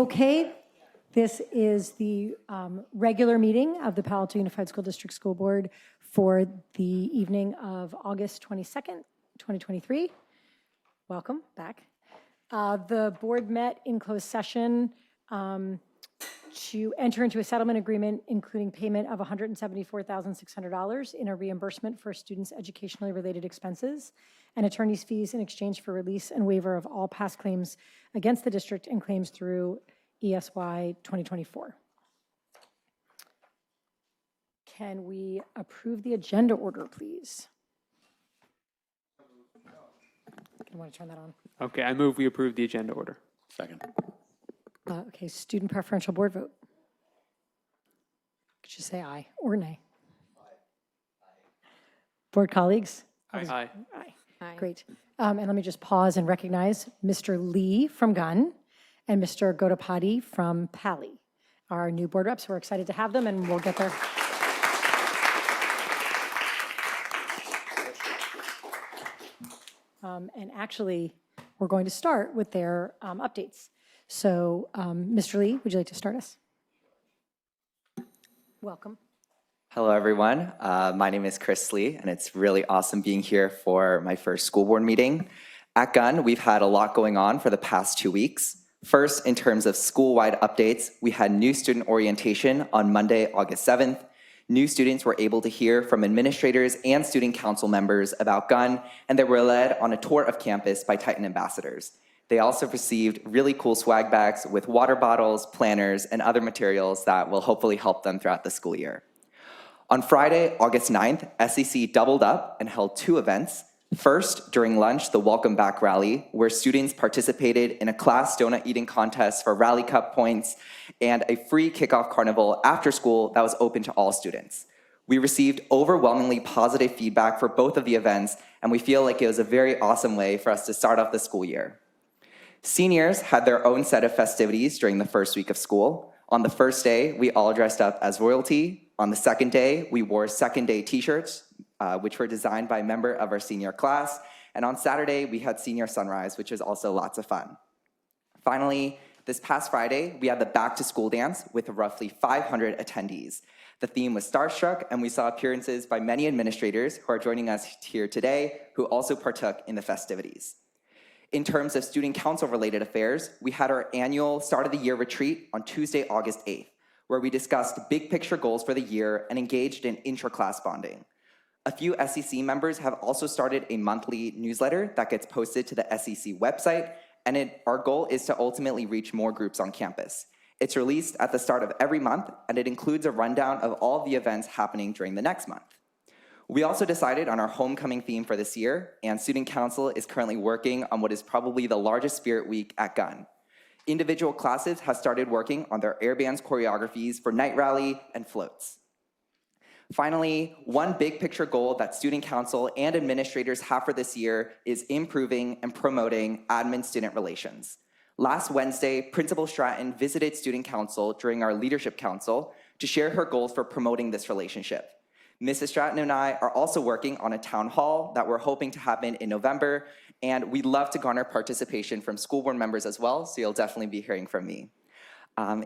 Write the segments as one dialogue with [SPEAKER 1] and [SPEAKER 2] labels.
[SPEAKER 1] Okay, this is the regular meeting of the Palo Alto Unified School District School Board for the evening of August 22nd, 2023. Welcome back. The board met in closed session to enter into a settlement agreement, including payment of $174,600 in a reimbursement for students' educationally related expenses and attorney's fees in exchange for release and waiver of all past claims against the district and claims through ESY 2024. Can we approve the agenda order, please? I want to turn that on.
[SPEAKER 2] Okay, I move we approve the agenda order.
[SPEAKER 3] Second.
[SPEAKER 1] Okay, student preferential board vote. Could you say aye or nay? Aye. Board colleagues?
[SPEAKER 2] Aye.
[SPEAKER 1] Aye. Aye. Great. And let me just pause and recognize Mr. Lee from Gunn and Mr. Godapati from Pali, our new board reps. We're excited to have them, and we'll get there. And actually, we're going to start with their updates. So, Mr. Lee, would you like to start us? Welcome.
[SPEAKER 4] Hello, everyone. My name is Chris Lee, and it's really awesome being here for my first school board meeting. At Gunn, we've had a lot going on for the past 2 weeks. First, in terms of school-wide updates, we had new student orientation on Monday, August 7th. New students were able to hear from administrators and student council members about Gunn, and they were led on a tour of campus by Titan ambassadors. They also received really cool swag bags with water bottles, planners, and other materials that will hopefully help them throughout the school year. On Friday, August 9th, SEC doubled up and held 2 events. First, during lunch, the Welcome Back Rally, where students participated in a class donut eating contest for Rally Cup points and a free kickoff carnival after school that was open to all students. We received overwhelmingly positive feedback for both of the events, and we feel like it was a very awesome way for us to start off the school year. Seniors had their own set of festivities during the first week of school. On the first day, we all dressed up as royalty. On the second day, we wore second day t-shirts, which were designed by a member of our senior class. And on Saturday, we had senior sunrise, which was also lots of fun. Finally, this past Friday, we had the back to school dance with roughly 500 attendees. The theme was Starstruck, and we saw appearances by many administrators who are joining us here today who also partook in the festivities. In terms of student council related affairs, we had our annual start of the year retreat on Tuesday, August 8th, where we discussed big picture goals for the year and engaged in intra-class bonding. A few SEC members have also started a monthly newsletter that gets posted to the SEC website, and our goal is to ultimately reach more groups on campus. It's released at the start of every month, and it includes a rundown of all the events happening during the next month. We also decided on our homecoming theme for this year, and student council is currently working on what is probably the largest spirit week at Gunn. Individual classes have started working on their air bands choreographies for night rally and floats. Finally, one big picture goal that student council and administrators have for this year is improving and promoting admin-student relations. Last Wednesday, Principal Stratton visited student council during our leadership council to share her goals for promoting this relationship. Mrs. Stratton and I are also working on a town hall that we're hoping to happen in November, and we'd love to garner participation from school board members as well, so you'll definitely be hearing from me.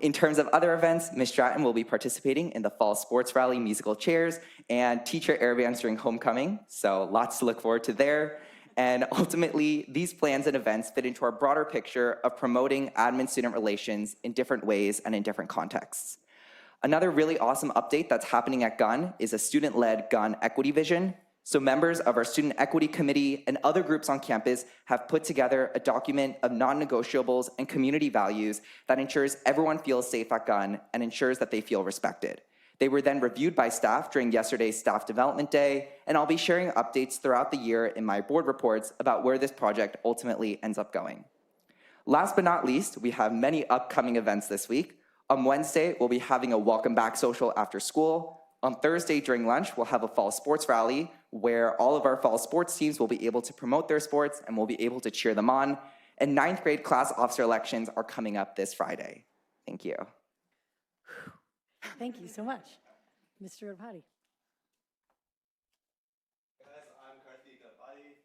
[SPEAKER 4] In terms of other events, Ms. Stratton will be participating in the Fall Sports Rally musical chairs and teacher air bands during homecoming, so lots to look forward to there. And ultimately, these plans and events fit into our broader picture of promoting admin-student relations in different ways and in different contexts. Another really awesome update that's happening at Gunn is a student-led Gunn Equity Vision. So members of our Student Equity Committee and other groups on campus have put together a document of non-negotiables and community values that ensures everyone feels safe at Gunn and ensures that they feel respected. They were then reviewed by staff during yesterday's Staff Development Day, and I'll be sharing updates throughout the year in my board reports about where this project ultimately ends up going. Last but not least, we have many upcoming events this week. On Wednesday, we'll be having a welcome back social after school. On Thursday during lunch, we'll have a fall sports rally where all of our fall sports teams will be able to promote their sports and we'll be able to cheer them on. And 9th grade class officer elections are coming up this Friday. Thank you.
[SPEAKER 1] Thank you so much. Mr. Rodapati.
[SPEAKER 5] Guys, I'm Karthik Abadi,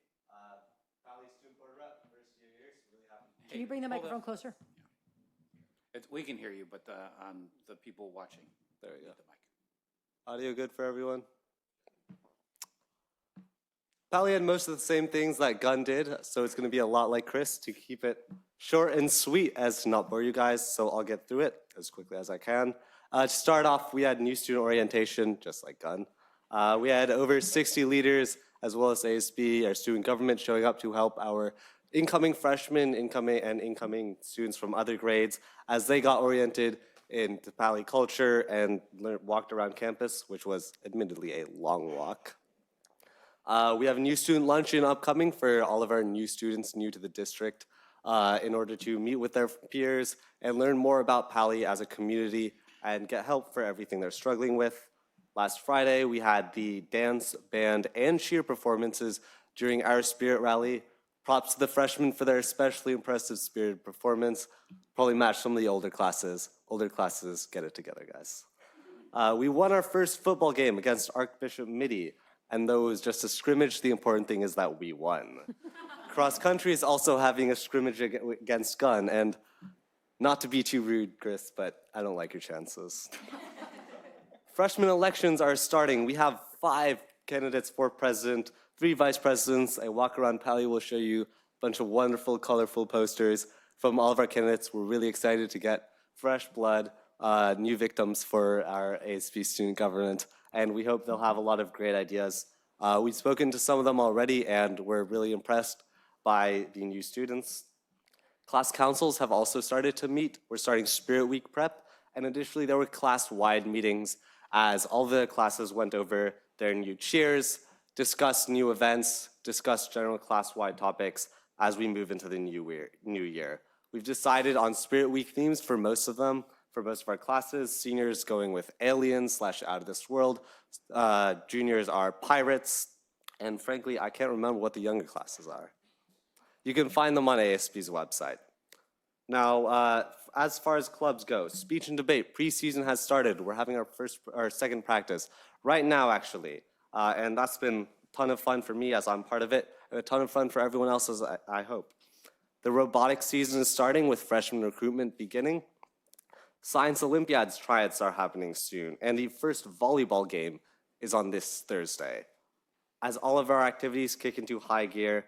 [SPEAKER 5] Valley Student Board Rep, first years. Really happy.
[SPEAKER 1] Can you bring the microphone closer?
[SPEAKER 3] We can hear you, but the people watching.
[SPEAKER 5] There we go.
[SPEAKER 3] The mic.
[SPEAKER 5] Audio good for everyone? Pally had most of the same things that Gunn did, so it's going to be a lot like Chris to keep it short and sweet as to not bore you guys, so I'll get through it as quickly as I can. To start off, we had new student orientation, just like Gunn. We had over 60 leaders, as well as ASB, our student government, showing up to help our incoming freshmen, incoming students from other grades as they got oriented into Pally culture and walked around campus, which was admittedly a long walk. We have a new student luncheon upcoming for all of our new students new to the district in order to meet with their peers and learn more about Pally as a community and get help for everything they're struggling with. Last Friday, we had the dance, band, and cheer performances during our spirit rally. Props to the freshmen for their especially impressive spirited performance. Probably matched some of the older classes. Older classes, get it together, guys. We won our first football game against Archbishop Mitty, and though it was just a scrimmage, the important thing is that we won. Cross country is also having a scrimmage against Gunn, and not to be too rude, Chris, but I don't like your chances. Freshman elections are starting. We have 5 candidates for president, 3 vice presidents. A walk around Pally will show you a bunch of wonderful, colorful posters from all of our candidates. We're really excited to get fresh blood, new victims for our ASB student government, and we hope they'll have a lot of great ideas. We've spoken to some of them already, and we're really impressed by the new students. Class councils have also started to meet. We're starting Spirit Week prep, and additionally, there were class-wide meetings as all the classes went over their new cheers, discussed new events, discussed general class-wide topics as we move into the new year. We've decided on Spirit Week themes for most of them, for most of our classes. Seniors going with aliens / out of this world. Juniors are pirates. And frankly, I can't remember what the younger classes are. You can find them on ASB's website. Now, as far as clubs go, speech and debate, preseason has started. We're having our second practice right now, actually. And that's been a ton of fun for me as I'm part of it, and a ton of fun for everyone else, as I hope. The robotics season is starting with freshman recruitment beginning. Science Olympiads tryouts are happening soon, and the first volleyball game is on this Thursday. As all of our activities kick into high gear,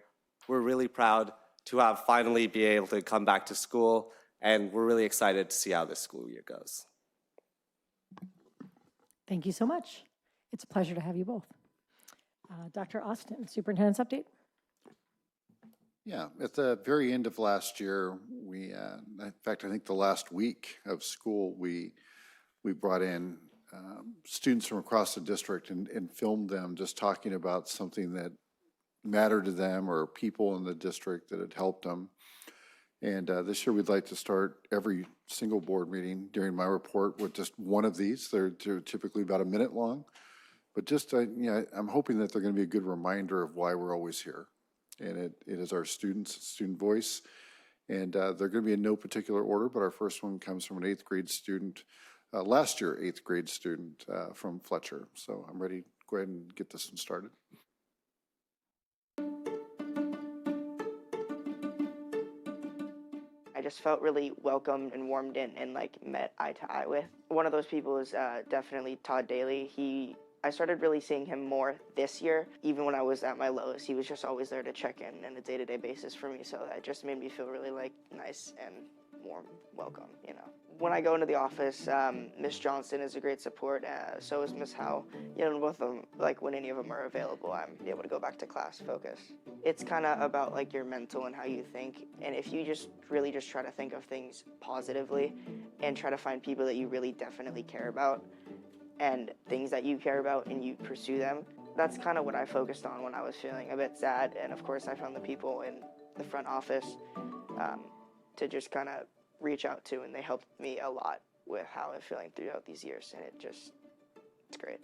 [SPEAKER 5] we're really proud to have finally be able to come back to school, and we're really excited to see how this school year goes.
[SPEAKER 1] Thank you so much. It's a pleasure to have you both. Dr. Austin, superintendent's update.
[SPEAKER 6] Yeah, at the very end of last year, in fact, I think the last week of school, we brought in students from across the district and filmed them just talking about something that mattered to them or people in the district that had helped them. And this year, we'd like to start every single board meeting during my report with just one of these. They're typically about a minute long, but just I'm hoping that they're going to be a good reminder of why we're always here. And it is our students, student voice. And they're going to be in no particular order, but our first one comes from an 8th grade student, last year 8th grade student from Fletcher. So I'm ready to go ahead and get this one started.
[SPEAKER 7] I just felt really welcomed and warmed in and like met eye to eye with. One of those people is definitely Todd Daly. I started really seeing him more this year. Even when I was at my lowest, he was just always there to check in on a day-to-day basis for me. So that just made me feel really like nice and warm, welcome, you know. When I go into the office, Miss Johnson is a great support. So is Miss Howe. You know, both of them, like when any of them are available, I'm able to go back to class, focus. It's kind of about like your mental and how you think. And if you just really just try to think of things positively and try to find people that you really definitely care about, and things that you care about and you pursue them. That's kind of what I focused on when I was feeling a bit sad. And of course I found the people in the front office to just kind of reach out to, and they helped me a lot with how I'm feeling throughout these years, and it's great.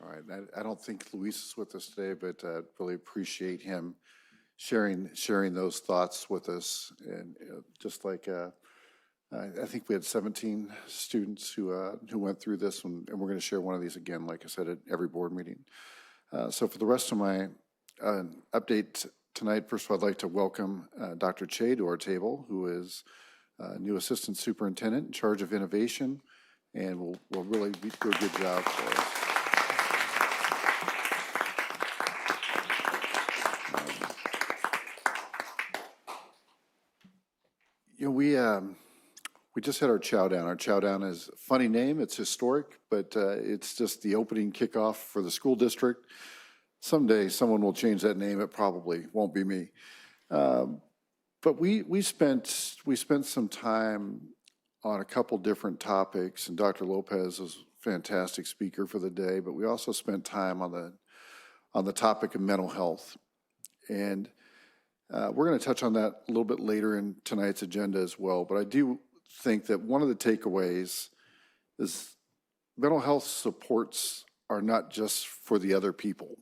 [SPEAKER 6] All right, I don't think Luis is with us today, but really appreciate him sharing those thoughts with us. And just like I think we had 17 students who went through this, and we're going to share one of these again, like I said, at every board meeting. So for the rest of my update tonight, first of all, I'd like to welcome Dr. Che to our table, who is new Assistant Superintendent in charge of innovation, and will really do a good job for us. You know, we just had our chow down. Our chow down is a funny name. It's historic, but it's just the opening kickoff for the school district. Someday someone will change that name. It probably won't be me. But we spent some time on a couple different topics, and Dr. Lopez was a fantastic speaker for the day. But we also spent time on the topic of mental health, and we're going to touch on that a little bit later in tonight's agenda as well. But I do think that one of the takeaways is mental health supports are not just for the other people.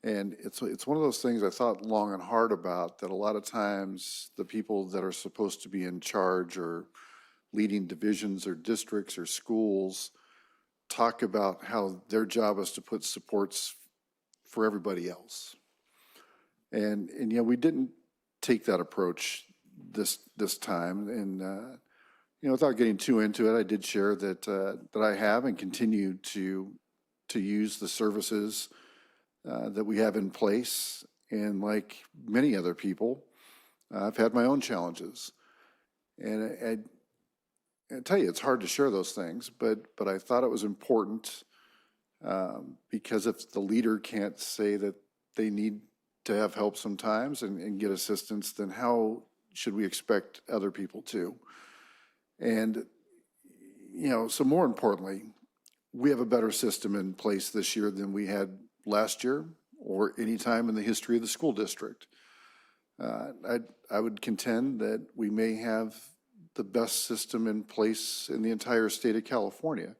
[SPEAKER 6] And it's one of those things I thought long and hard about, that a lot of times the people that are supposed to be in charge or leading divisions or districts or schools talk about how their job is to put supports for everybody else. And you know, we didn't take that approach this time. And you know, without getting too into it, I did share that I have and continue to use the services that we have in place. And like many other people, I've had my own challenges. And I tell you, it's hard to share those things, but I thought it was important because if the leader can't say that they need to have help sometimes and get assistance, then how should we expect other people to? And, you know, so more importantly, we have a better system in place this year than we had last year or any time in the history of the school district. I would contend that we may have the best system in place in the entire state of California.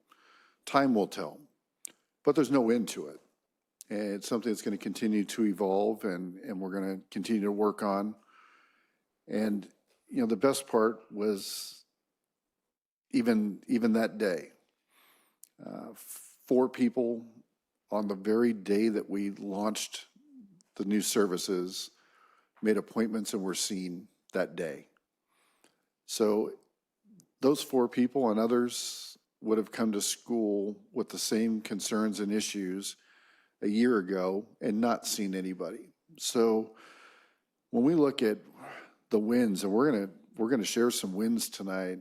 [SPEAKER 6] Time will tell, but there's no end to it. And it's something that's going to continue to evolve, and we're going to continue to work on. And, you know, the best part was even that day, 4 people on the very day that we launched the new services made appointments and were seen that day. So those 4 people and others would have come to school with the same concerns and issues a year ago and not seen anybody. So when we look at the wins, and we're gonna share some wins tonight,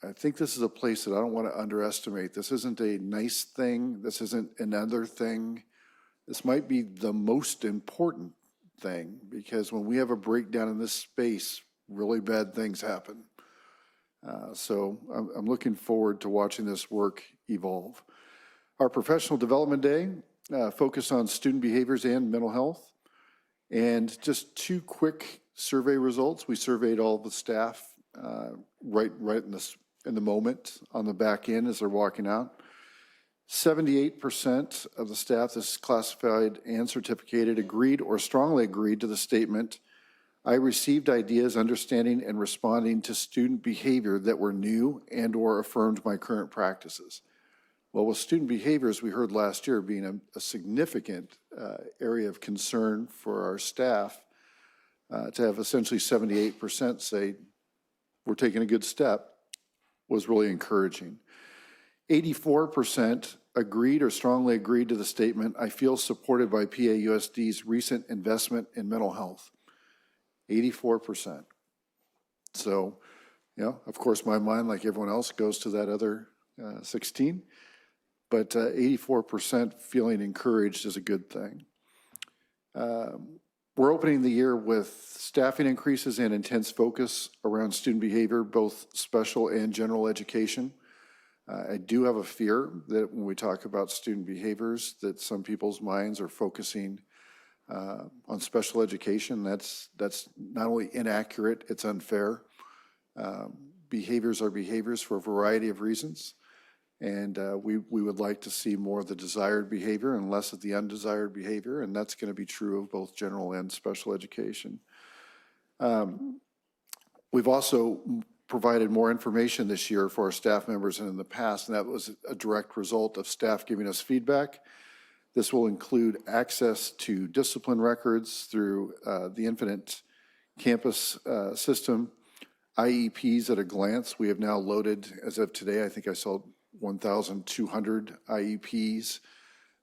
[SPEAKER 6] I think this is a place that I don't want to underestimate. This isn't a nice thing. This isn't another thing. This might be the most important thing, because when we have a breakdown in this space, really bad things happen. So I'm looking forward to watching this work evolve. Our professional development day focused on student behaviors and mental health. And just 2 quick survey results. We surveyed all the staff right in the moment on the back end as they're walking out. 78% of the staff that's classified and certificated agreed or strongly agreed to the statement, "I received ideas, understanding, and responding to student behavior that were new and or affirmed my current practices." Well, with student behaviors, we heard last year being a significant area of concern for our staff, to have essentially 78% say, "We're taking a good step," was really encouraging. 84% agreed or strongly agreed to the statement, "I feel supported by PAUSD's recent investment in mental health." 84%. So, you know, of course, my mind, like everyone else, goes to that other 16, but 84% feeling encouraged is a good thing. We're opening the year with staffing increases and intense focus around student behavior, both special and general education. I do have a fear that when we talk about student behaviors, that some people's minds are focusing on special education. That's not only inaccurate, it's unfair. Behaviors are behaviors for a variety of reasons. And we would like to see more of the desired behavior and less of the undesired behavior, and that's going to be true of both general and special education. We've also provided more information this year for our staff members than in the past, and that was a direct result of staff giving us feedback This will include access to discipline records through the Infinite Campus system, IEPs at a glance. We have now loaded, as of today, I think I saw 1,200 IEPs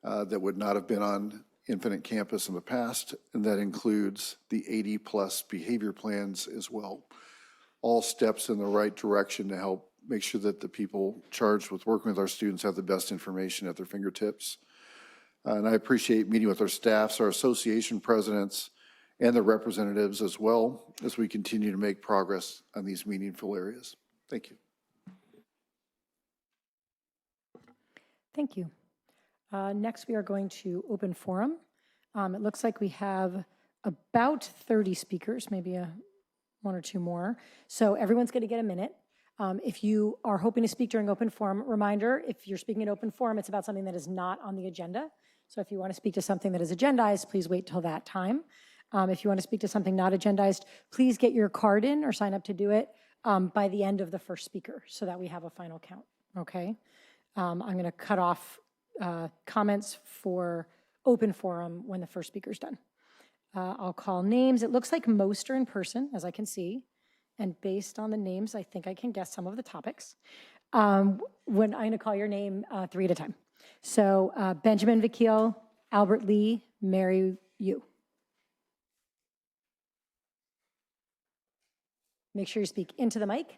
[SPEAKER 6] that would not have been on Infinite Campus in the past, and that includes the 80-plus behavior plans as well. All steps in the right direction to help make sure that the people charged with working with our students have the best information at their fingertips. And I appreciate meeting with our staffs, our association presidents, and the representatives as well as we continue to make progress on these meaningful areas. Thank you.
[SPEAKER 1] Thank you. Next, we are going to open forum. It looks like we have about 30 speakers, maybe one or two more. So everyone's going to get a minute. If you are hoping to speak during open forum, reminder, if you're speaking in open forum, it's about something that is not on the agenda. So if you want to speak to something that is agendized, please wait till that time. If you want to speak to something not agendized, please get your card in or sign up to do it by the end of the first speaker so that we have a final count, okay? I'm going to cut off comments for open forum when the first speaker's done. I'll call names. It looks like most are in person, as I can see. And based on the names, I think I can guess some of the topics. When I'm going to call your name 3 at a time. So Benjamin Vakil, Albert Lee, Mary Yu. Make sure you speak into the mic,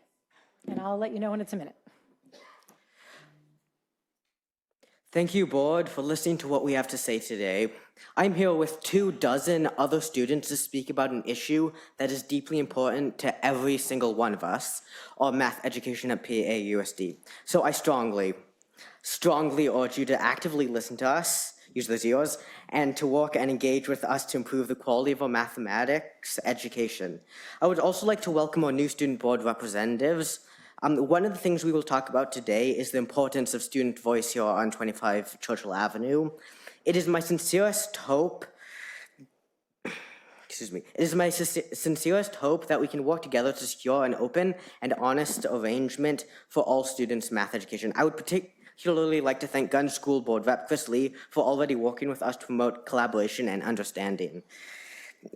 [SPEAKER 1] and I'll let you know when it's a minute.
[SPEAKER 8] Thank you, board, for listening to what we have to say today. I'm here with 24 other students to speak about an issue that is deeply important to every single one of us, our math education at PAUSD. So I strongly urge you to actively listen to us, use those yours, and to work and engage with us to improve the quality of our mathematics education. I would also like to welcome our new student board representatives. One of the things we will talk about today is the importance of student voice here on 25 Churchill Avenue. It is my sincerest hope, that we can work together to secure an open and honest arrangement for all students' math education. I would particularly like to thank Gunn School Board Rep Chris Lee for already working with us to promote collaboration and understanding.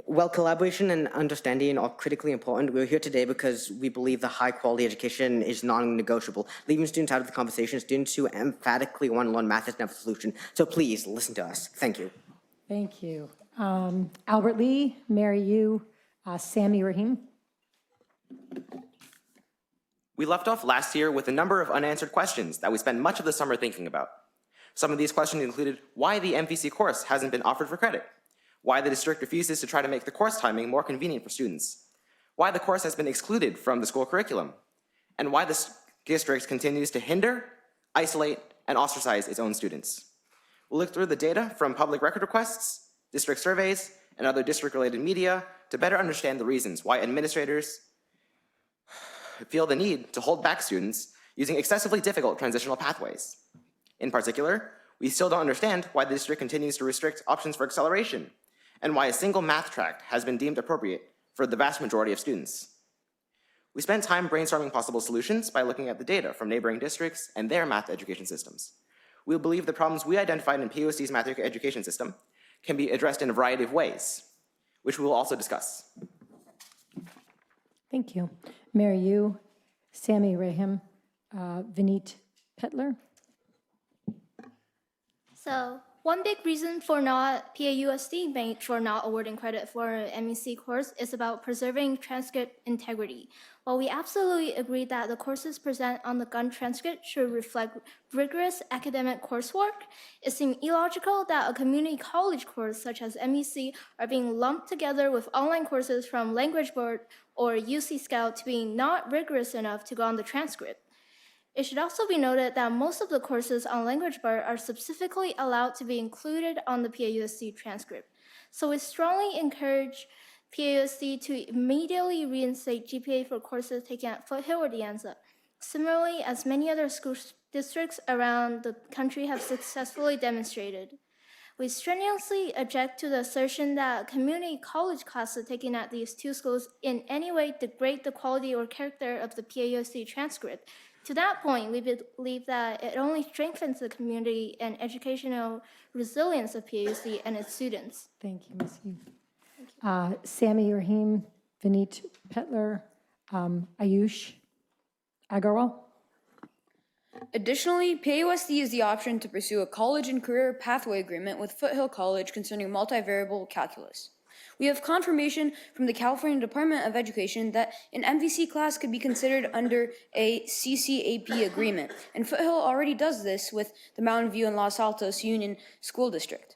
[SPEAKER 8] While collaboration and understanding are critically important, we're here today because we believe the high quality education is non-negotiable. Leaving students out of the conversation, students who emphatically want to learn math is never the solution. So please listen to us. Thank you.
[SPEAKER 1] Thank you. Albert Lee, Mary Yu, Sammy Rahim.
[SPEAKER 9] We left off last year with a number of unanswered questions that we spent much of the summer thinking about. Some of these questions included why the MVC course hasn't been offered for credit, why the district refuses to try to make the course timing more convenient for students, why the course has been excluded from the school curriculum, and why the district continues to hinder, isolate, and ostracize its own students. We'll look through the data from public record requests, district surveys, and other district-related media to better understand the reasons why administrators feel the need to hold back students using excessively difficult transitional pathways. In particular, we still don't understand why the district continues to restrict options for acceleration and why a single math track has been deemed appropriate for the vast majority of students. We spent time brainstorming possible solutions by looking at the data from neighboring districts and their math education systems. We believe the problems we identified in PAUSD's math education system can be addressed in a variety of ways, which we will also discuss.
[SPEAKER 1] Thank you. Mary Yu, Sammy Rahim, Vineet Petler.
[SPEAKER 10] So one big reason for PAUSD for not awarding credit for an MEC course is about preserving transcript integrity. While we absolutely agree that the courses present on the Gunn transcript should reflect rigorous academic coursework, it seems illogical that a community college course such as MEC are being lumped together with online courses from Language Board or UC Scout to being not rigorous enough to go on the transcript. It should also be noted that most of the courses on Language Board are specifically allowed to be included on the PAUSD transcript. So we strongly encourage PAUSD to immediately reinstate GPA for courses taken at Foothill or De Anza. Similarly, as many other school districts around the country have successfully demonstrated. We strenuously object to the assertion that community college classes taken at these two schools in any way degrade the quality or character of the PAUSD transcript. To that point, we believe that it only strengthens the community and educational resilience of PAUSD and its students.
[SPEAKER 1] Thank you, Ms. Yu. Sammy Rahim, Vineet Petler, Ayush Agarwal.
[SPEAKER 11] Additionally, PAUSD is the option to pursue a college and career pathway agreement with Foothill College concerning multivariable calculus. We have confirmation from the California Department of Education that an MVC class could be considered under a CCAP agreement, and Foothill already does this with the Mountain View and Los Altos Union School District.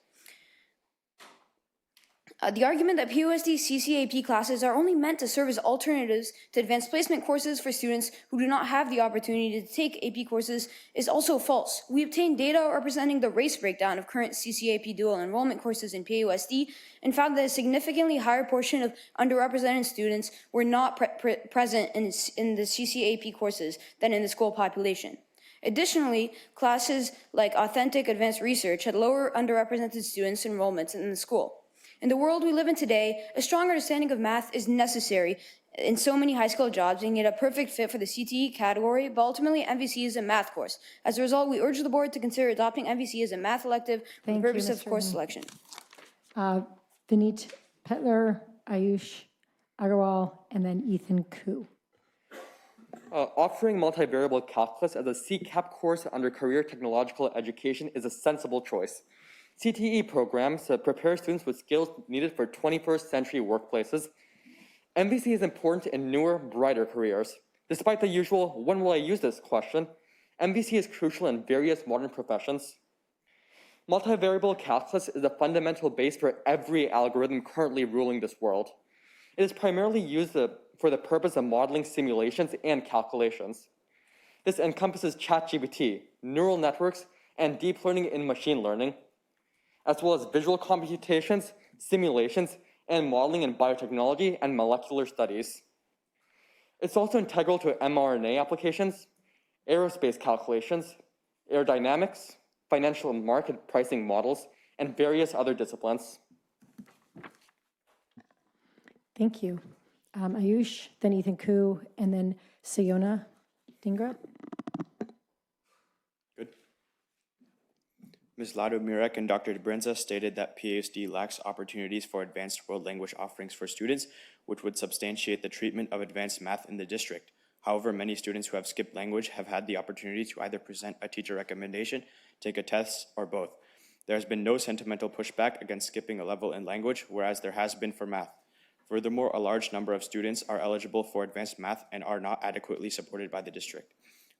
[SPEAKER 11] The argument that PAUSD CCAP classes are only meant to serve as alternatives to advanced placement courses for students who do not have the opportunity to take AP courses is also false. We obtained data representing the race breakdown of current CCAP dual enrollment courses in PAUSD and found that a significantly higher portion of underrepresented students were not present in the CCAP courses than in the school population. Additionally, classes like Authentic Advanced Research had lower underrepresented students enrollments in the school. In the world we live in today, a strong understanding of math is necessary in so many high school jobs, making it a perfect fit for the CTE category, but ultimately MVC is a math course. As a result, we urge the board to consider adopting MVC as a math elective for the purpose of course selection.
[SPEAKER 1] Vineet Petler, Ayush Agarwal, and then Ethan Koo.
[SPEAKER 12] Offering multivariable calculus as a CCAP course under career technological education is a sensible choice. CTE programs prepare students with skills needed for 21st century workplaces. MVC is important in newer, brighter careers. Despite the usual, when will I use this question, MVC is crucial in various modern professions. Multivariable calculus is a fundamental base for every algorithm currently ruling this world. It is primarily used for the purpose of modeling simulations and calculations. This encompasses ChatGPT, neural networks, and deep learning in machine learning, as well as visual computations, simulations, and modeling in biotechnology and molecular studies. It's also integral to mRNA applications, aerospace calculations, aerodynamics, financial market pricing models, and various other disciplines.
[SPEAKER 1] Thank you. Ayush, then Ethan Koo, and then Sayona Dingra.
[SPEAKER 13] Ms. Lado Mirek and Dr. DeBrenza stated that PAUSD lacks opportunities for advanced world language offerings for students, which would substantiate the treatment of advanced math in the district. However, many students who have skipped language have had the opportunity to either present a teacher recommendation, take a test, or both. There has been no sentimental pushback against skipping a level in language, whereas there has been for math. Furthermore, a large number of students are eligible for advanced math and are not adequately supported by the district.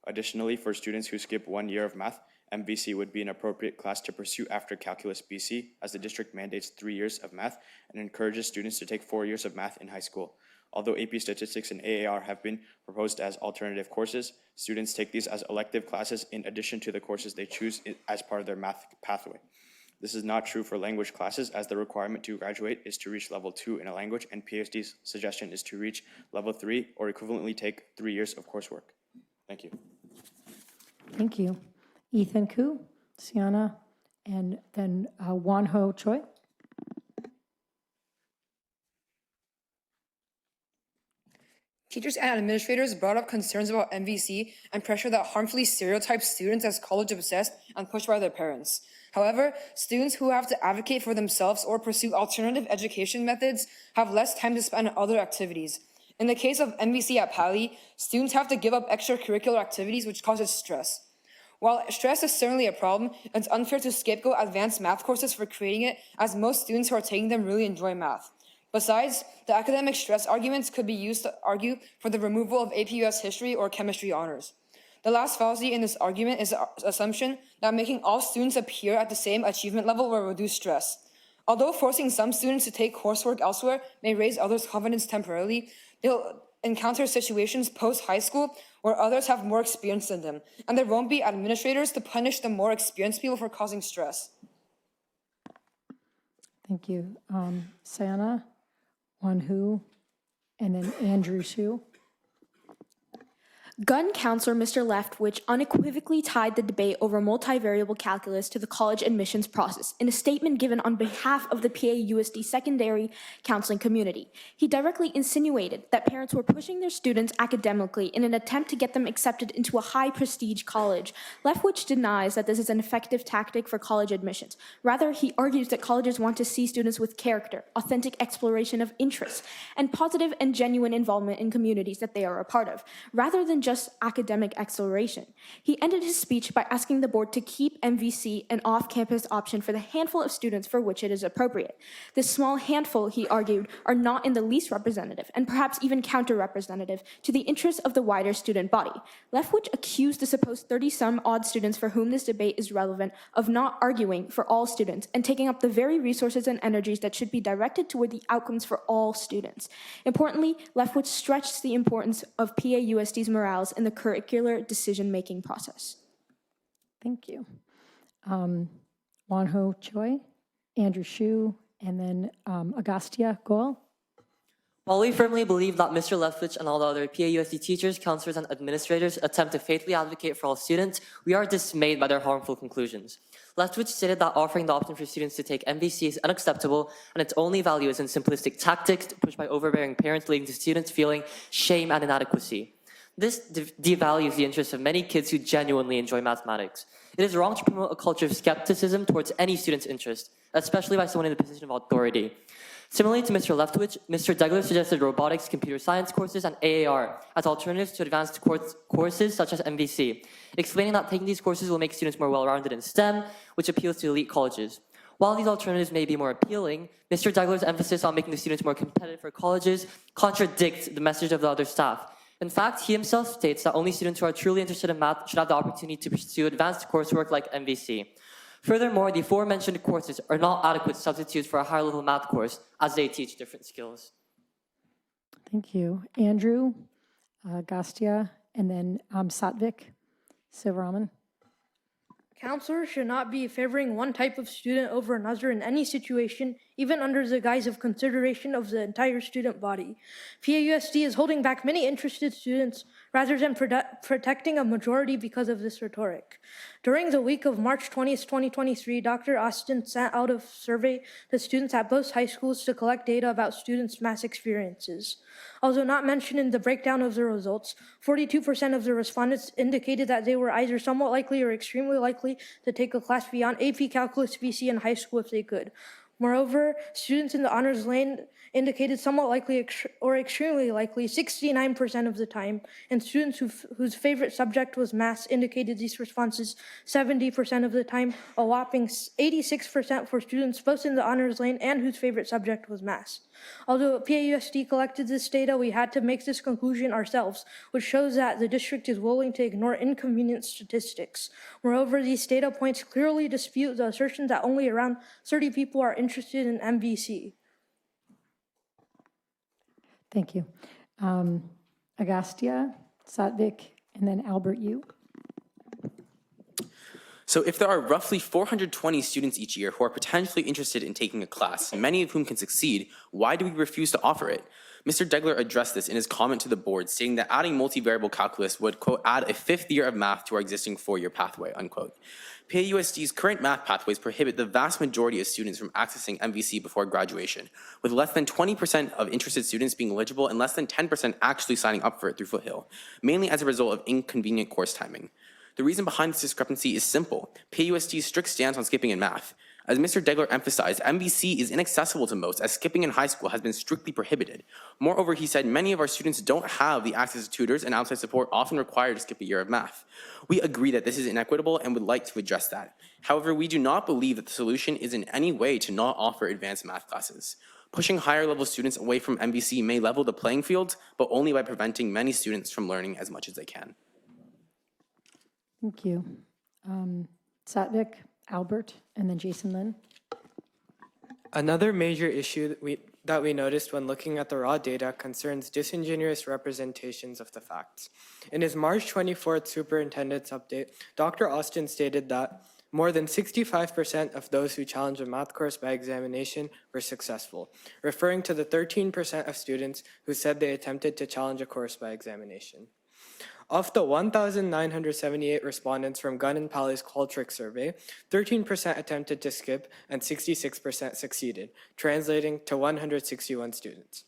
[SPEAKER 13] Additionally, for students who skip 1 year of math, MVC would be an appropriate class to pursue after Calculus BC, as the district mandates 3 years of math and encourages students to take 4 years of math in high school. Although AP Statistics and AAR have been proposed as alternative courses, students take these as elective classes in addition to the courses they choose as part of their math pathway. This is not true for language classes, as the requirement to graduate is to reach level 2 in a language, and PAUSD's suggestion is to reach level 3 or equivalently take 3 years of coursework. Thank you.
[SPEAKER 1] Thank you. Ethan Koo, Sienna, and then Wanho Choi.
[SPEAKER 14] Teachers and administrators brought up concerns about MVC and pressure that harmfully stereotypes students as college-obsessed and pushed by their parents. However, students who have to advocate for themselves or pursue alternative education methods have less time to spend on other activities. In the case of MVC at Pali, students have to give up extracurricular activities, which causes stress. While stress is certainly a problem, it's unfair to scapegoat advanced math courses for creating it, as most students who are taking them really enjoy math. Besides, the academic stress arguments could be used to argue for the removal of AP US history or chemistry honors. The last fallacy in this argument is the assumption that making all students appear at the same achievement level will reduce stress. Although forcing some students to take coursework elsewhere may raise others' confidence temporarily, they'll encounter situations post-high school where others have more experience than them, and there won't be administrators to punish the more experienced people for causing stress.
[SPEAKER 1] Thank you. Sayana, Wanhu, and then Andrew Shu.
[SPEAKER 15] Gun counselor Mr. Leftwich unequivocally tied the debate over multivariable calculus to the college admissions process in a statement given on behalf of the PAUSD secondary counseling community. He directly insinuated that parents were pushing their students academically in an attempt to get them accepted into a high-prestige college. Leftwich denies that this is an effective tactic for college admissions. Rather, he argues that colleges want to see students with character, authentic exploration of interests, and positive and genuine involvement in communities that they are a part of, rather than just academic exploration. He ended his speech by asking the board to keep MVC an off-campus option for the handful of students for which it is appropriate. This small handful, he argued, are not in the least representative, and perhaps even counter-representative, to the interests of the wider student body. Leftwich accused the supposed 30-some-odd students for whom this debate is relevant of not arguing for all students and taking up the very resources and energies that should be directed toward the outcomes for all students. Importantly, Leftwich stretched the importance of PAUSD's morale in the curricular decision-making process.
[SPEAKER 1] Thank you. Wanho Choi, Andrew Shu, and then Agastya Goel.
[SPEAKER 16] While we firmly believe that Mr. Leftwich and all the other PAUSD teachers, counselors, and administrators attempt to faithfully advocate for all students, we are dismayed by their harmful conclusions. Leftwich stated that offering the option for students to take MVC is unacceptable, and its only value is in simplistic tactics pushed by overbearing parents, leading to students feeling shame and inadequacy. This devalues the interests of many kids who genuinely enjoy mathematics. It is wrong to promote a culture of skepticism towards any student's interest, especially by someone in the position of authority. Similarly to Mr. Leftwich, Mr. Degler suggested robotics, computer science courses, and AAR as alternatives to advanced courses such as MVC, explaining that taking these courses will make students more well-rounded in STEM, which appeals to elite colleges. While these alternatives may be more appealing, Mr. Degler's emphasis on making the students more competitive for colleges contradicts the message of the other staff. In fact, he himself states that only students who are truly interested in math should have the opportunity to pursue advanced coursework like MVC. Furthermore, the aforementioned courses are not adequate substitutes for a higher-level math course, as they teach different skills.
[SPEAKER 1] Thank you. Andrew, Agastya, and then Satvik Sivaraman.
[SPEAKER 17] Counselors should not be favoring one type of student over another in any situation, even under the guise of consideration of the entire student body. PAUSD is holding back many interested students rather than protecting a majority because of this rhetoric. During the week of March 20th, 2023, Dr. Austin sent out a survey to students at both high schools to collect data about students' math experiences. Although not mentioned in the breakdown of the results, 42% of the respondents indicated that they were either somewhat likely or extremely likely to take a class beyond AP Calculus BC in high school if they could. Moreover, students in the honors lane indicated somewhat likely or extremely likely 69% of the time, and students whose favorite subject was math indicated these responses 70% of the time, a whopping 86% for students both in the honors lane and whose favorite subject was math. Although PAUSD collected this data, we had to make this conclusion ourselves, which shows that the district is willing to ignore inconvenient statistics. Moreover, these data points clearly dispute the assertion that only around 30 people are interested in MVC.
[SPEAKER 1] Thank you. Agastya, Satvik, and then Albert Yu.
[SPEAKER 9] So if there are roughly 420 students each year who are potentially interested in taking a class, many of whom can succeed, why do we refuse to offer it? Mr. Degler addressed this in his comment to the board, stating that adding multivariable calculus would, quote, add a 5th year of math to our existing 4-year pathway, unquote. PAUSD's current math pathways prohibit the vast majority of students from accessing MVC before graduation, with less than 20% of interested students being eligible and less than 10% actually signing up for it through Foothill, mainly as a result of inconvenient course timing. The reason behind this discrepancy is simple: PAUSD's strict stance on skipping in math. As Mr. Degler emphasized, MVC is inaccessible to most, as skipping in high school has been strictly prohibited. Moreover, he said many of our students don't have the access to tutors and outside support often required to skip a year of math. We agree that this is inequitable and would like to address that. However, we do not believe that the solution is in any way to not offer advanced math classes. Pushing higher level students away from MVC may level the playing field, but only by preventing many students from learning as much as they can.
[SPEAKER 1] Thank you. Satvik, Albert, and then Jason Lin.
[SPEAKER 18] Another major issue that we noticed when looking at the raw data concerns disingenuous representations of the facts. In his March 24th superintendent's update, Dr. Austin stated that more than 65% of those who challenged a math course by examination were successful, referring to the 13% of students who said they attempted to challenge a course by examination. Of the 1,978 respondents from Gunn and Pally's Qualtrics survey, 13% attempted to skip and 66% succeeded, translating to 161 students.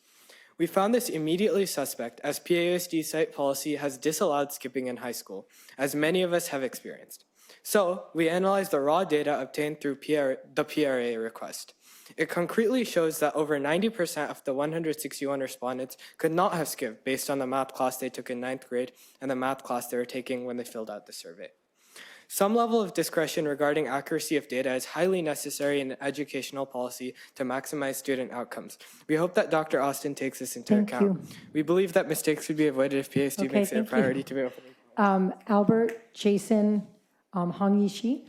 [SPEAKER 18] We found this immediately suspect as PAUSD site policy has disallowed skipping in high school, as many of us have experienced. So we analyzed the raw data obtained through the PRA request. It concretely shows that over 90% of the 161 respondents could not have skipped based on the math class they took in 9th grade and the math class they were taking when they filled out the survey. Some level of discretion regarding accuracy of data is highly necessary in educational policy to maximize student outcomes. We hope that Dr. Austin takes this into account. We believe that mistakes would be avoided if PAUSD makes it a priority to be open.
[SPEAKER 1] Albert, Jason, Hong Yi-shi.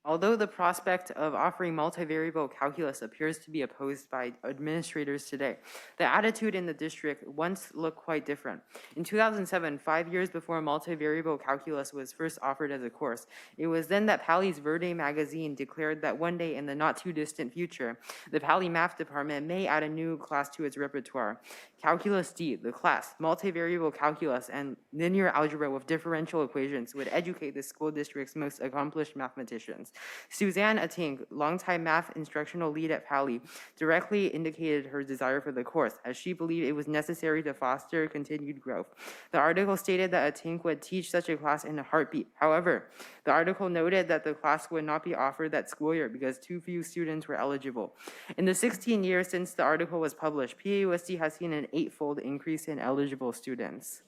[SPEAKER 2] Although the prospect of offering multivariable calculus appears to be opposed by administrators today, the attitude in the district once looked quite different. In 2007, 5 years before multivariable calculus was first offered as a course, it was then that Pally's Verde magazine declared that one day in the not-too-distant future, the Pally Math Department may add a new class to its repertoire. Calculus D, the class, multivariable calculus, and linear algebra with differential equations would educate the school district's most accomplished mathematicians. Suzanne Atink, longtime math instructional lead at Pally, directly indicated her desire for the course, as she believed it was necessary to foster continued growth. The article stated that Atink would teach such a class in a heartbeat. However, the article noted that the class would not be offered that school year because too few students were eligible. In the 16 years since the article was published, PAUSD has seen an 8-fold increase in eligible students.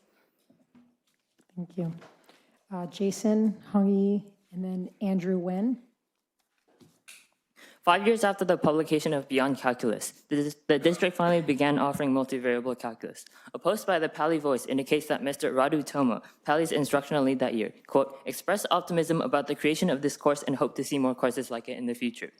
[SPEAKER 1] Thank you. Jason, Hong Yi, and then Andrew Wen.
[SPEAKER 16] 5 years after the publication of Beyond Calculus, the district finally began offering multivariable calculus. A post by the Pally Voice indicates that Mr. Radu Toma, Pally's instructional lead that year, quote, expressed optimism about the creation of this course and hoped to see more courses like it in the future.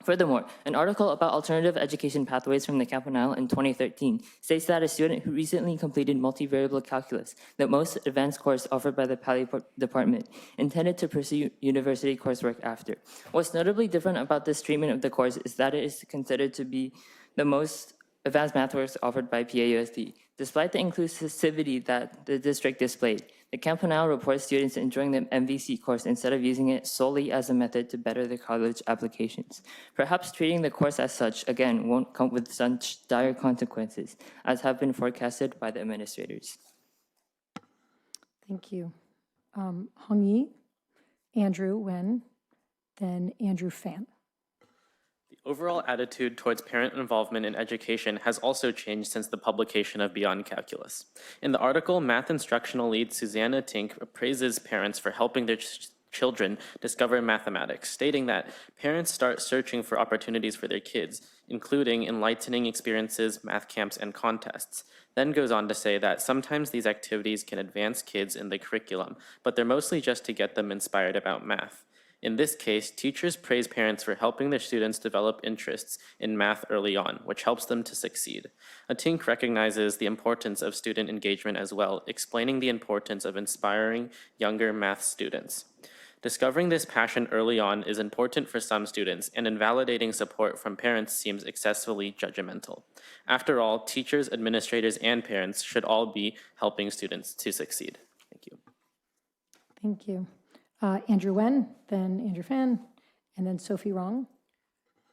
[SPEAKER 16] Furthermore, an article about alternative education pathways from the Campanile in 2013 states that a student who recently completed multivariable calculus, the most advanced course offered by the Pally department, intended to pursue university coursework after. What's notably different about this treatment of the course is that it is considered to be the most advanced math course offered by PAUSD. Despite the inclusivity that the district displayed, the Campanile reports students enjoying the MVC course instead of using it solely as a method to better their college applications. Perhaps treating the course as such, again, won't come with such dire consequences as have been forecasted by the administrators.
[SPEAKER 1] Thank you. Hong Yi, Andrew Wen, then Andrew Fan.
[SPEAKER 19] The overall attitude towards parent involvement in education has also changed since the publication of Beyond Calculus. In the article, math instructional lead Susanna Tink praises parents for helping their children discover mathematics, stating that parents start searching for opportunities for their kids, including enlightening experiences, math camps, and contests. Then goes on to say that sometimes these activities can advance kids in the curriculum, but they're mostly just to get them inspired about math. In this case, teachers praise parents for helping their students develop interests in math early on, which helps them to succeed. Atink recognizes the importance of student engagement as well, explaining the importance of inspiring younger math students. Discovering this passion early on is important for some students, and invalidating support from parents seems excessively judgmental. After all, teachers, administrators, and parents should all be helping students to succeed. Thank you.
[SPEAKER 1] Thank you. Andrew Wen, then Andrew Fan, and then Sophie Rong.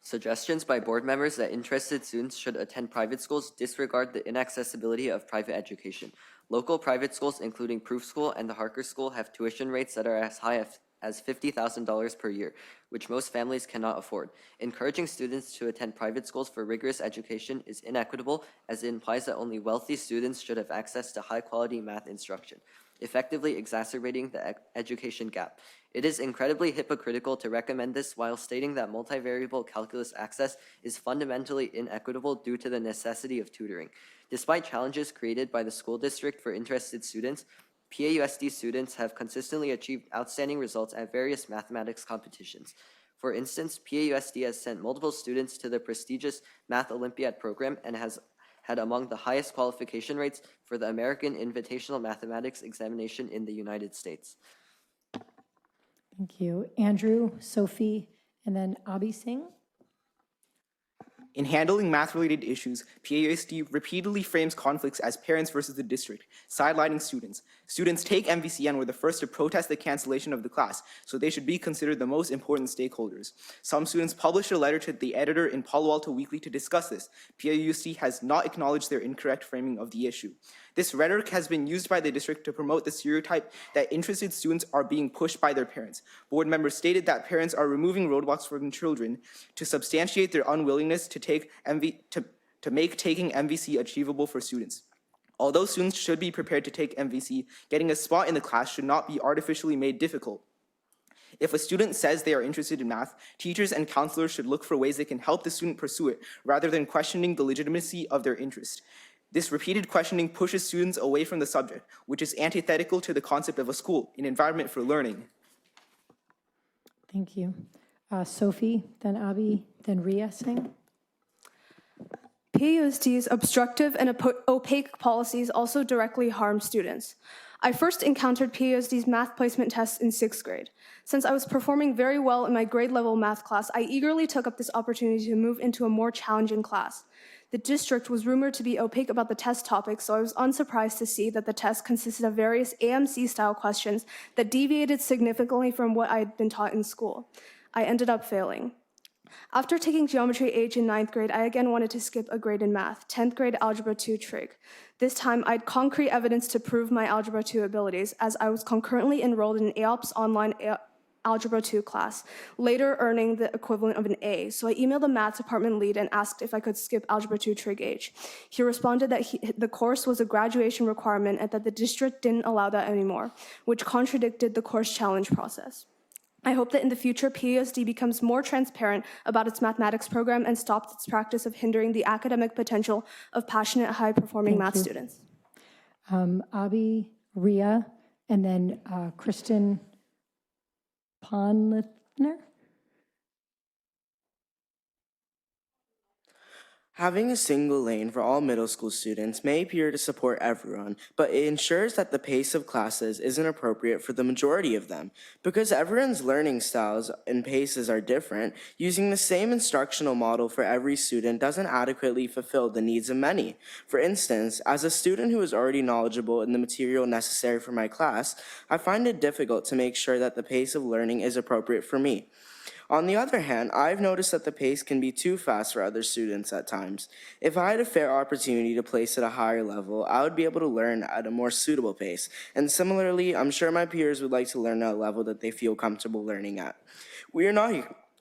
[SPEAKER 20] Suggestions by board members that interested students should attend private schools disregard the inaccessibility of private education. Local private schools, including Proof School and the Harker School, have tuition rates that are as high as $50,000 per year, which most families cannot afford. Encouraging students to attend private schools for rigorous education is inequitable, as it implies that only wealthy students should have access to high-quality math instruction, effectively exacerbating the education gap. It is incredibly hypocritical to recommend this while stating that multivariable calculus access is fundamentally inequitable due to the necessity of tutoring. Despite challenges created by the school district for interested students, PAUSD students have consistently achieved outstanding results at various mathematics competitions. For instance, PAUSD has sent multiple students to the prestigious Math Olympiad program and has had among the highest qualification rates for the American Invitational Mathematics Examination in the United States.
[SPEAKER 1] Thank you. Andrew, Sophie, and then Abhi Singh.
[SPEAKER 21] In handling math-related issues, PAUSD repeatedly frames conflicts as parents versus the district, sidelining students. Students take MVC and were the first to protest the cancellation of the class, so they should be considered the most important stakeholders. Some students published a letter to the editor in Palo Alto Weekly to discuss this. PAUSD has not acknowledged their incorrect framing of the issue. This rhetoric has been used by the district to promote the stereotype that interested students are being pushed by their parents. Board members stated that parents are removing roadblocks from children to substantiate their unwillingness to make taking MVC achievable for students. Although students should be prepared to take MVC, getting a spot in the class should not be artificially made difficult. If a student says they are interested in math, teachers and counselors should look for ways they can help the student pursue it, rather than questioning the legitimacy of their interest. This repeated questioning pushes students away from the subject, which is antithetical to the concept of a school, an environment for learning.
[SPEAKER 1] Thank you. Sophie, then Abby, then Ria Singh.
[SPEAKER 22] PAUSD's obstructive and opaque policies also directly harm students. I first encountered PAUSD's math placement tests in 6th grade. Since I was performing very well in my grade level math class, I eagerly took up this opportunity to move into a more challenging class. The district was rumored to be opaque about the test topics, so I was unsurprised to see that the test consisted of various AMC-style questions that deviated significantly from what I had been taught in school. I ended up failing. After taking Geometry H in 9th grade, I again wanted to skip a grade in math, 10th grade Algebra 2 trig. This time, I had concrete evidence to prove my Algebra 2 abilities, as I was concurrently enrolled in an AOPS online Algebra 2 class, later earning the equivalent of an A. So I emailed the math department lead and asked if I could skip Algebra 2 Trig H. He responded that the course was a graduation requirement and that the district didn't allow that anymore, which contradicted the course challenge process. I hope that in the future, PAUSD becomes more transparent about its mathematics program and stops its practice of hindering the academic potential of passionate, high-performing math students.
[SPEAKER 1] Abby, Ria, and then Kristen Ponlithner.
[SPEAKER 23] Having a single lane for all middle school students may appear to support everyone, but it ensures that the pace of classes isn't appropriate for the majority of them. Because everyone's learning styles and paces are different, using the same instructional model for every student doesn't adequately fulfill the needs of many. For instance, as a student who is already knowledgeable in the material necessary for my class, I find it difficult to make sure that the pace of learning is appropriate for me. On the other hand, I've noticed that the pace can be too fast for other students at times. If I had a fair opportunity to place at a higher level, I would be able to learn at a more suitable pace. And similarly, I'm sure my peers would like to learn at a level that they feel comfortable learning at. We are not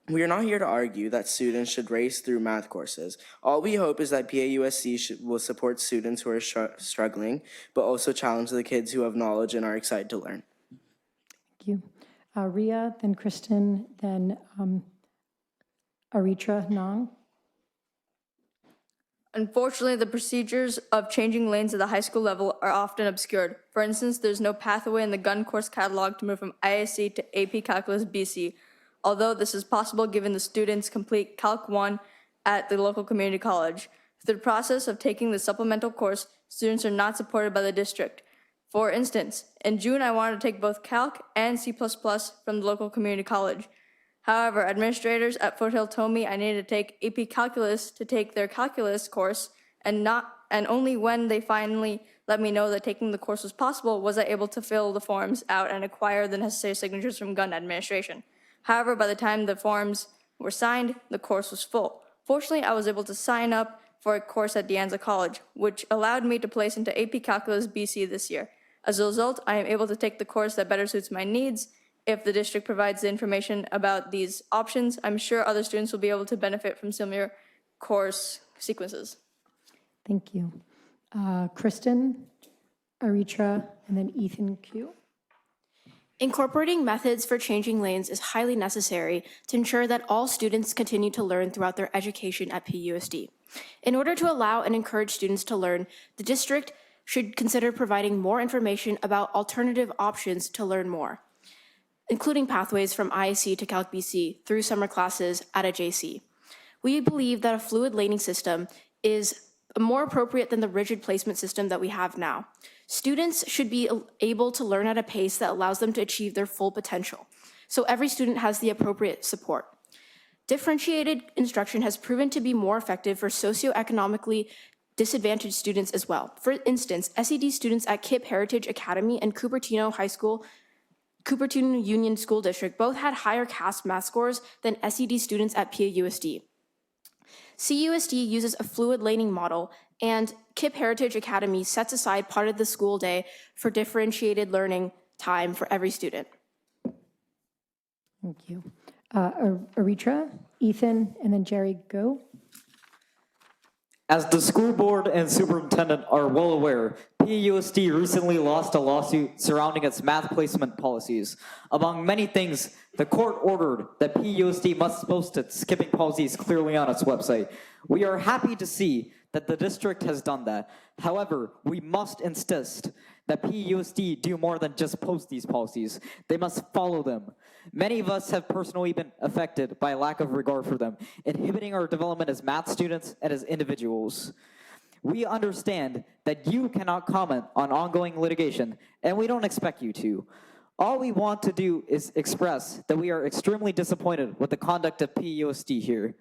[SPEAKER 23] here to argue that students should race through math courses. All we hope is that PAUSD will support students who are struggling, but also challenge the kids who have knowledge and are excited to learn.
[SPEAKER 1] Thank you. Ria, then Kristen, then Aritra Nong.
[SPEAKER 24] Unfortunately, the procedures of changing lanes at the high school level are often obscured. For instance, there's no pathway in the gun course catalog to move from IAC to AP Calculus BC, although this is possible given the students complete Calc 1 at the local community college. Through the process of taking the supplemental course, students are not supported by the district. For instance, in June, I wanted to take both Calc and C++ from the local community college. However, administrators at Foothill told me I needed to take AP Calculus to take their calculus course, and only when they finally let me know that taking the course was possible was I able to fill the forms out and acquire the necessary signatures from gun administration. However, by the time the forms were signed, the course was full. Fortunately, I was able to sign up for a course at De Anza College, which allowed me to place into AP Calculus BC this year. As a result, I am able to take the course that better suits my needs. If the district provides the information about these options, I'm sure other students will be able to benefit from similar course sequences.
[SPEAKER 1] Thank you. Kristen, Aritra, and then Ethan Q.
[SPEAKER 15] Incorporating methods for changing lanes is highly necessary to ensure that all students continue to learn throughout their education at PAUSD. In order to allow and encourage students to learn, the district should consider providing more information about alternative options to learn more, including pathways from IAC to Calc BC through summer classes at a JC. We believe that a fluid laning system is more appropriate than the rigid placement system that we have now. Students should be able to learn at a pace that allows them to achieve their full potential, so every student has the appropriate support. Differentiated instruction has proven to be more effective for socioeconomically disadvantaged students as well. For instance, SED students at KIPP Heritage Academy and Cupertino Union School District both had higher CAS math scores than SED students at PAUSD. CUSD uses a fluid laning model, and KIPP Heritage Academy sets aside part of the school day for differentiated learning time for every student.
[SPEAKER 1] Thank you. Aritra, Ethan, and then Jerry, go.
[SPEAKER 3] As the school board and superintendent are well aware, PAUSD recently lost a lawsuit surrounding its math placement policies. Among many things, the court ordered that PAUSD must post its skipping policies clearly on its website. We are happy to see that the district has done that. However, we must insist that PAUSD do more than just post these policies. They must follow them. Many of us have personally been affected by a lack of regard for them, inhibiting our development as math students and as individuals. We understand that you cannot comment on ongoing litigation, and we don't expect you to. All we want to do is express that we are extremely disappointed with the conduct of PAUSD here.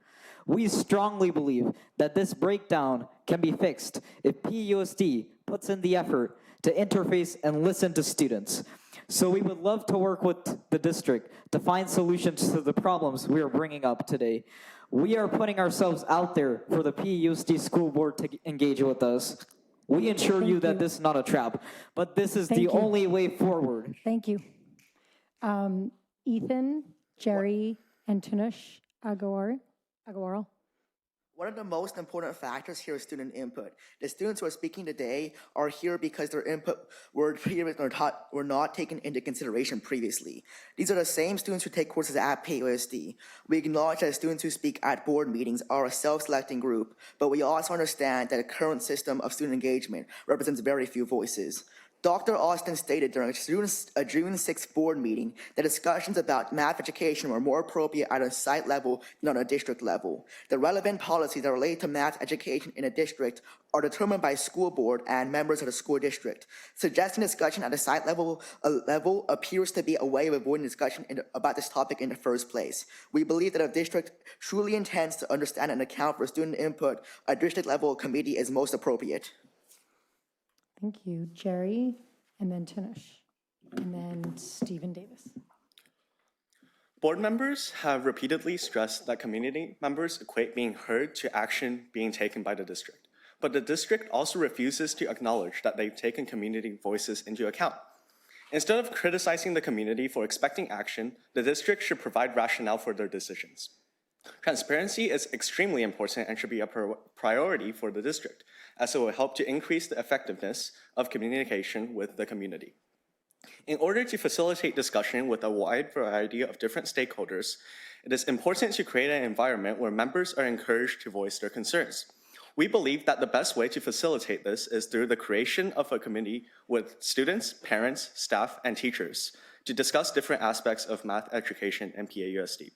[SPEAKER 3] We strongly believe that this breakdown can be fixed if PAUSD puts in the effort to interface and listen to students. So we would love to work with the district to find solutions to the problems we are bringing up today. We are putting ourselves out there for the PAUSD school board to engage with us. We assure you that this is not a trap, but this is the only way forward.
[SPEAKER 1] Thank you. Ethan, Jerry, and Tanush Agarwal.
[SPEAKER 4] One of the most important factors here is student input. The students who are speaking today are here because their input were not taken into consideration previously. These are the same students who take courses at PAUSD. We acknowledge that students who speak at board meetings are a self-selecting group, but we also understand that the current system of student engagement represents very few voices. Dr. Austin stated during a June 6th board meeting that discussions about math education were more appropriate at a site level than on a district level. The relevant policies that relate to math education in a district are determined by school board and members of the school district. Suggesting discussion at a site level appears to be a way of avoiding discussion about this topic in the first place. We believe that if district truly intends to understand and account for student input, a district level committee is most appropriate.
[SPEAKER 1] Thank you. Jerry, and then Tanush, and then Stephen Davis.
[SPEAKER 13] Board members have repeatedly stressed that community members equate being heard to action being taken by the district. But the district also refuses to acknowledge that they've taken community voices into account. Instead of criticizing the community for expecting action, the district should provide rationale for their decisions. Transparency is extremely important and should be a priority for the district, as it will help to increase the effectiveness of communication with the community. In order to facilitate discussion with a wide variety of different stakeholders, it is important to create an environment where members are encouraged to voice their concerns. We believe that the best way to facilitate this is through the creation of a committee with students, parents, staff, and teachers to discuss different aspects of math education and PAUSD.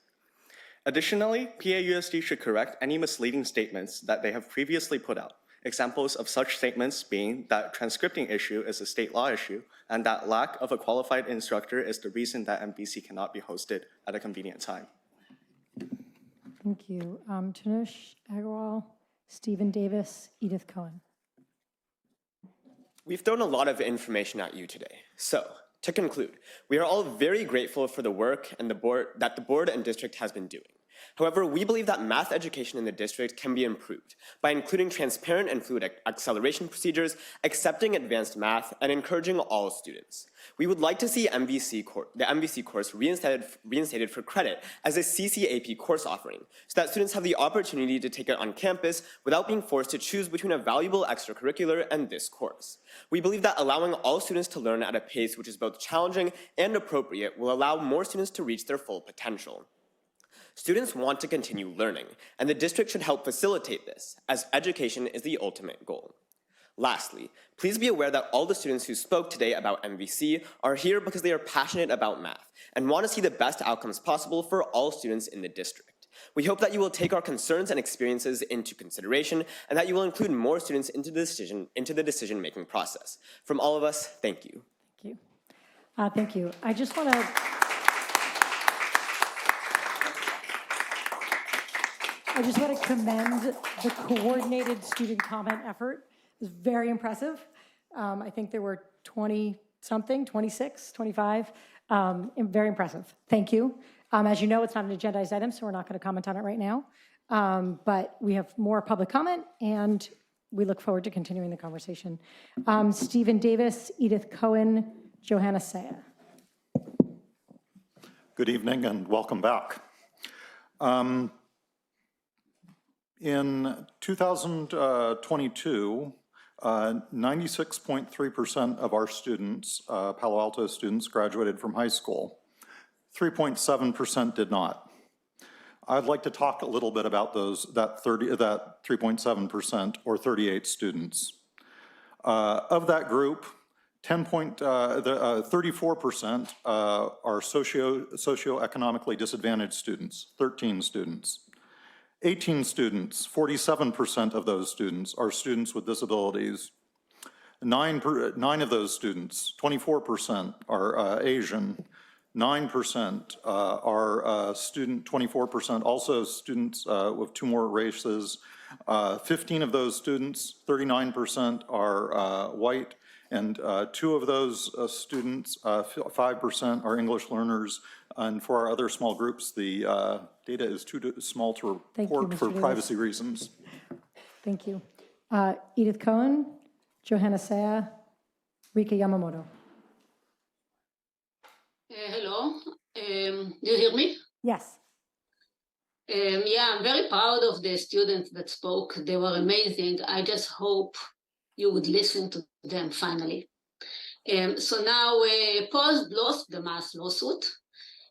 [SPEAKER 13] Additionally, PAUSD should correct any misleading statements that they have previously put out. Examples of such statements being that transcripting issue is a state law issue and that lack of a qualified instructor is the reason that MVC cannot be hosted at a convenient time.
[SPEAKER 1] Thank you. Tanush Agarwal, Stephen Davis, Edith Cohen.
[SPEAKER 5] We've thrown a lot of information at you today. So, to conclude, we are all very grateful for the work and the board and district has been doing. However, we believe that math education in the district can be improved by including transparent and fluid acceleration procedures, accepting advanced math, and encouraging all students. We would like to see the MVC course reinstated for credit as a CCAP course offering, so that students have the opportunity to take it on campus without being forced to choose between a valuable extracurricular and this course. We believe that allowing all students to learn at a pace which is both challenging and appropriate will allow more students to reach their full potential. Students want to continue learning, and the district should help facilitate this, as education is the ultimate goal. Lastly, please be aware that all the students who spoke today about MVC are here because they are passionate about math and want to see the best outcomes possible for all students in the district. We hope that you will take our concerns and experiences into consideration and that you will include more students into the decision-making process. From all of us, thank you.
[SPEAKER 1] Thank you. Thank you. I just want to I just want to commend the coordinated student comment effort. It was very impressive. I think there were 20-something, 26, 25. Very impressive. Thank you. As you know, it's not an agendized item, so we're not going to comment on it right now. But we have more public comment, and we look forward to continuing the conversation. Stephen Davis, Edith Cohen, Johanna Saya.
[SPEAKER 6] Good evening and welcome back. In 2022, 96.3% of our students, Palo Alto students, graduated from high school. 3.7% did not. I'd like to talk a little bit about that 3.7% or 38 students. Of that group, 34% are socioeconomically disadvantaged students, 13 students. 18 students, 47% of those students are students with disabilities. Nine of those students, 24% are Asian. 9% are 24% also students with two more races. 15 of those students, 39% are white, and 2 of those students, 5% are English learners. And for our other small groups, the data is too small to report for privacy reasons.
[SPEAKER 1] Thank you. Edith Cohen, Johanna Saya, Rika Yamamoto.
[SPEAKER 7] Hello, do you hear me?
[SPEAKER 1] Yes.
[SPEAKER 7] Yeah, I'm very proud of the students that spoke. They were amazing. I just hope you would listen to them finally. So now PAUSD lost the mass lawsuit.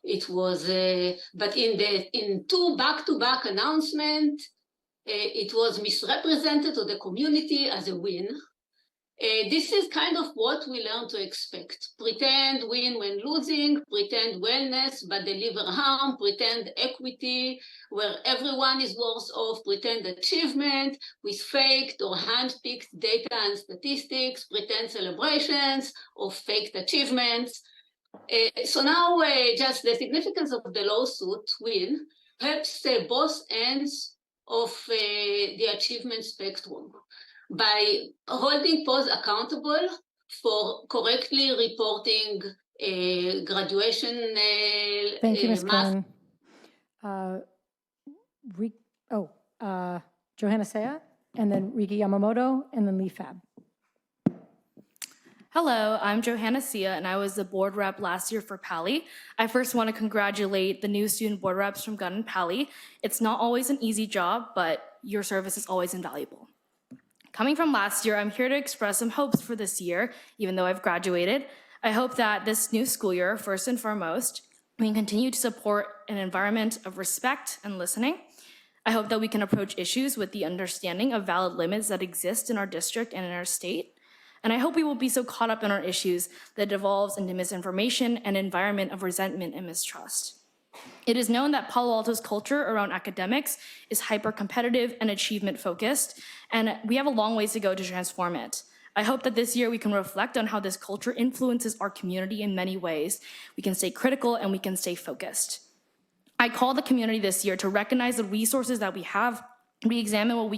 [SPEAKER 7] It was, but in 2 back-to-back announcements, it was misrepresented to the community as a win. This is kind of what we learn to expect. Pretend win when losing, pretend wellness but deliver harm, pretend equity where everyone is worse off, pretend achievement with faked or hand-picked data and statistics, pretend celebrations of faked achievements. So now just the significance of the lawsuit win helps both ends of the achievement spectrum by holding PAUSD accountable for correctly reporting graduation
[SPEAKER 1] Thank you, Ms.
[SPEAKER 7] math.
[SPEAKER 1] Cohen. Johanna Saya, and then Rika Yamamoto, and then Lee Fab.
[SPEAKER 8] Hello, I'm Johanna Sia, and I was the board rep last year for Pali. I first want to congratulate the new student board reps from Gunn and Pali. It's not always an easy job, but your service is always invaluable. Coming from last year, I'm here to express some hopes for this year, even though I've graduated. I hope that this new school year, first and foremost, we can continue to support an environment of respect and listening. I hope that we can approach issues with the understanding of valid limits that exist in our district and in our state. And I hope we will be so caught up in our issues that devolves into misinformation and an environment of resentment and mistrust. It is known that Palo Alto's culture around academics is hyper-competitive and achievement-focused, and we have a long ways to go to transform it. I hope that this year we can reflect on how this culture influences our community in many ways. We can stay critical and we can stay focused. I call the community this year to recognize the resources that we have, re-examine what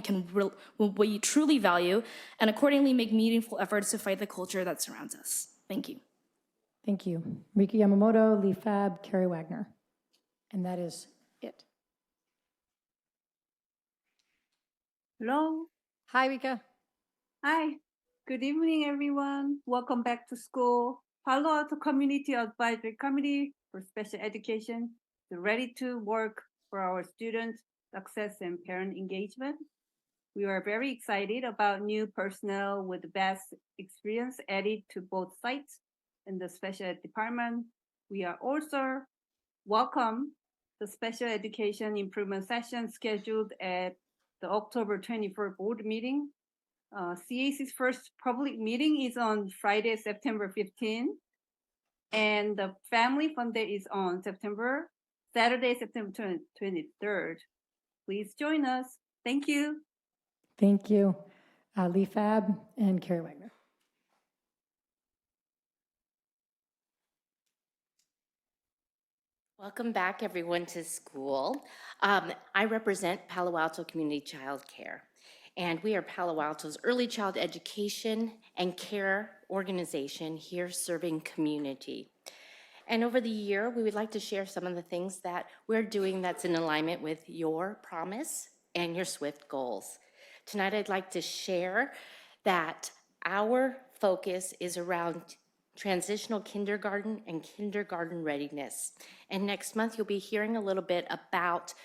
[SPEAKER 8] we truly value, and accordingly make meaningful efforts to fight the culture that surrounds us. Thank you.
[SPEAKER 1] Thank you. Rika Yamamoto, Lee Fab, Carrie Wagner. And that is it.
[SPEAKER 10] Hello.
[SPEAKER 1] Hi, Rika.
[SPEAKER 10] Hi. Good evening, everyone. Welcome back to school. Palo Alto Community Advisory Committee for Special Education is ready to work for our students' success and parent engagement. We are very excited about new personnel with the best experience added to both sites in the special ed department. We are also welcome the special education improvement session scheduled at the October 24th board meeting. CAC's first public meeting is on Friday, September 15th, and the family fun day is on Saturday, September 23rd. Please join us. Thank you.
[SPEAKER 1] Thank you. Lee Fab and Carrie Wagner.
[SPEAKER 11] Welcome back, everyone, to school. I represent Palo Alto Community Child Care, and we are Palo Alto's early child education and care organization here serving community. And over the year, we would like to share some of the things that we're doing that's in alignment with your promise and your SWIFT goals. Tonight, I'd like to share that our focus is around transitional kindergarten and kindergarten readiness. And next month, you'll be hearing a little bit about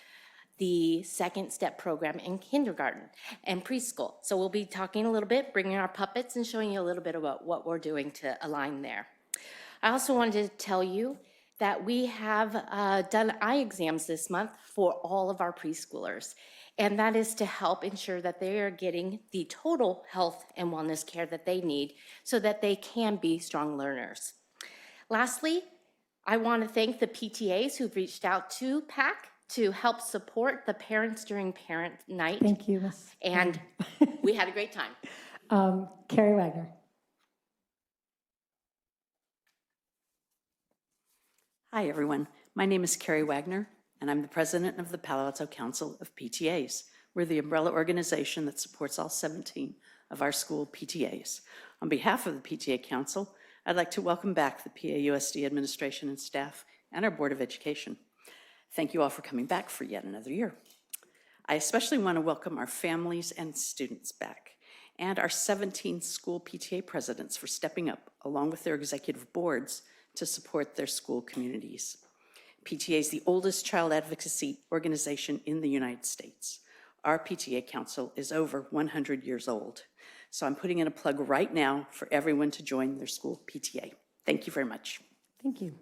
[SPEAKER 11] the second step program in kindergarten and preschool. So we'll be talking a little bit, bringing our puppets and showing you a little bit about what we're doing to align there. I also wanted to tell you that we have done eye exams this month for all of our preschoolers. And that is to help ensure that they are getting the total health and wellness care that they need so that they can be strong learners. Lastly, I want to thank the PTAs who've reached out to PAC to help support the parents during parent night.
[SPEAKER 1] Thank you, Ms.
[SPEAKER 11] And we had a great time.
[SPEAKER 1] Carrie Wagner.
[SPEAKER 12] Hi, everyone. My name is Carrie Wagner, and I'm the president of the Palo Alto Council of PTAs. We're the umbrella organization that supports all 17 of our school PTAs. On behalf of the PTA Council, I'd like to welcome back the PAUSD administration and staff and our Board of Education. Thank you all for coming back for yet another year. I especially want to welcome our families and students back, and our 17 school PTA presidents for stepping up, along with their executive boards, to support their school communities. PTA is the oldest child advocacy organization in the United States. Our PTA Council is over 100 years old. So I'm putting in a plug right now for everyone to join their school PTA. Thank you very much.
[SPEAKER 1] Thank you.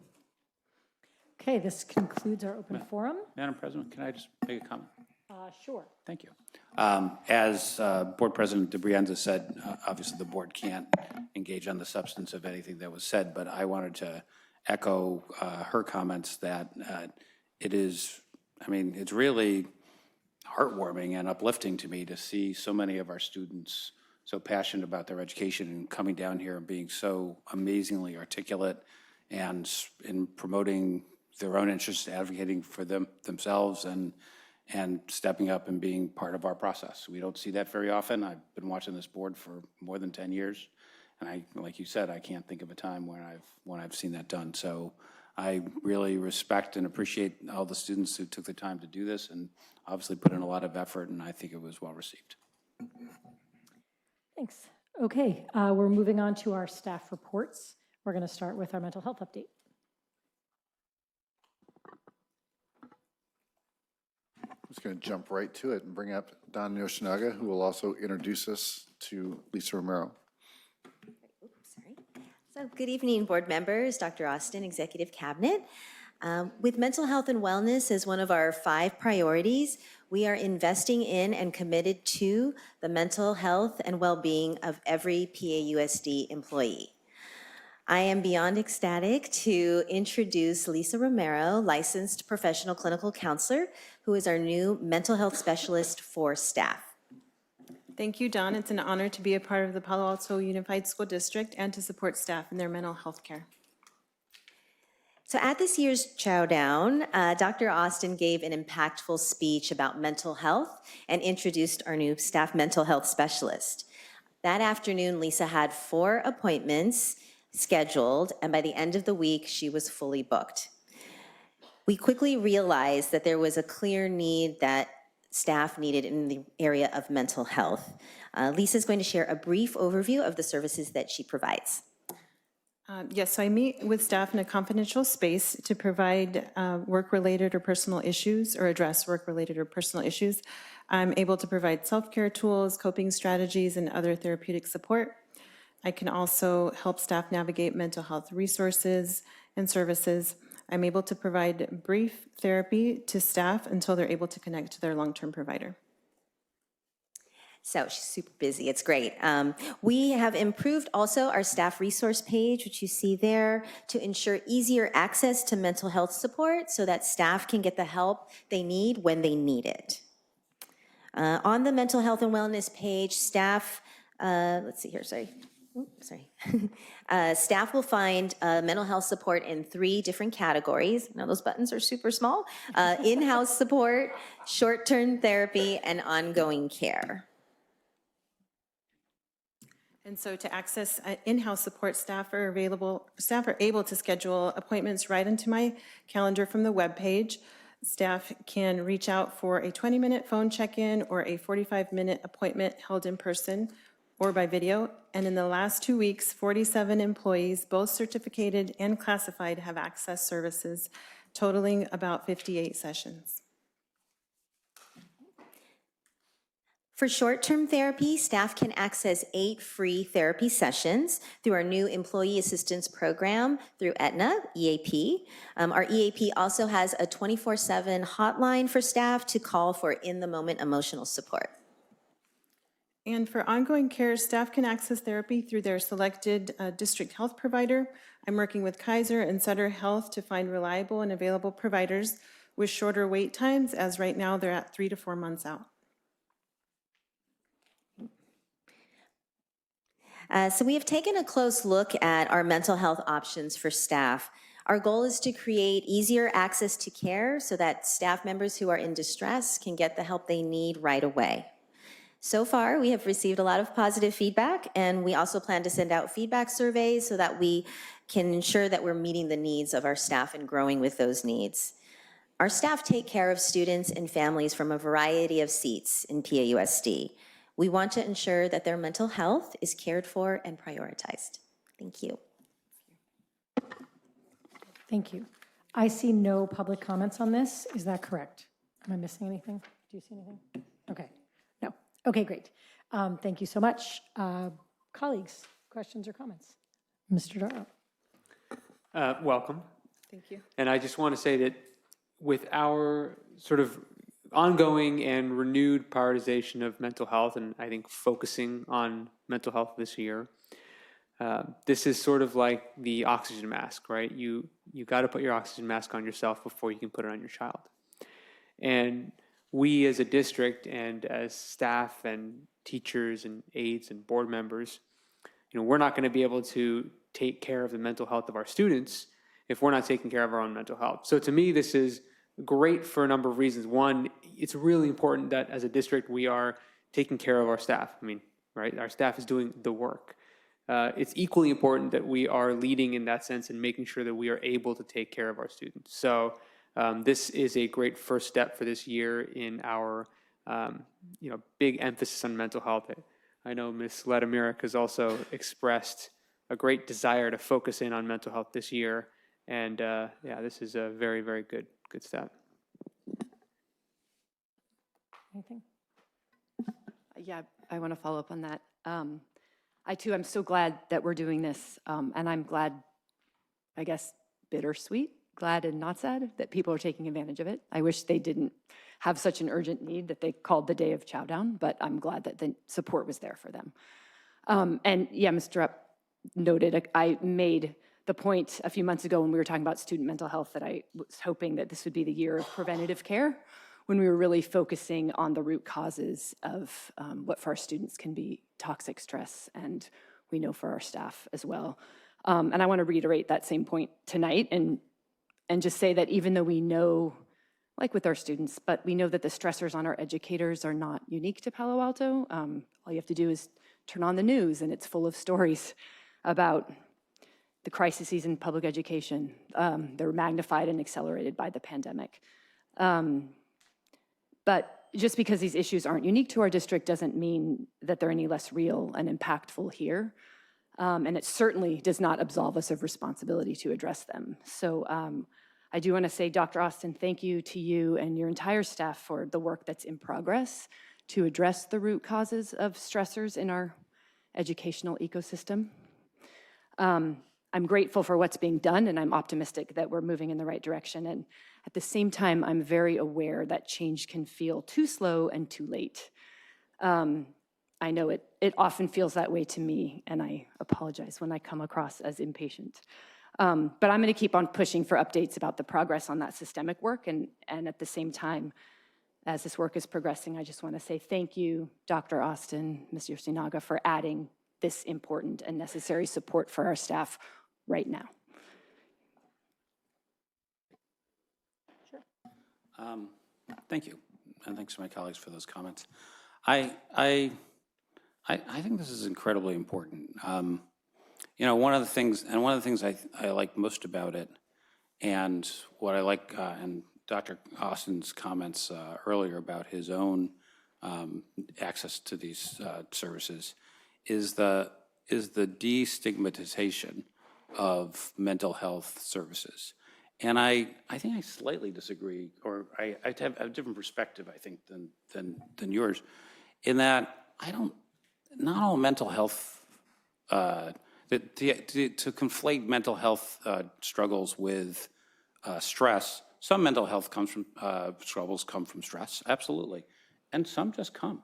[SPEAKER 1] Okay, this concludes our open forum.
[SPEAKER 14] Madam President, can I just make a comment?
[SPEAKER 1] Sure.
[SPEAKER 14] Thank you. As Board President DeBrienza said, obviously the board can't engage on the substance of anything that was said, but I wanted to echo her comments that it is, I mean, it's really heartwarming and uplifting to me to see so many of our students so passionate about their education and coming down here and being so amazingly articulate and in promoting their own interests, advocating for themselves and stepping up and being part of our process. We don't see that very often. I've been watching this board for more than 10 years. And I, like you said, I can't think of a time when I've seen that done. So I really respect and appreciate all the students who took the time to do this and obviously put in a lot of effort, and I think it was well received.
[SPEAKER 1] Thanks. Okay, we're moving on to our staff reports. We're going to start with our mental health update.
[SPEAKER 17] I'm just going to jump right to it and bring up Don Yoshinaga, who will also introduce us to Lisa Romero.
[SPEAKER 25] So good evening, board members, Dr. Austin, Executive Cabinet. With mental health and wellness as one of our 5 priorities, we are investing in and committed to the mental health and well-being of every PAUSD employee. I am beyond ecstatic to introduce Lisa Romero, licensed professional clinical counselor, who is our new mental health specialist for staff.
[SPEAKER 26] Thank you, Dawn. It's an honor to be a part of the Palo Alto Unified School District and to support staff in their mental health care.
[SPEAKER 25] So at this year's Chow Down, Dr. Austin gave an impactful speech about mental health and introduced our new staff mental health specialist. That afternoon, Lisa had 4 appointments scheduled, and by the end of the week, she was fully booked. We quickly realized that there was a clear need that staff needed in the area of mental health. Lisa is going to share a brief overview of the services that she provides.
[SPEAKER 26] Yes, so I meet with staff in a confidential space to provide work-related or personal issues or address work-related or personal issues. I'm able to provide self-care tools, coping strategies, and other therapeutic support. I can also help staff navigate mental health resources and services. I'm able to provide brief therapy to staff until they're able to connect to their long-term provider.
[SPEAKER 25] So she's super busy, it's great. We have improved also our staff resource page, which you see there, to ensure easier access to mental health support so that staff can get the help they need when they need it. On the mental health and wellness page, staff, let's see here, sorry. Sorry. Staff will find mental health support in 3 different categories. Now, those buttons are super small. In-house support, short-term therapy, and ongoing care.
[SPEAKER 26] And so to access in-house support, staff are able to schedule appointments right into my calendar from the webpage. Staff can reach out for a 20-minute phone check-in or a 45-minute appointment held in person or by video. And in the last 2 weeks, 47 employees, both certificated and classified, have accessed services, totaling about 58 sessions.
[SPEAKER 25] For short-term therapy, staff can access 8 free therapy sessions through our new Employee Assistance Program through Aetna, EAP. Our EAP also has a 24/7 hotline for staff to call for in-the-moment emotional support.
[SPEAKER 26] And for ongoing care, staff can access therapy through their selected district health provider. I'm working with Kaiser and Sutter Health to find reliable and available providers with shorter wait times, as right now they're at 3 to 4 months out.
[SPEAKER 25] So we have taken a close look at our mental health options for staff. Our goal is to create easier access to care so that staff members who are in distress can get the help they need right away. So far, we have received a lot of positive feedback, and we also plan to send out feedback surveys so that we can ensure that we're meeting the needs of our staff and growing with those needs. Our staff take care of students and families from a variety of seats in PAUSD. We want to ensure that their mental health is cared for and prioritized. Thank you.
[SPEAKER 1] Thank you. I see no public comments on this. Is that correct? Am I missing anything? Do you see anything? Okay. No. Okay, great. Thank you so much. Colleagues, questions or comments? Mr. Darrow.
[SPEAKER 2] Welcome.
[SPEAKER 26] Thank you.
[SPEAKER 2] And I just want to say that with our sort of ongoing and renewed prioritization of mental health, and I think focusing on mental health this year, this is sort of like the oxygen mask, right? You got to put your oxygen mask on yourself before you can put it on your child. And we as a district and as staff and teachers and aides and board members, we're not going to be able to take care of the mental health of our students if we're not taking care of our own mental health. So to me, this is great for a number of reasons. One, it's really important that as a district, we are taking care of our staff. Right? Our staff is doing the work. It's equally important that we are leading in that sense and making sure that we are able to take care of our students. So this is a great first step for this year in our big emphasis on mental health. I know Ms. Ledamiric has also expressed a great desire to focus in on mental health this year. And this is a very, very good step.
[SPEAKER 1] Anything?
[SPEAKER 9] Yeah, I want to follow up on that. I too am so glad that we're doing this, and I'm glad, I guess, bittersweet, glad and not sad that people are taking advantage of it. I wish they didn't have such an urgent need that they called the day of Chowdown, but I'm glad that the support was there for them. And yeah, Mr. Rupp noted, I made the point a few months ago when we were talking about student mental health that I was hoping that this would be the year of preventative care, when we were really focusing on the root causes of what for our students can be toxic stress, and we know for our staff as well. And I want to reiterate that same point tonight and just say that even though we know, like with our students, but we know that the stressors on our educators are not unique to Palo Alto. All you have to do is turn on the news and it's full of stories about the crises in public education. They're magnified and accelerated by the pandemic. But just because these issues aren't unique to our district doesn't mean that they're any less real and impactful here. And it certainly does not absolve us of responsibility to address them. So I do want to say, Dr. Austin, thank you to you and your entire staff for the work that's in progress to address the root causes of stressors in our educational ecosystem. I'm grateful for what's being done, and I'm optimistic that we're moving in the right direction. And at the same time, I'm very aware that change can feel too slow and too late. I know it often feels that way to me, and I apologize when I come across as impatient. But I'm going to keep on pushing for updates about the progress on that systemic work, and at the same time, as this work is progressing, I just want to say thank you, Dr. Austin, Ms. Yoshinaga, for adding this important and necessary support for our staff right now.
[SPEAKER 14] Thank you, and thanks to my colleagues for those comments. I think this is incredibly important. You know, one of the things I like most about it, and what I like, and Dr. Austin's comments earlier about his own access to these services, is the destigmatization of mental health services. And I think I slightly disagree, or I have a different perspective, I think, than yours, in that not all mental health, to conflate mental health struggles with stress. Some mental health struggles come from stress, absolutely, and some just come.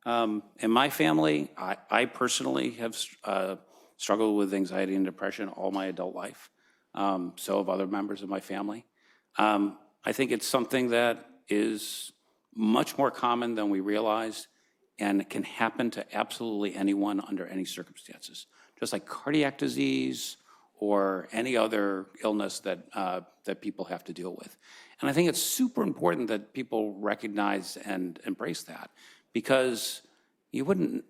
[SPEAKER 14] In my family, I personally have struggled with anxiety and depression all my adult life. So have other members of my family. I think it's something that is much more common than we realize, and it can happen to absolutely anyone under any circumstances, just like cardiac disease or any other illness that people have to deal with. And I think it's super important that people recognize and embrace that, because you wouldn't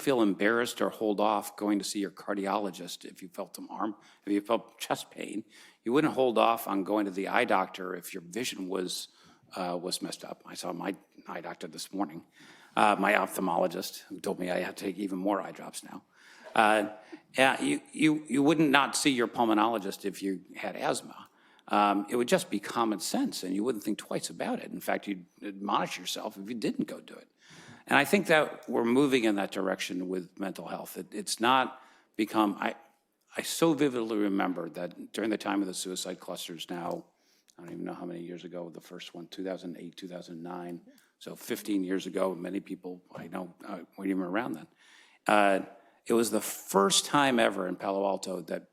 [SPEAKER 14] feel embarrassed or hold off going to see your cardiologist if you felt if you felt chest pain. You wouldn't hold off on going to the eye doctor if your vision was messed up. I saw my eye doctor this morning, my ophthalmologist, who told me I had to take even more eye drops now. You wouldn't not see your pulmonologist if you had asthma. It would just be common sense, and you wouldn't think twice about it. In fact, you'd admonish yourself if you didn't go do it. And I think that we're moving in that direction with mental health. It's not become, I so vividly remember that during the time of the suicide clusters now, I don't even know how many years ago, the first one, 2008, 2009, so 15 years ago, many people I know weren't even around then. It was the first time ever in Palo Alto that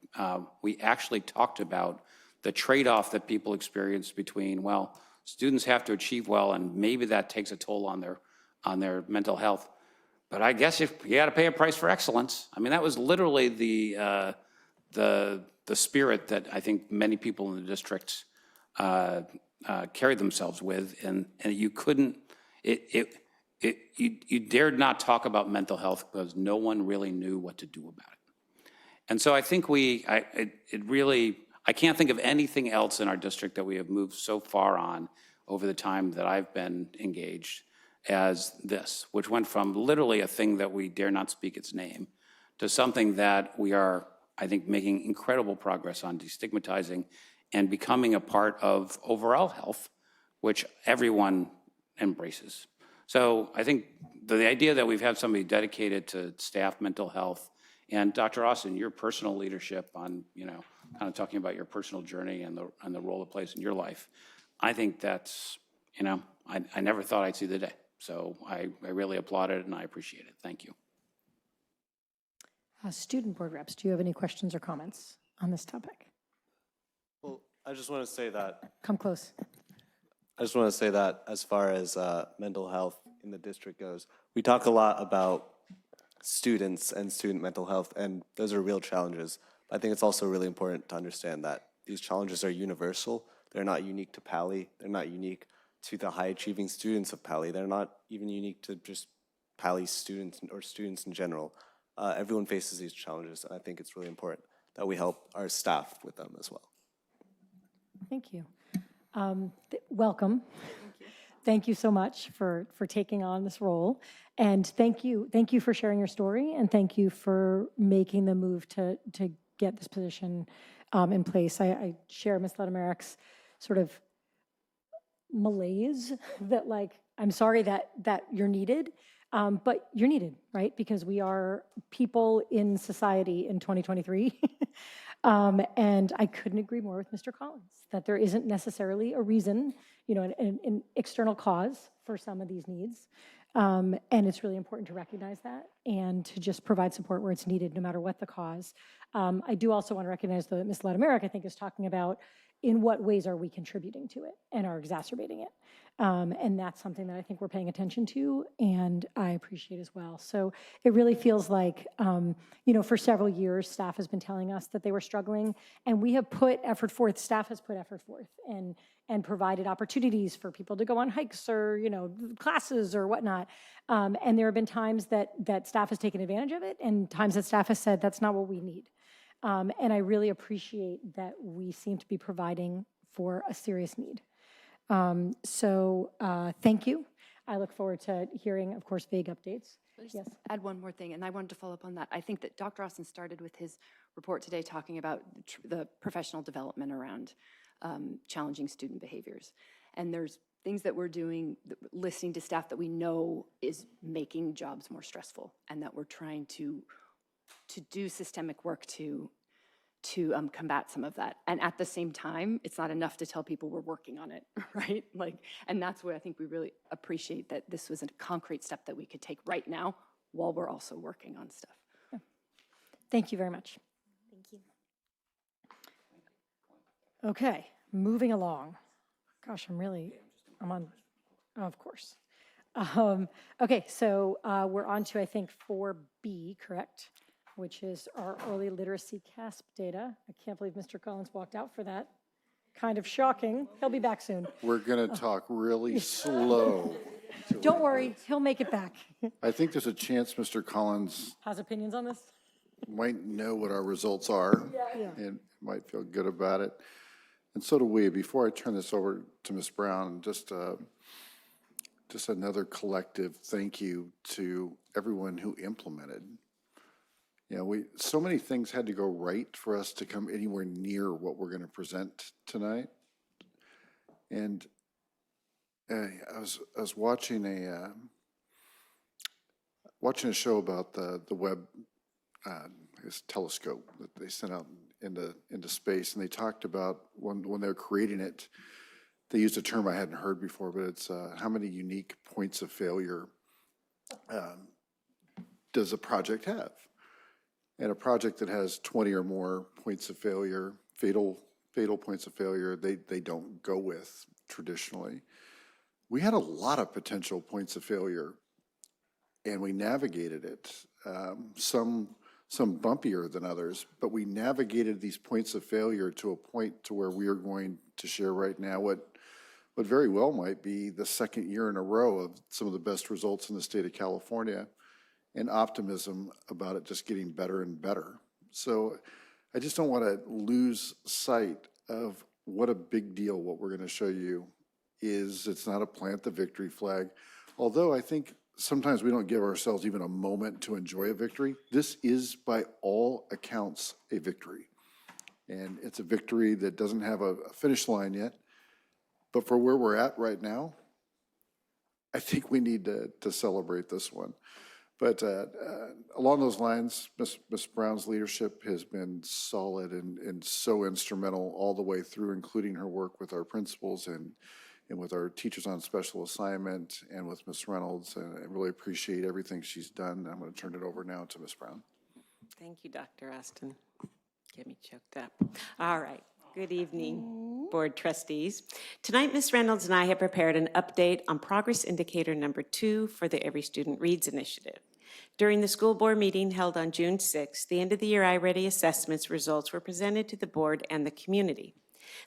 [SPEAKER 14] we actually talked about the trade-off that people experience between, well, students have to achieve well, and maybe that takes a toll on their mental health. But I guess if you got to pay a price for excellence, I mean, that was literally the spirit that I think many people in the district carried themselves with, and you couldn't, you dared not talk about mental health because no one really knew what to do about it. And so I think I can't think of anything else in our district that we have moved so far on over the time that I've been engaged as this, which went from literally a thing that we dare not speak its name to something that we are, I think, making incredible progress on destigmatizing and becoming a part of overall health, which everyone embraces. So I think the idea that we've had somebody dedicated to staff mental health, and Dr. Austin, your personal leadership on, kind of talking about your personal journey and the role it plays in your life, I think that's, I never thought I'd see the day. So I really applaud it and I appreciate it. Thank you.
[SPEAKER 1] Student board reps, do you have any questions or comments on this topic?
[SPEAKER 16] Well, I just want to say that.
[SPEAKER 1] Come close.
[SPEAKER 16] I just want to say that as far as mental health in the district goes, we talk a lot about students and student mental health, and those are real challenges. I think it's also really important to understand that these challenges are universal. They're not unique to Pali. They're not unique to the high-achieving students of Pali. They're not even unique to just Pali students or students in general. Everyone faces these challenges, and I think it's really important that we help our staff with them as well.
[SPEAKER 1] Thank you. Welcome. Thank you so much for taking on this role, and thank you for sharing your story, and thank you for making the move to get this position in place. I share Ms. Ledemarek's sort of malaise that, like, I'm sorry that you're needed, but you're needed, right? Because we are people in society in 2023. And I couldn't agree more with Mr. Collins, that there isn't necessarily a reason, an external cause for some of these needs. And it's really important to recognize that and to just provide support where it's needed, no matter what the cause. I do also want to recognize that Ms. Ledemarik, I think, is talking about in what ways are we contributing to it and are exacerbating it? And that's something that I think we're paying attention to, and I appreciate as well. So it really feels like, for several years, staff has been telling us that they were struggling, and we have put effort forth, staff has put effort forth, and provided opportunities for people to go on hikes or, classes or whatnot. And there have been times that staff has taken advantage of it, and times that staff has said, that's not what we need. And I really appreciate that we seem to be providing for a serious need. Thank you. I look forward to hearing, of course, vague updates. Yes.
[SPEAKER 9] Add one more thing, and I wanted to follow up on that. I think that Dr. Austin started with his report today talking about the professional development around challenging student behaviors. And there's things that we're doing, listening to staff that we know is making jobs more stressful, and that we're trying to do systemic work to combat some of that. And at the same time, it's not enough to tell people we're working on it, right? And that's where I think we really appreciate that this was a concrete step that we could take right now while we're also working on stuff.
[SPEAKER 1] Yeah. Thank you very much.
[SPEAKER 25] Thank you.
[SPEAKER 1] Okay, moving along. Gosh, I'm on, of course. Okay, so we're on to, I think, 4B, correct? Which is our early literacy CASP data. I can't believe Mr. Collins walked out for that. Kind of shocking. He'll be back soon.
[SPEAKER 17] We're going to talk really slow.
[SPEAKER 1] Don't worry, he'll make it back.
[SPEAKER 17] I think there's a chance Mr. Collins
[SPEAKER 1] Has opinions on this?
[SPEAKER 17] might know what our results are and might feel good about it. And so do we. Before I turn this over to Ms. Brown, just another collective thank you to everyone who implemented. So many things had to go right for us to come anywhere near what we're going to present tonight. And I was watching a show about the Webb telescope that they sent out into space, and they talked about when they were creating it, they used a term I hadn't heard before, but it's how many unique points of failure does a project have? And a project that has 20 or more points of failure, fatal points of failure, they don't go with traditionally. We had a lot of potential points of failure, and we navigated it. Some bumpier than others, but we navigated these points of failure to a point to where we are going to share right now what very well might be the second year in a row of some of the best results in the state of California, and optimism about it just getting better and better. So I just don't want to lose sight of what a big deal what we're going to show you is. It's not a plant the victory flag, although I think sometimes we don't give ourselves even a moment to enjoy a victory. This is, by all accounts, a victory. And it's a victory that doesn't have a finish line yet. But for where we're at right now, I think we need to celebrate this one. But along those lines, Ms. Brown's leadership has been solid and so instrumental all the way through, including her work with our principals and with our teachers on special assignment and with Ms. Reynolds. And I really appreciate everything she's done. I'm going to turn it over now to Ms. Brown.
[SPEAKER 18] Thank you, Dr. Austin. Get me choked up. All right. Good evening, board trustees. Tonight, Ms. Reynolds and I have prepared an update on progress indicator number 2 for the Every Student Reads initiative. During the school board meeting held on June 6th, the end of the year iReady assessments results were presented to the board and the community.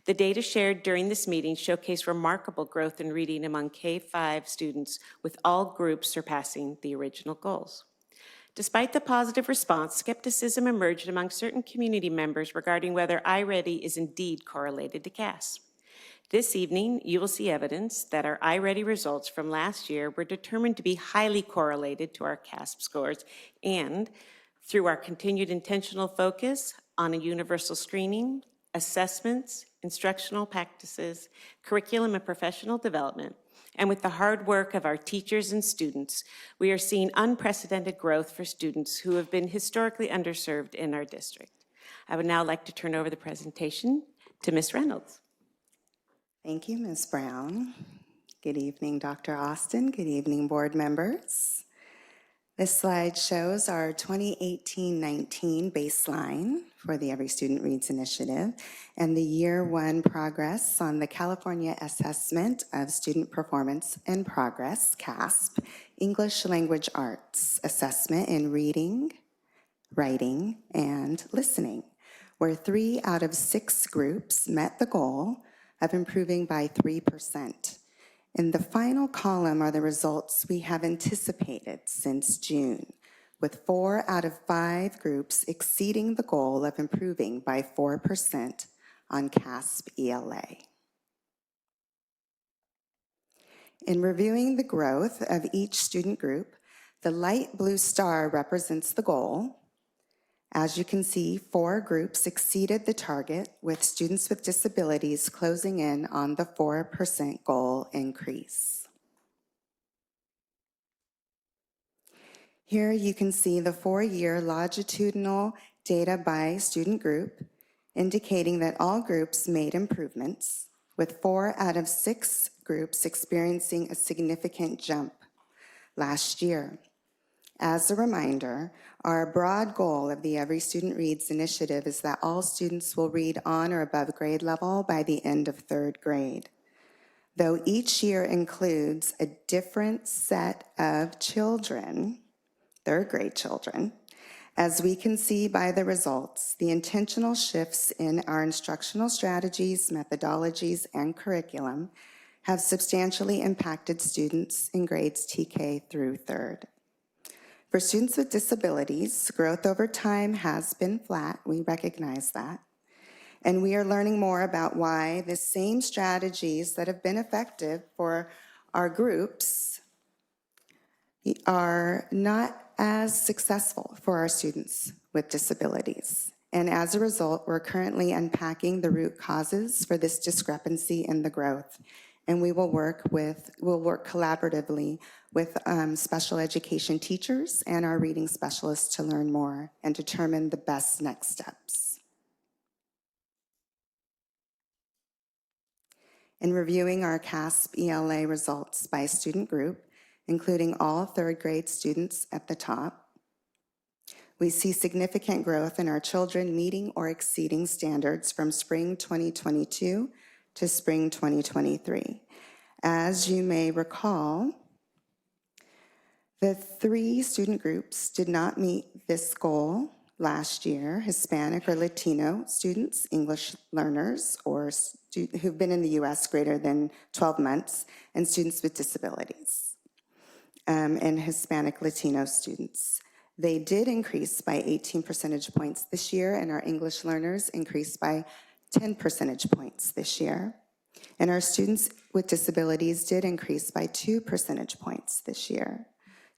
[SPEAKER 18] The data shared during this meeting showcased remarkable growth in reading among K-5 students, with all groups surpassing the original goals. Despite the positive response, skepticism emerged among certain community members regarding whether iReady is indeed correlated to CAS. This evening, you will see evidence that our iReady results from last year were determined to be highly correlated to our CASP scores, and through our continued intentional focus on a universal screening, assessments, instructional practices, curriculum and professional development, and with the hard work of our teachers and students, we are seeing unprecedented growth for students who have been historically underserved in our district. I would now like to turn over the presentation to Ms. Reynolds.
[SPEAKER 19] Thank you, Ms. Brown. Good evening, Dr. Austin. Good evening, board members. This slide shows our 2018-19 baseline for the Every Student Reads initiative and the year one progress on the California Assessment of Student Performance and Progress, CASP, English Language Arts Assessment in Reading, Writing, and Listening, where 3 out of 6 groups met the goal of improving by 3%. In the final column are the results we have anticipated since June, with 4 out of 5 groups exceeding the goal of improving by 4% on CASP ELA. In reviewing the growth of each student group, the light blue star represents the goal. As you can see, 4 groups exceeded the target, with students with disabilities closing in on the 4% goal increase. Here you can see the 4-year longitudinal data by student group, indicating that all groups made improvements, with 4 out of 6 groups experiencing a significant jump last year. As a reminder, our broad goal of the Every Student Reads initiative is that all students will read on or above grade level by the end of 3rd grade. Though each year includes a different set of children, 3rd grade children, as we can see by the results, the intentional shifts in our instructional strategies, methodologies, and curriculum have substantially impacted students in grades TK through 3rd. For students with disabilities, growth over time has been flat. We recognize that. And we are learning more about why the same strategies that have been effective for our groups are not as successful for our students with disabilities. And as a result, we're currently unpacking the root causes for this discrepancy in the growth. And we'll work collaboratively with special education teachers and our reading specialists to learn more and determine the best next steps. In reviewing our CASP ELA results by student group, including all 3rd grade students at the top, we see significant growth in our children meeting or exceeding standards from spring 2022 to spring 2023. As you may recall, the 3 student groups did not meet this goal last year: Hispanic or Latino students, English learners, or who've been in the U.S. greater than 12 months, and students with disabilities, and Hispanic Latino students. They did increase by 18 percentage points this year, and our English learners increased by 10 percentage points this year. And our students with disabilities did increase by 2 percentage points this year,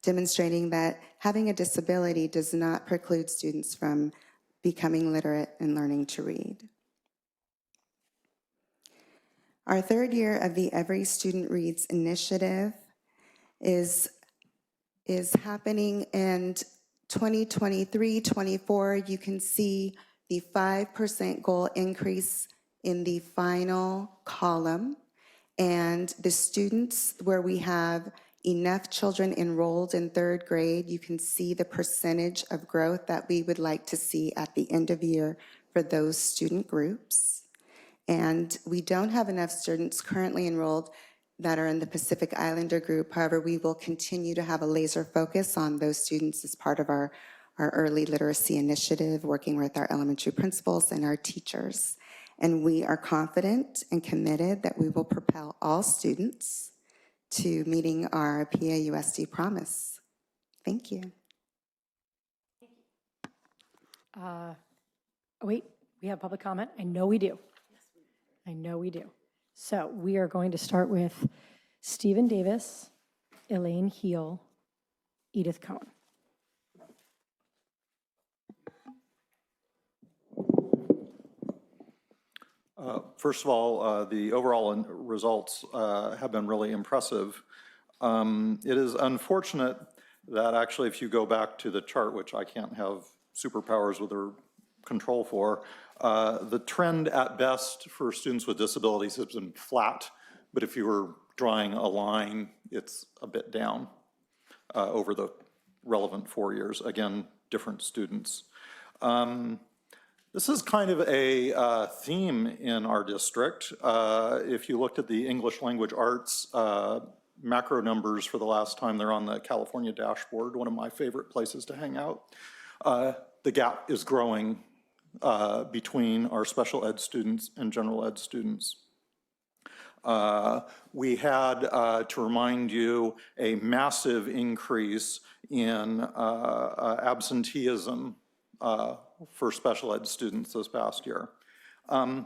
[SPEAKER 19] demonstrating that having a disability does not preclude students from becoming literate and learning to read. Our 3rd year of the Every Student Reads initiative is happening in 2023-24. You can see the 5% goal increase in the final column, and the students where we have enough children enrolled in 3rd grade, you can see the percentage of growth that we would like to see at the end of year for those student groups. And we don't have enough students currently enrolled that are in the Pacific Islander group. However, we will continue to have a laser focus on those students as part of our early literacy initiative, working with our elementary principals and our teachers. And we are confident and committed that we will propel all students to meeting our PAUSD promise. Thank you.
[SPEAKER 1] Wait, we have public comment? I know we do. I know we do. So we are going to start with Stephen Davis, Elaine Heel, Edith Cohn.
[SPEAKER 6] First of all, the overall results have been really impressive. It is unfortunate that actually if you go back to the chart, which I can't have superpowers with or control for, the trend at best for students with disabilities has been flat, but if you were drawing a line, it's a bit down over the relevant 4 years. Again, different students. This is kind of a theme in our district. If you looked at the English language arts macro numbers for the last time, they're on the California dashboard, one of my favorite places to hang out. The gap is growing between our special ed students and general ed students. We had, to remind you, a massive increase in absenteeism for special ed students this past year. I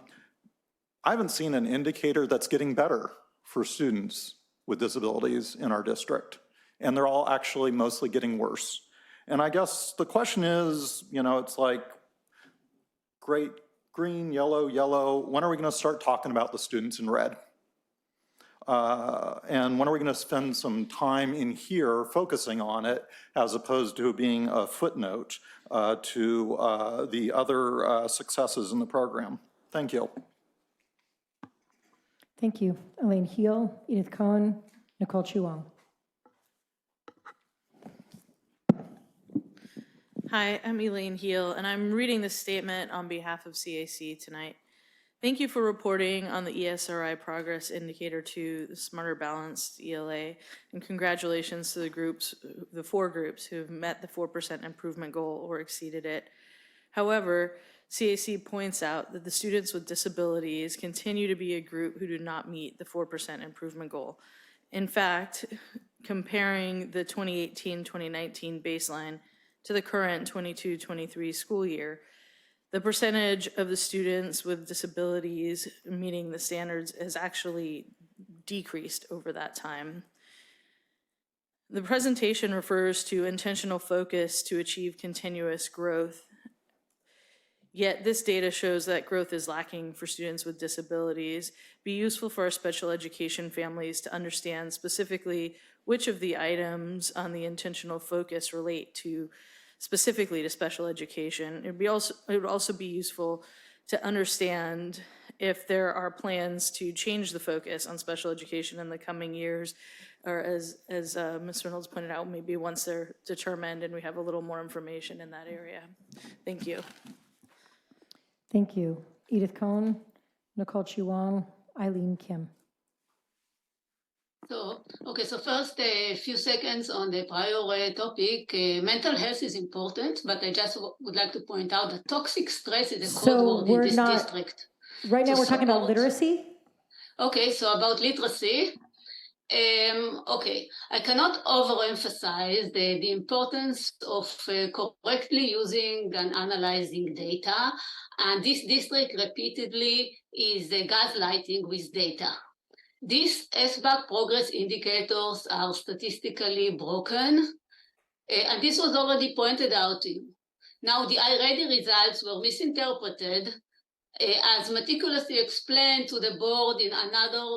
[SPEAKER 6] haven't seen an indicator that's getting better for students with disabilities in our district, and they're all actually mostly getting worse. And I guess the question is, you know, it's like, great, green, yellow, yellow, when are we gonna start talking about the students in red? And when are we going to spend some time in here focusing on it as opposed to being a footnote to the other successes in the program? Thank you.
[SPEAKER 1] Thank you. Elaine Heel, Edith Cohen, Nicole Chuang.
[SPEAKER 15] Hi, I'm Elaine Heel, and I'm reading this statement on behalf of CAC tonight. Thank you for reporting on the ESRI Progress Indicator 2, the Smarter Balanced ELA, and congratulations to the 4 groups who have met the 4% improvement goal or exceeded it. However, CAC points out that the students with disabilities continue to be a group who do not meet the 4% improvement goal. In fact, comparing the 2018-2019 baseline to the current 22-23 school year, the percentage of the students with disabilities meeting the standards has actually decreased over that time. The presentation refers to intentional focus to achieve continuous growth, yet this data shows that growth is lacking for students with disabilities. Be useful for our special education families to understand specifically which of the items on the intentional focus relate to specifically to special education. It would also be useful to understand if there are plans to change the focus on special education in the coming years, or as Ms. Reynolds pointed out, maybe once they're determined and we have a little more information in that area. Thank you.
[SPEAKER 1] Thank you. Edith Cohen, Nicole Chuang, Eileen Kim.
[SPEAKER 7] So, okay, so first a few seconds on the prior topic. Mental health is important, but I just would like to point out that toxic stress is a code word in this district.
[SPEAKER 1] Right now we're talking about literacy?
[SPEAKER 7] Okay, so about literacy. Okay, I cannot overemphasize the importance of correctly using and analyzing data, and this district repeatedly is gaslighting with data. These SBAC progress indicators are statistically broken, and this was already pointed out to you. Now, the iReady results were misinterpreted as meticulously explained to the board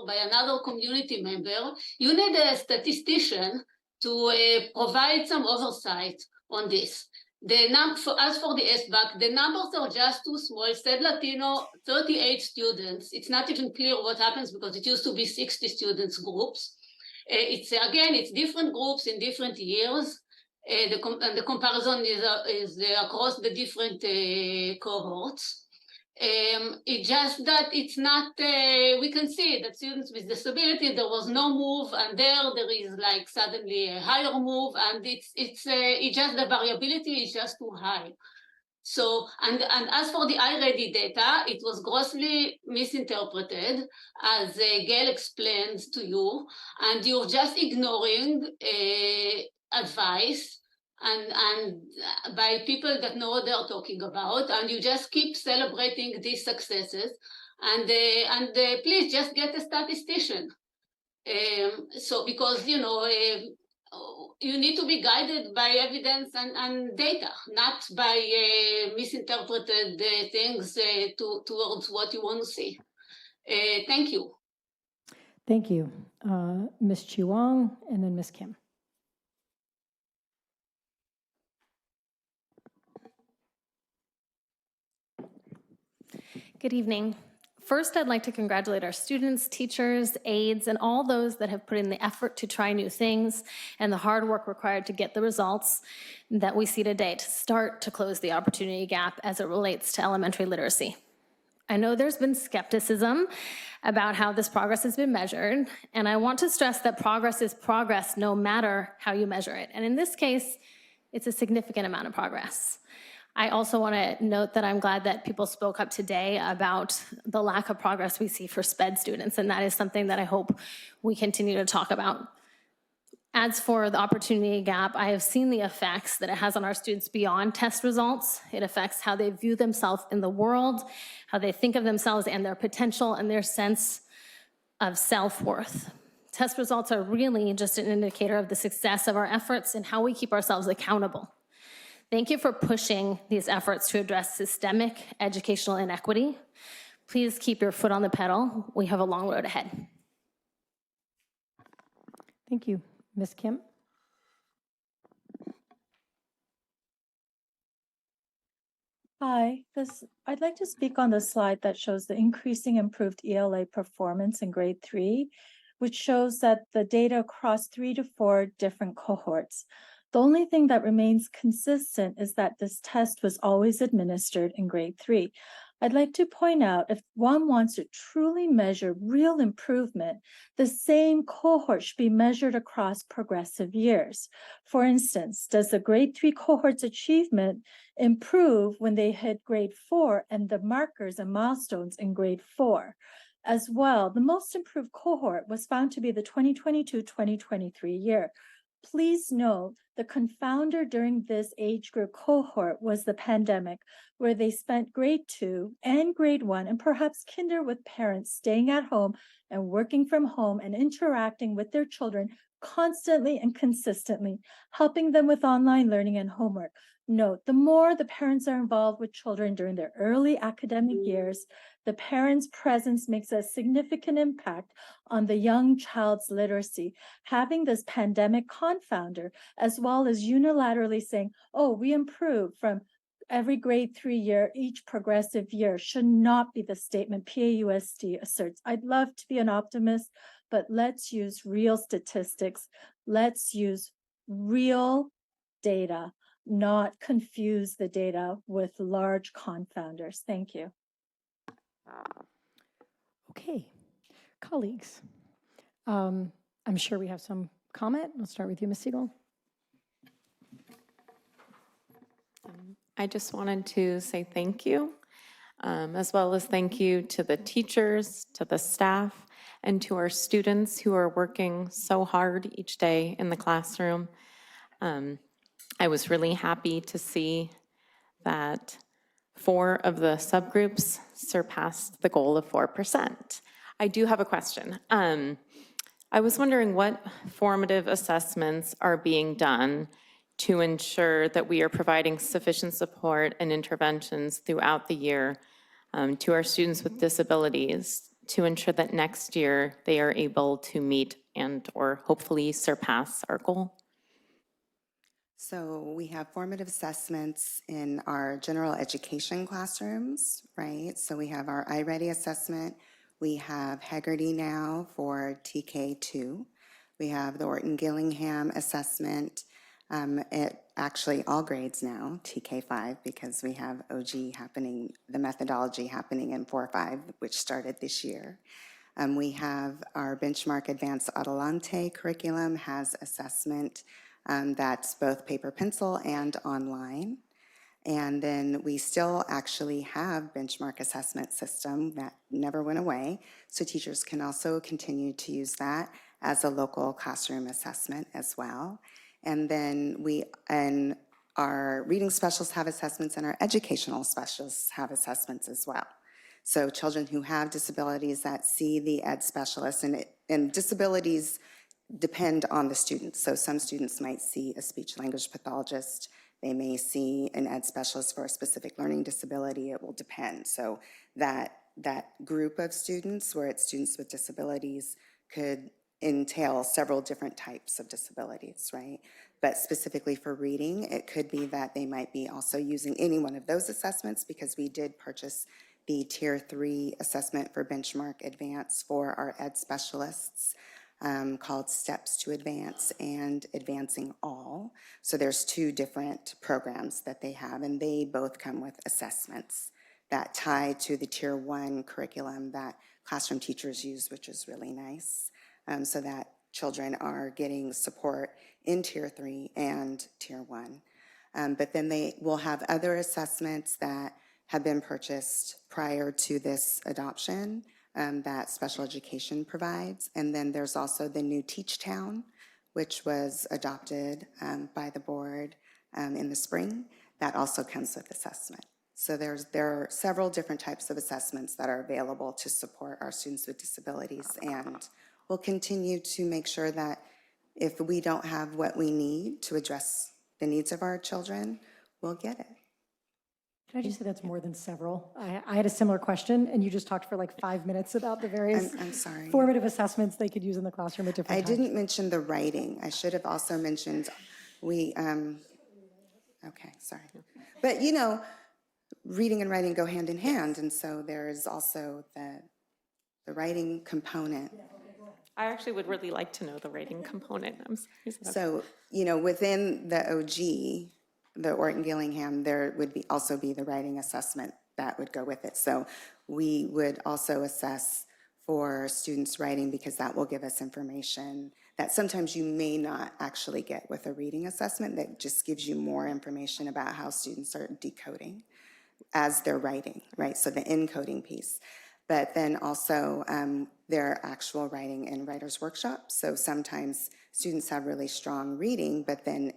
[SPEAKER 7] by another community member. You need a statistician to provide some oversight on this. As for the SBAC, the numbers are just too small. Said Latino, 38 students. It's not even clear what happens because it used to be 60 students groups. It's different groups in different years. And the comparison is across the different cohorts. It's just that it's not, we can see that students with disability, there was no move, and there is like suddenly a higher move, and it's just the variability is just too high. So, and as for the iReady data, it was grossly misinterpreted, as Gail explained to you, and you're just ignoring advice and by people that know what they're talking about, and you just keep celebrating these successes, and please just get a statistician. So because you need to be guided by evidence and data, not by misinterpreted things towards what you want to see. Thank you.
[SPEAKER 1] Thank you. Ms. Chuang and then Ms. Kim.
[SPEAKER 20] Good evening.
[SPEAKER 3] First, I'd like to congratulate our students, teachers, aides, and all those that have put in the effort to try new things and the hard work required to get the results that we see today to start to close the opportunity gap as it relates to elementary literacy. I know there's been skepticism about how this progress has been measured, and I want to stress that progress is progress no matter how you measure it. And in this case, it's a significant amount of progress. I also want to note that I'm glad that people spoke up today about the lack of progress we see for SPED students, and that is something that I hope we continue to talk about. As for the opportunity gap, I have seen the effects that it has on our students beyond test results. It affects how they view themselves in the world, how they think of themselves and their potential, and their sense of self-worth. Test results are really just an indicator of the success of our efforts and how we keep ourselves accountable. Thank you for pushing these efforts to address systemic educational inequity. Please keep your foot on the pedal. We have a long road ahead.
[SPEAKER 1] Thank you. Ms. Kim?
[SPEAKER 20] Hi, I'd like to speak on the slide that shows the increasing improved ELA performance in grade 3, which shows that the data across 3 to 4 different cohorts. The only thing that remains consistent is that this test was always administered in grade 3. I'd like to point out, if one wants to truly measure real improvement, the same cohort should be measured across progressive years. For instance, does the grade 3 cohort's achievement improve when they hit grade 4 and the markers and milestones in grade 4? As well, the most improved cohort was found to be the 2022-2023 year. Please note, the confounder during this age group cohort was the pandemic, where they spent grade 2 and grade 1 and perhaps kinder with parents staying at home and working from home and interacting with their children constantly and consistently, helping them with online learning and homework. Note, the more the parents are involved with children during their early academic years, the parents' presence makes a significant impact on the young child's literacy. Having this pandemic confounder, as well as unilaterally saying, oh, we improved from every grade 3 year, each progressive year, should not be the statement PAUSD asserts. I'd love to be an optimist, but let's use real statistics. Let's use real data, not confuse the data with large confounders. Thank you.
[SPEAKER 1] Okay, colleagues. I'm sure we have some comment. We'll start with you, Ms. Siegel.
[SPEAKER 21] I just wanted to say thank you, as well as thank you to the teachers, to the staff, and to our students who are working so hard each day in the classroom. I was really happy to see that 4 of the subgroups surpassed the goal of 4%. I do have a question. I was wondering what formative assessments are being done to ensure that we are providing sufficient support and interventions throughout the year to our students with disabilities to ensure that next year they are able to meet and or hopefully surpass our goal.
[SPEAKER 19] So we have formative assessments in our general education classrooms, right? So we have our iReady assessment. We have Haggerty now for TK2. We have the Orton-Gillingham assessment at actually all grades now, TK5, because we have OG happening, the methodology happening in 4-5, which started this year. We have our Benchmark Advanced Adelante curriculum has assessment that's both paper pencil and online. And then we still actually have benchmark assessment system that never went away. So teachers can also continue to use that as a local classroom assessment as well. And then our reading specialists have assessments and our educational specialists have assessments as well. So children who have disabilities that see the ed specialist, and disabilities depend on the students. So some students might see a speech language pathologist. They may see an ed specialist for a specific learning disability. It will depend. So that group of students, where it's students with disabilities, could entail several different types of disabilities, right? But specifically for reading, it could be that they might be also using any one of those assessments, because we did purchase the Tier 3 assessment for benchmark advance for our ed specialists called Steps to Advance and Advancing All. So there's two different programs that they have, and they both come with assessments that tie to the Tier 1 curriculum that classroom teachers use, which is really nice, so that children are getting support in Tier 3 and Tier 1. But then they will have other assessments that have been purchased prior to this adoption that special education provides. And then there's also the new Teach Town, which was adopted by the board in the spring. That also comes with assessment. So there are several different types of assessments that are available to support our students with disabilities. And we'll continue to make sure that if we don't have what we need to address the needs of our children, we'll get it.
[SPEAKER 1] Can I just say that's more than several? I had a similar question, and you just talked for like 5 minutes about the various
[SPEAKER 19] I'm sorry.
[SPEAKER 1] formative assessments they could use in the classroom at different
[SPEAKER 19] I
[SPEAKER 1] times.
[SPEAKER 19] didn't mention the writing. I should have also mentioned, okay, sorry. But you know, reading and writing go hand in hand, and so there is also the writing component.
[SPEAKER 21] I actually would really like to know the rating component. I'm sorry.
[SPEAKER 19] So, you know, within the OG, the Orton Gillingham, there would also be the writing assessment that would go with it. So we would also assess for students' writing because that will give us information that sometimes you may not actually get with a reading assessment that just gives you more information about how students are decoding as they're writing, right? So the encoding piece. But then also their actual writing and writer's workshops. So sometimes students have really strong reading, but then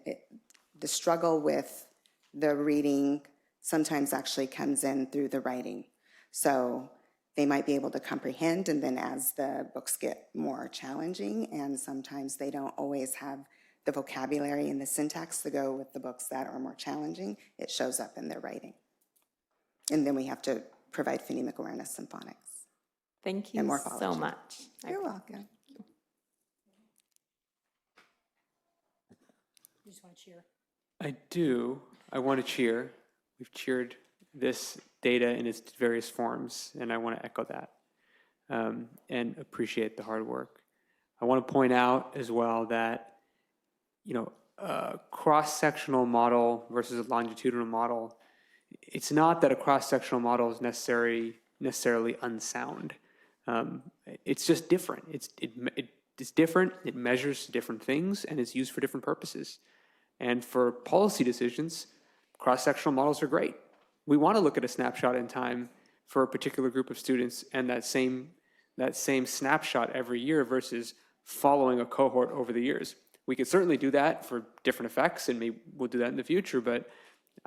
[SPEAKER 19] the struggle with the reading sometimes actually comes in through the writing. So they might be able to comprehend, and then as the books get more challenging, and sometimes they don't always have the vocabulary and the syntax to go with the books that are more challenging, it shows up in their writing. And then we have to provide phonemic awareness and phonics.
[SPEAKER 21] Thank you
[SPEAKER 19] And
[SPEAKER 21] so
[SPEAKER 19] morphology.
[SPEAKER 21] much.
[SPEAKER 19] You're welcome.
[SPEAKER 1] You just want to cheer.
[SPEAKER 2] I do. I want to cheer. We've cheered this data in its various forms, and I want to echo that and appreciate the hard work. I want to point out as well that, you know, a cross-sectional model versus a longitudinal model, it's not that a cross-sectional model is necessarily unsound. It's just different. It's different. It measures different things, and it's used for different purposes. And for policy decisions, cross-sectional models are great. We want to look at a snapshot in time for a particular group of students and that same snapshot every year versus following a cohort over the years. We could certainly do that for different effects, and maybe we'll do that in the future, but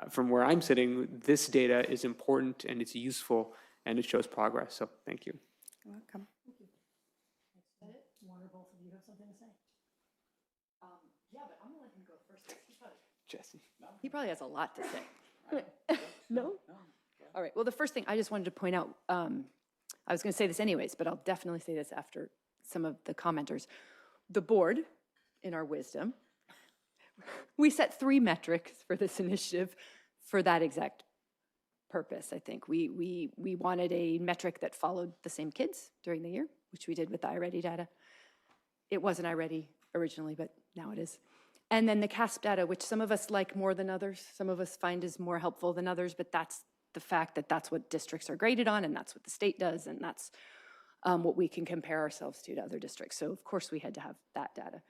[SPEAKER 2] from where I'm sitting, this data is important and it's useful and it shows progress. So thank you.
[SPEAKER 19] You're welcome.
[SPEAKER 1] One or both of you have something to say?
[SPEAKER 9] Yeah, but I'm gonna let him go first.
[SPEAKER 2] Jesse.
[SPEAKER 9] He probably has a lot to say. No? All right, well, the first thing I just wanted to point out, I was gonna say this anyways, but I'll definitely say this after some of the commenters. The board, in our wisdom, we set 3 metrics for this initiative for that exact purpose, I think. We wanted a metric that followed the same kids during the year, which we did with the iReady data. It wasn't iReady originally, but now it is. And then the CASP data, which some of us like more than others, some of us find is more helpful than others, but that's the fact that that's what districts are graded on, and that's what the state does, and that's what we can compare ourselves to other districts. So of course we had to have that data.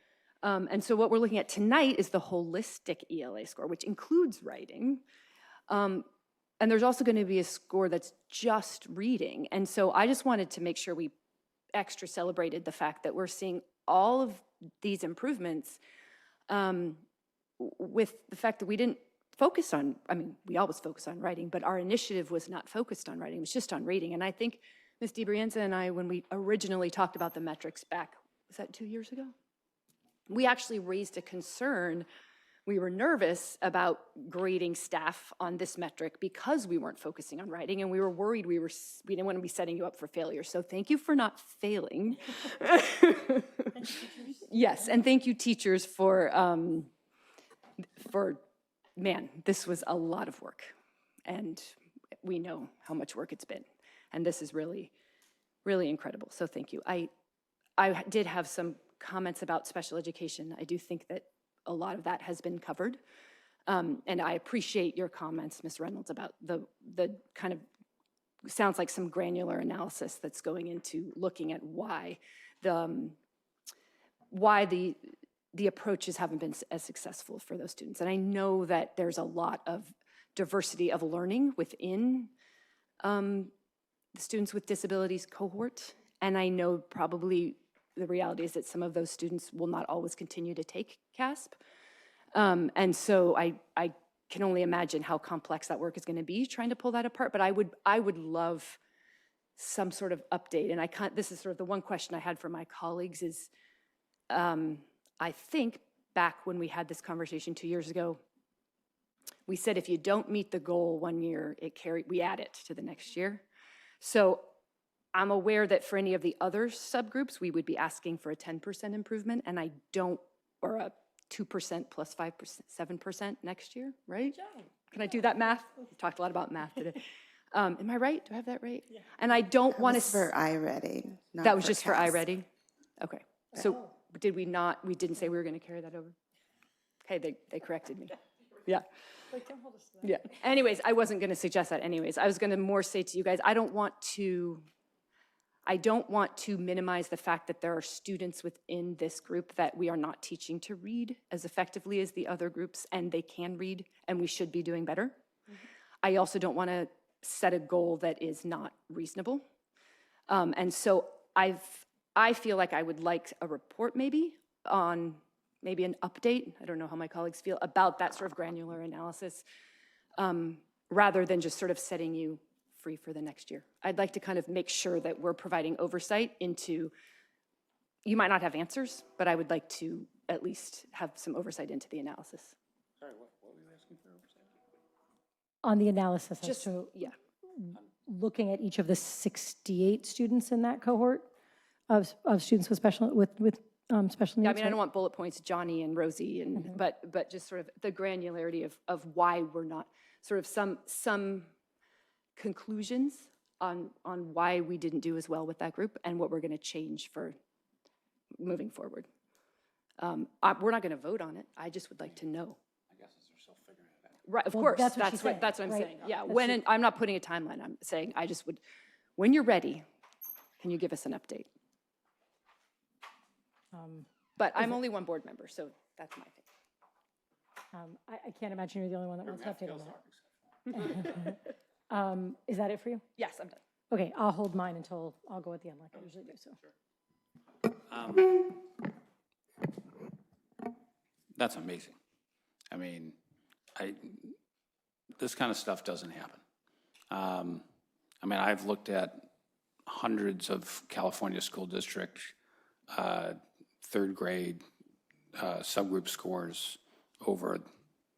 [SPEAKER 9] And so what we're looking at tonight is the holistic ELA score, which includes writing. And there's also going to be a score that's just reading. And so I just wanted to make sure we extra celebrated the fact that we're seeing all of these improvements with the fact that we didn't focus on, I mean, we always focus on writing, but our initiative was not focused on writing, it was just on reading. And I think Ms. DiBrienza and I, when we originally talked about the metrics back, was that 2 years ago? We actually raised a concern. We were nervous about grading staff on this metric because we weren't focusing on writing, and we were worried we didn't want to be setting you up for failure. So thank you for not failing. Yes, and thank you teachers for, man, this was a lot of work. And we know how much work it's been. And this is really, really incredible. So thank you. I did have some comments about special education. I do think that a lot of that has been covered. And I appreciate your comments, Ms. Reynolds, about the kind of, sounds like some granular analysis that's going into looking at why the approaches haven't been as successful for those students. And I know that there's a lot of diversity of learning within the students with disabilities cohort. And I know probably the reality is that some of those students will not always continue to take CASP. And so I can only imagine how complex that work is going to be trying to pull that apart. But I would love some sort of update. And this is sort of the one question I had for my colleagues is, I think back when we had this conversation 2 years ago, we said if you don't meet the goal 1 year, we add it to the next year. So I'm aware that for any of the other subgroups, we would be asking for a 10% improvement, and or a 2% plus 5%, 7% next year, right? Can I do that math? We talked a lot about math today. Am I right? Do I have that right? Yeah. And I don't want to.
[SPEAKER 19] For iReady.
[SPEAKER 9] That was just for iReady? Okay. So did we not, we didn't say we were going to carry that over? Okay, they corrected me. Yeah. Yeah. Anyways, I wasn't going to suggest that anyways. I was going to more say to you guys, I don't want to minimize the fact that there are students within this group that we are not teaching to read as effectively as the other groups, and they can read, and we should be doing better. I also don't want to set a goal that is not reasonable. And so I feel like I would like a report maybe on maybe an update, I don't know how my colleagues feel, about that sort of granular analysis, rather than just sort of setting you free for the next year. I'd like to kind of make sure that we're providing oversight into, you might not have answers, but I would like to at least have some oversight into the analysis.
[SPEAKER 14] Sorry, what were you asking for oversight?
[SPEAKER 1] On the analysis,
[SPEAKER 9] Just, yeah.
[SPEAKER 1] Looking at each of the 68 students in that cohort of students with special needs.
[SPEAKER 9] Yeah, I mean, I don't want bullet points, Johnny and Rosie, and but just sort of the granularity of why we're not, sort of some conclusions on why we didn't do as well with that group and what we're going to change for moving forward. We're not going to vote on it. I just would like to know.
[SPEAKER 14] I guess they're still figuring it out.
[SPEAKER 9] Right, of
[SPEAKER 1] Well,
[SPEAKER 9] course,
[SPEAKER 1] that's what
[SPEAKER 9] that's what I'm
[SPEAKER 1] right?
[SPEAKER 9] saying. Yeah,
[SPEAKER 1] That's
[SPEAKER 9] I'm not putting a timeline. I'm saying I just would, when you're ready, can you give us an update? But I'm only one board member, so that's my thing.
[SPEAKER 1] I can't imagine you're the only one that wants to update on that. Is that it for you?
[SPEAKER 9] Yes, I'm done.
[SPEAKER 1] Okay, I'll hold mine until I'll go at the end like I usually do, so.
[SPEAKER 14] That's amazing. I mean, this kind of stuff doesn't happen. I mean, I've looked at hundreds of California school district third grade subgroup scores over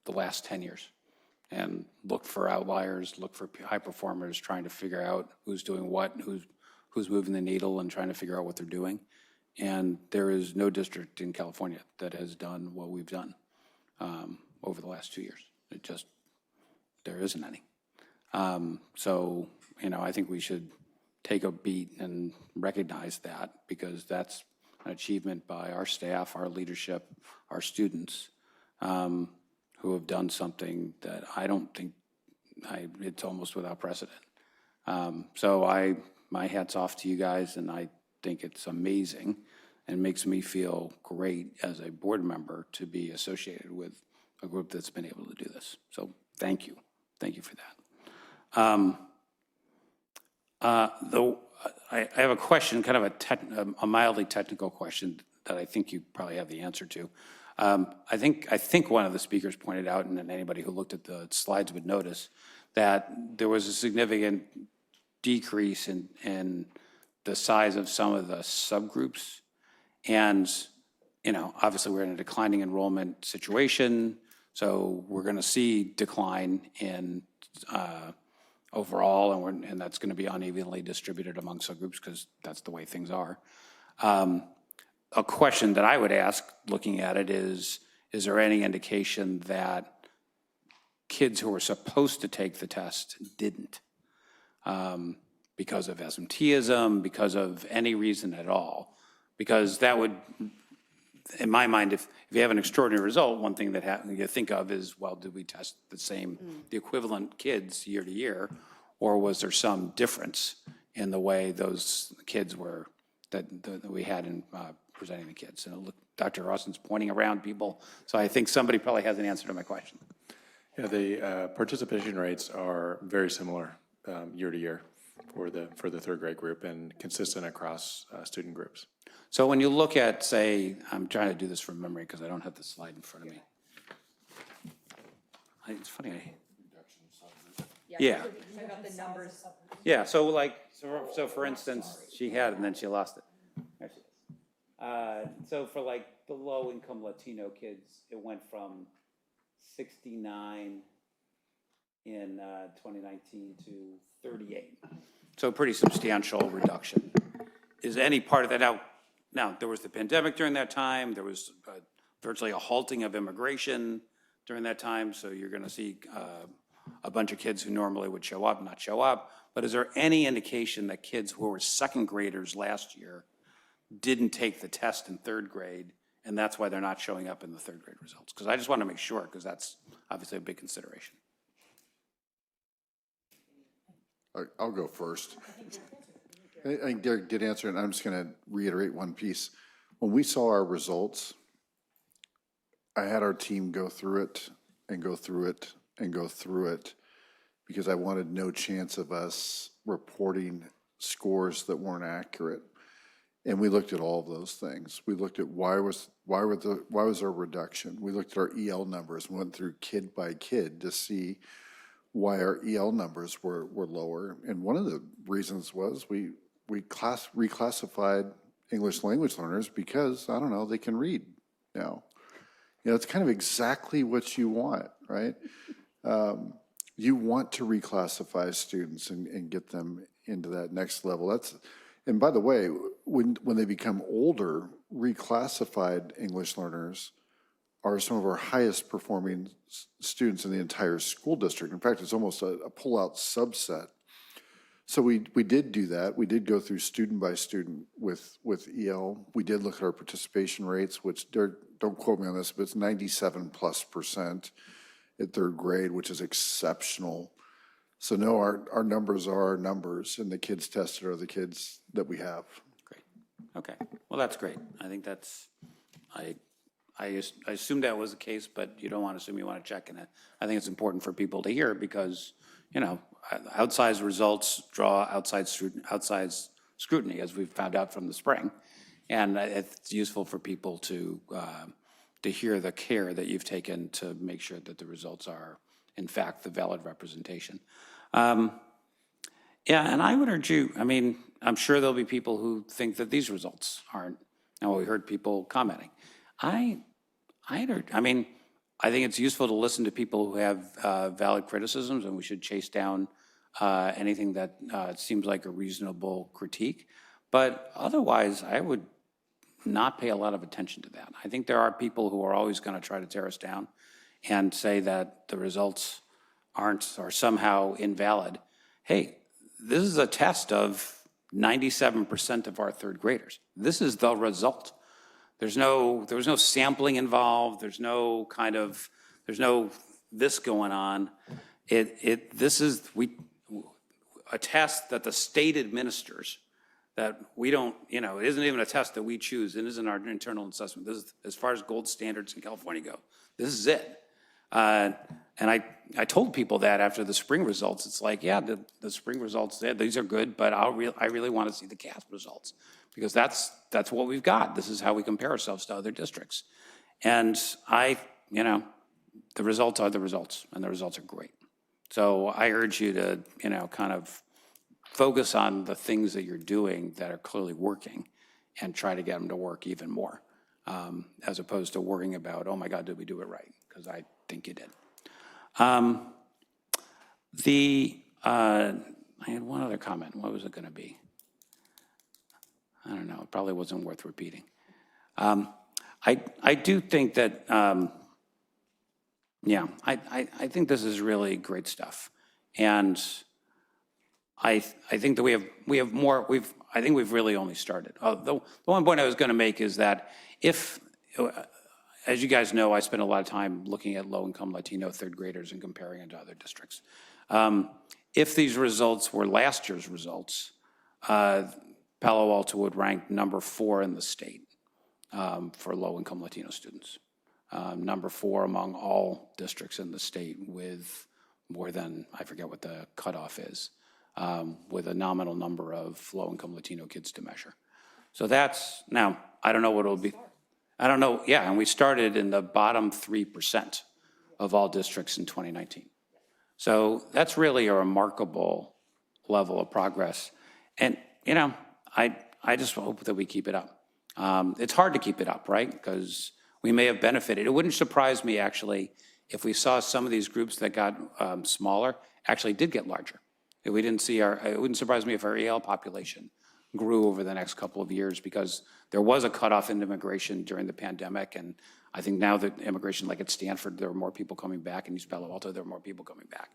[SPEAKER 14] the last 10 years and looked for outliers, looked for high performers, trying to figure out who's doing what, who's moving the needle and trying to figure out what they're doing. And there is no district in California that has done what we've done over the last 2 years. There isn't any. So, I think we should take a beat and recognize that, because that's an achievement by our staff, our leadership, our students, who have done something that I don't think, it's almost without precedent. So my hat's off to you guys, and I think it's amazing and makes me feel great as a board member to be associated with a group that's been able to do this. So thank you. Thank you for that. Though I have a question, kind of a mildly technical question that I think you probably have the answer to. I think one of the speakers pointed out, and anybody who looked at the slides would notice, that there was a significant decrease in the size of some of the subgroups. And, obviously we're in a declining enrollment situation, so we're going to see decline in overall, and that's going to be unevenly distributed among subgroups because that's the way things are. A question that I would ask, looking at it, is there any indication that kids who were supposed to take the test didn't? because of absenteeism, because of any reason at all. Because that would, in my mind, if you have an extraordinary result, one thing that you think of is, well, did we test the equivalent kids year to year, or was there some difference in the way those kids were, that we had in presenting the kids? And look, Dr. Austin's pointing around people, so I think somebody probably has an answer to my question.
[SPEAKER 4] Yeah, the participation rates are very similar year to year for the third grade group and consistent across student groups.
[SPEAKER 14] So when you look at, say, I'm trying to do this from memory because I don't have the slide in front of me. It's funny. Yeah. Yeah, so for instance, she had, and then she lost it. There she is. So for like the low-income Latino kids, it went from 69 in 2019 to 38. So a pretty substantial reduction. Is any part of that now, there was the pandemic during that time. There was virtually a halting of immigration during that time. So you're going to see a bunch of kids who normally would show up, not show up. But is there any indication that kids who were second graders last year didn't take the test in third grade, and that's why they're not showing up in the third grade results? Because I just want to make sure, because that's obviously a big consideration.
[SPEAKER 17] I'll go first. I think Derek did answer it, and I'm just going to reiterate one piece. When we saw our results, I had our team go through it and go through it and go through it because I wanted no chance of us reporting scores that weren't accurate. And we looked at all of those things. We looked at why was there a reduction? We looked at our EL numbers and went through kid by kid to see why our EL numbers were lower. And one of the reasons was we reclassified English language learners because, I don't know, they can read now. You know, it's kind of exactly what you want, right? You want to reclassify students and get them into that next level. And by the way, when they become older, reclassified English learners are some of our highest performing students in the entire school district. In fact, it's almost a pull-out subset. So we did do that. We did go through student by student with EL. We did look at our participation rates, which don't quote me on this, but it's 97+% at third grade, which is exceptional. So no, our numbers are our numbers, and the kids tested are the kids that we have.
[SPEAKER 14] Great. Okay. Well, that's great. I think that's, I assumed that was the case, but you don't want to assume, you want to check in it. I think it's important for people to hear because, you know, outsized results draw outsized scrutiny, as we've found out from the spring. And it's useful for people to hear the care that you've taken to make sure that the results are, in fact, the valid representation. Yeah, and I would urge you, I mean, I'm sure there'll be people who think that these results aren't, and we heard people commenting. I think it's useful to listen to people who have valid criticisms, and we should chase down anything that seems like a reasonable critique. But otherwise, I would not pay a lot of attention to that. I think there are people who are always going to try to tear us down and say that the results are somehow invalid. Hey, this is a test of 97% of our third graders. This is the result. There was no sampling involved. There's no this going on. This is a test that the state administers, that we don't, you know, it isn't even a test that we choose. It isn't our internal assessment. This is, as far as gold standards in California go, this is it. And I told people that after the spring results. It's like, yeah, the spring results, these are good, but I really want to see the CASP results because that's what we've got. This is how we compare ourselves to other districts. And the results are the results, and the results are great. So I urge you to, kind of focus on the things that you're doing that are clearly working and try to get them to work even more, as opposed to worrying about, oh my God, did we do it right? Because I think you did. I had one other comment. What was it going to be? I don't know. It probably wasn't worth repeating. I do think that, I think this is really great stuff. And I think that we have more, I think we've really only started. The one point I was going to make is that if, as you guys know, I spent a lot of time looking at low-income Latino third graders and comparing it to other districts. If these results were last year's results, Palo Alto would rank number 4 in the state for low-income Latino students. Number 4 among all districts in the state with more than, I forget what the cutoff is, with a nominal number of low-income Latino kids to measure. So that's, now, I don't know what it'll be. I don't know, yeah, and we started in the bottom 3% of all districts in 2019. So that's really a remarkable level of progress. And, you know, I just hope that we keep it up. It's hard to keep it up, right? Because we may have benefited. It wouldn't surprise me, actually, if we saw some of these groups that got smaller actually did get larger. If we didn't see it wouldn't surprise me if our EL population grew over the next couple of years, because there was a cutoff in immigration during the pandemic. And I think now that immigration, like at Stanford, there are more people coming back. In East Palo Alto, there are more people coming back.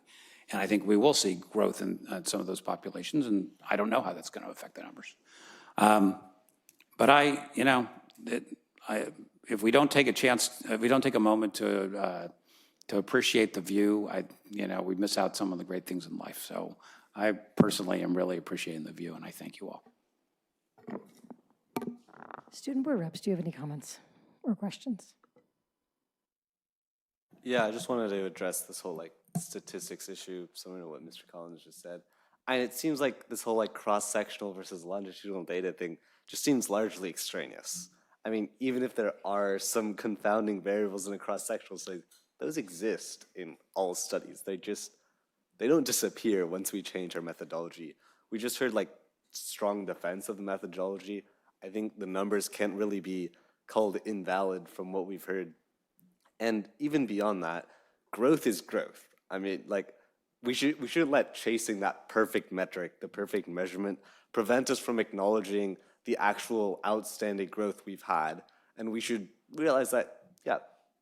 [SPEAKER 14] And I think we will see growth in some of those populations. And I don't know how that's going to affect the numbers. But if we don't take a chance, if we don't take a moment to appreciate the view, we miss out some of the great things in life. So I personally am really appreciating the view, and I thank you all.
[SPEAKER 1] Student board reps, do you have any comments or questions?
[SPEAKER 16] Yeah, I just wanted to address this whole statistics issue, similar to what Mr. Collins just said. And it seems like this whole cross-sectional versus longitudinal data thing just seems largely extraneous. I mean, even if there are some confounding variables in a cross-sectional study, those exist in all studies. They don't disappear once we change our methodology. We just heard strong defense of the methodology. I think the numbers can't really be called invalid from what we've heard. And even beyond that, growth is growth. I mean, we shouldn't let chasing that perfect metric, the perfect measurement, prevent us from acknowledging the actual outstanding growth we've had. And we should realize that, yeah,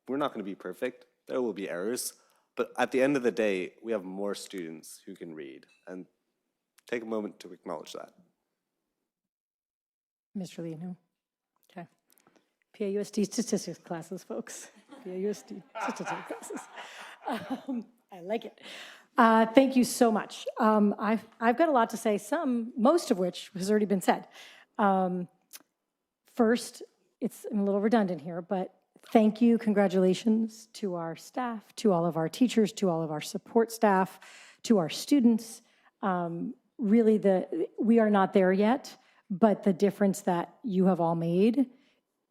[SPEAKER 16] we're not going to be perfect. There will be errors. But at the end of the day, we have more students who can read. And take a moment to acknowledge that.
[SPEAKER 1] Mr. Lee, no? Okay. PAUSD statistics classes, folks. PAUSD statistics classes. I like it. Thank you so much. I've got a lot to say, most of which has already been said. First, I'm a little redundant here, but thank you, congratulations to our staff, to all of our teachers, to all of our support staff, to our students. Really, we are not there yet, but the difference that you have all made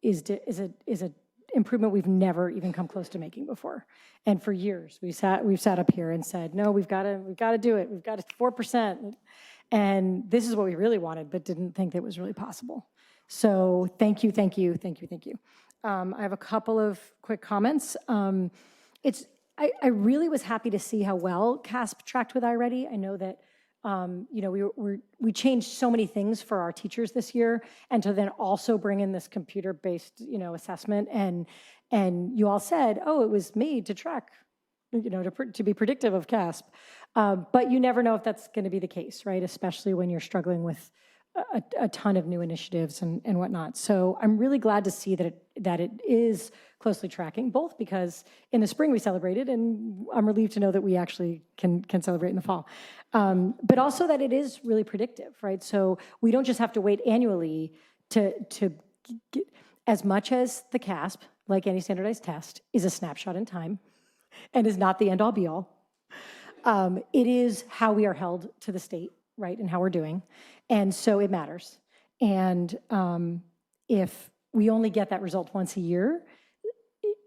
[SPEAKER 1] is an improvement we've never even come close to making before. And for years, we've sat up here and said, no, we've got to do it. We've got to 4%. And this is what we really wanted, but didn't think that was really possible. So thank you, thank you, thank you, thank you. I have a couple of quick comments. I really was happy to see how well CASP tracked with iReady. I know that we changed so many things for our teachers this year, and to then also bring in this computer-based assessment, and you all said, oh, it was made to track, to be predictive of CASP, but you never know if that's going to be the case, right? Especially when you're struggling with a ton of new initiatives and whatnot. So I'm really glad to see that it is closely tracking, both because in the spring we celebrated, and I'm relieved to know that we actually can celebrate in the fall, but also that it is really predictive, right? So we don't just have to wait annually to get, as much as the CASP, like any standardized test, is a snapshot in time and is not the end all be all. It is how we are held to the state, right, and how we're doing. And so it matters. And if we only get that result once a year,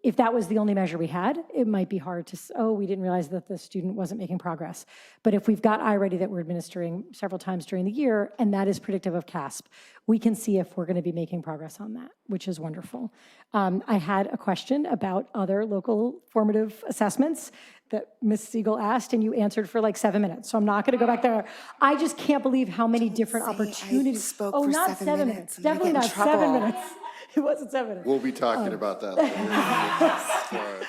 [SPEAKER 1] if that was the only measure we had, it might be hard to, oh, we didn't realize that the student wasn't making progress. But if we've got iReady that we're administering several times during the year, and that is predictive of CASP, we can see if we're going to be making progress on that, which is wonderful. I had a question about other local formative assessments that Ms. Siegel asked, and you answered for 7 minutes. So I'm not going to go back there. I just can't believe how many different opportunities.
[SPEAKER 19] I spoke for
[SPEAKER 1] not
[SPEAKER 19] 7 minutes.
[SPEAKER 1] Definitely not 7 minutes. It wasn't 7.
[SPEAKER 17] We'll be talking about that later.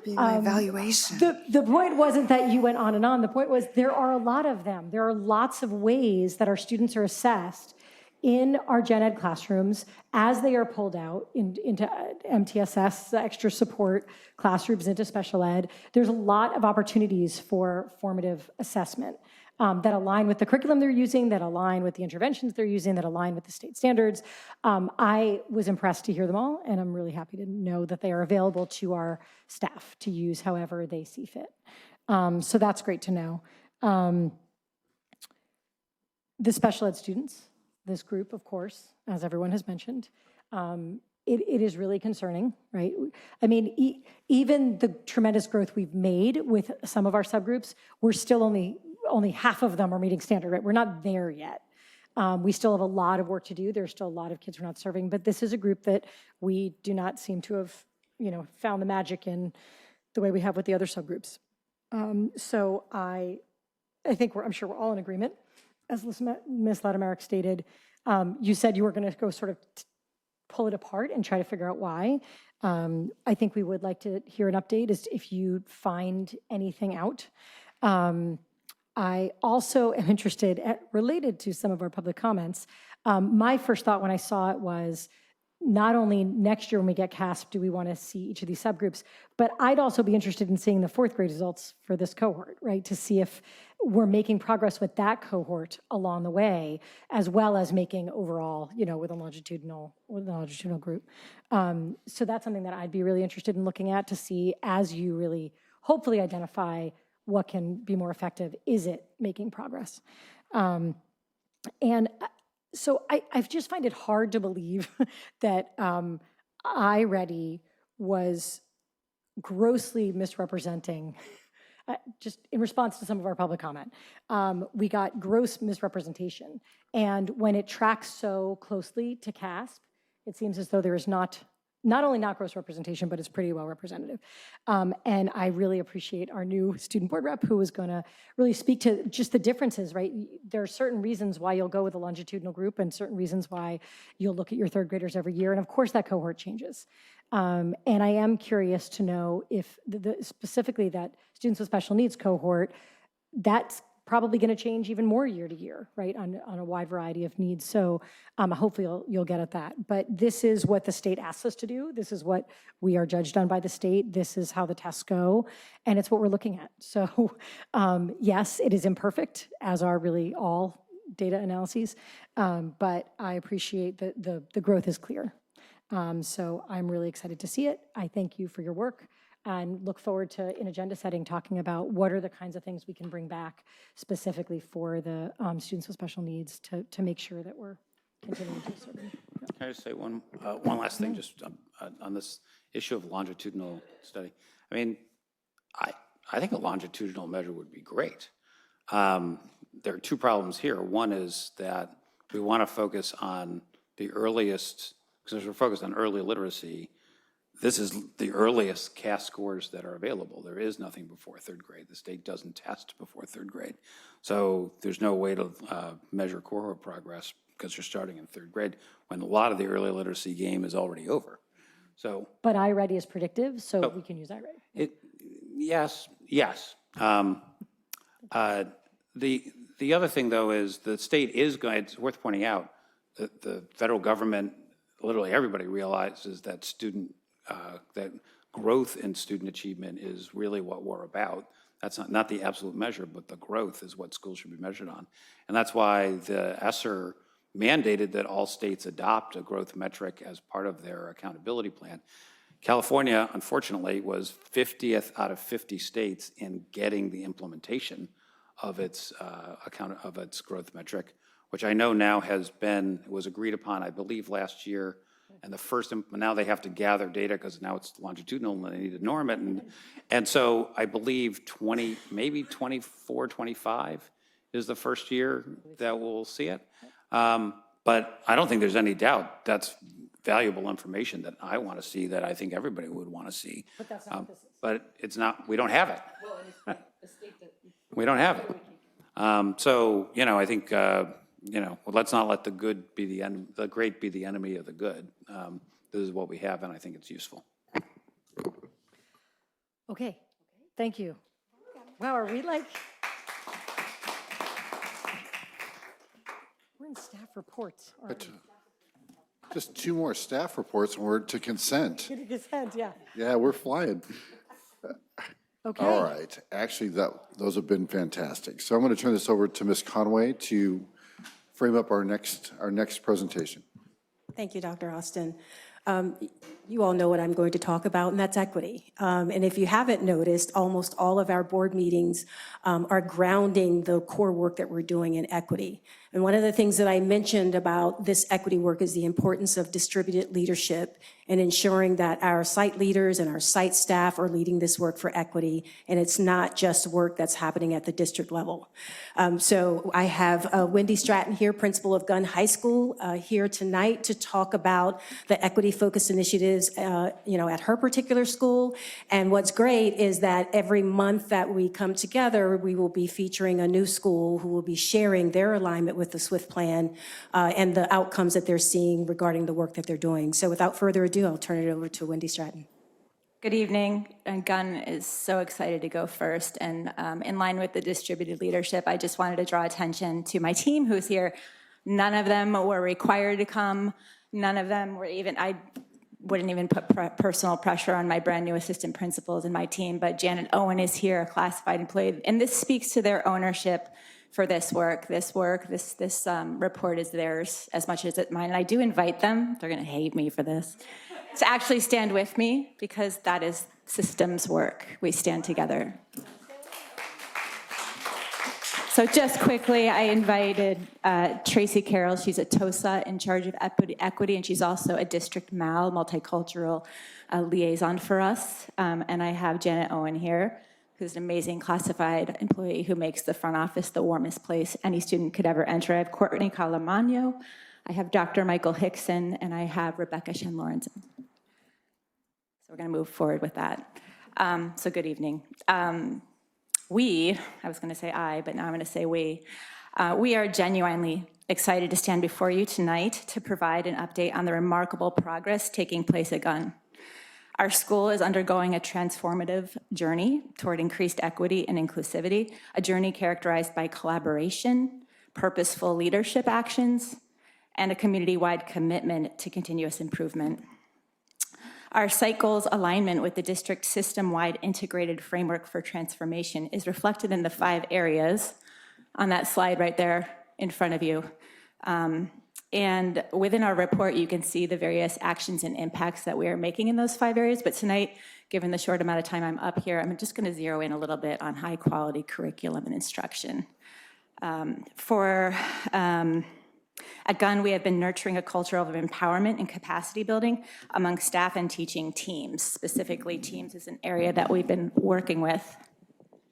[SPEAKER 19] Be my evaluation.
[SPEAKER 1] The point wasn't that you went on and on. The point was there are a lot of them. There are lots of ways that our students are assessed in our gen ed classrooms as they are pulled out into MTSS, the extra support classrooms, into special ed. There's a lot of opportunities for formative assessment that align with the curriculum they're using, that align with the interventions they're using, that align with the state standards. I was impressed to hear them all, and I'm really happy to know that they are available to our staff to use however they see fit. So that's great to know. The special ed students, this group, of course, as everyone has mentioned, it is really concerning, right? I mean, even the tremendous growth we've made with some of our subgroups, we're still only half of them are meeting standard, right? We're not there yet. We still have a lot of work to do. There's still a lot of kids we're not serving, but this is a group that we do not seem to have, found the magic in the way we have with the other subgroups. So I think I'm sure we're all in agreement. As Ms. Latimerich stated, you said you were going to go sort of pull it apart and try to figure out why. I think we would like to hear an update as to if you find anything out. I also am interested, related to some of our public comments, my first thought when I saw it was, not only next year when we get CASP do we want to see each of these subgroups, but I'd also be interested in seeing the 4th grade results for this cohort, right? To see if we're making progress with that cohort along the way, as well as making overall, with a longitudinal group. So that's something that I'd be really interested in looking at to see, as you really hopefully identify what can be more effective. Is it making progress? So I just find it hard to believe that iReady was grossly misrepresenting, just in response to some of our public comment. We got gross misrepresentation. And when it tracks so closely to CASP, it seems as though there is not only not gross representation, but it's pretty well representative. And I really appreciate our new student board rep who is going to really speak to just the differences, right? There are certain reasons why you'll go with a longitudinal group and certain reasons why you'll look at your 3rd graders every year. And of course that cohort changes. And I am curious to know if specifically that students with special needs cohort, that's probably going to change even more year to year, right, on a wide variety of needs. So hopefully you'll get at that. But this is what the state asks us to do. This is what we are judged on by the state. This is how the tests go, and it's what we're looking at. So yes, it is imperfect, as are really all data analyses, but I appreciate that the growth is clear. So I'm really excited to see it. I thank you for your work, and look forward to, in agenda setting, talking about what are the kinds of things we can bring back specifically for the students with special needs to make sure that we're continuing to serve them.
[SPEAKER 14] Can I just say one last thing, just on this issue of longitudinal study? I mean, I think a longitudinal measure would be great. There are 2 problems here. One is that we want to focus on the earliest, because we're focused on early literacy. This is the earliest CAS scores that are available. There is nothing before 3rd grade. The state doesn't test before 3rd grade. So there's no way to measure cohort progress because you're starting in 3rd grade when a lot of the early literacy game is already over. So,
[SPEAKER 1] but iReady is predictive, so we can use iReady.
[SPEAKER 14] Yes. The other thing, though, is the state is going, it's worth pointing out that the federal government, literally everybody realizes that that growth in student achievement is really what we're about. That's not the absolute measure, but the growth is what schools should be measured on. And that's why the ESSER mandated that all states adopt a growth metric as part of their accountability plan. California, unfortunately, was 50th out of 50 states in getting the implementation of its growth metric, which I know now was agreed upon, I believe, last year. And now they have to gather data because now it's longitudinal and they need to norm it. And so I believe maybe 24, 25 is the first year that we'll see it. But I don't think there's any doubt that's valuable information that I want to see, that I think everybody would want to see.
[SPEAKER 1] But that's not what this is.
[SPEAKER 14] But it's not, we don't have it.
[SPEAKER 1] Well, and it's the state that
[SPEAKER 14] We don't have it. So, I think, let's not let the great be the enemy of the good. this is what we have, and I think it's useful.
[SPEAKER 1] Okay, thank you. Wow, are we like? We're in staff reports, aren't we?
[SPEAKER 17] Just 2 more staff reports and we're to consent.
[SPEAKER 1] Getting his head, yeah.
[SPEAKER 17] Yeah, we're flying.
[SPEAKER 1] Okay.
[SPEAKER 17] All right, actually, those have been fantastic. So I'm going to turn this over to Ms. Conway to frame up our next presentation.
[SPEAKER 5] Thank you, Dr. Austin. You all know what I'm going to talk about, and that's equity. And if you haven't noticed, almost all of our board meetings are grounding the core work that we're doing in equity. And one of the things that I mentioned about this equity work is the importance of distributed leadership and ensuring that our site leaders and our site staff are leading this work for equity, and it's not just work that's happening at the district level. So I have Wendy Stratton here, principal of Gunn High School, here tonight to talk about the equity-focused initiatives, at her particular school. And what's great is that every month that we come together, we will be featuring a new school who will be sharing their alignment with the SWIFT plan and the outcomes that they're seeing regarding the work that they're doing. So without further ado, I'll turn it over to Wendy Stratton.
[SPEAKER 8] Good evening, and Gunn is so excited to go first. And in line with the distributed leadership, I just wanted to draw attention to my team who's here. None of them were required to come. None of them were even, I wouldn't even put personal pressure on my brand new assistant principals in my team, but Janet Owen is here, a classified employee, and this speaks to their ownership for this work. This report is theirs as much as it's mine. And I do invite them, they're gonna hate me for this, to actually stand with me, because that is systems work. We stand together. So just quickly, I invited Tracy Carroll. She's a TOSA in charge of equity, and she's also a district MAL, multicultural liaison for us. And I have Janet Owen here, who's an amazing classified employee who makes the front office the warmest place any student could ever enter. I have Courtney Calamano, I have Dr. Michael Hickson, and I have Rebecca Shen-Lawrence. So we're gonna move forward with that. So good evening. I was gonna say I, but now I'm gonna say we are genuinely excited to stand before you tonight to provide an update on the remarkable progress taking place at Gunn. Our school is undergoing a transformative journey toward increased equity and inclusivity, a journey characterized by collaboration, purposeful leadership actions, and a community-wide commitment to continuous improvement. Our site goals alignment with the district system-wide integrated framework for transformation is reflected in the 5 areas on that slide right there in front of you. And within our report, you can see the various actions and impacts that we are making in those 5 areas. But tonight, given the short amount of time I'm up here, I'm just going to zero in a little bit on high-quality curriculum and instruction. At Gunn, we have been nurturing a culture of empowerment and capacity building among staff and teaching teams. Specifically, teams is an area that we've been working with.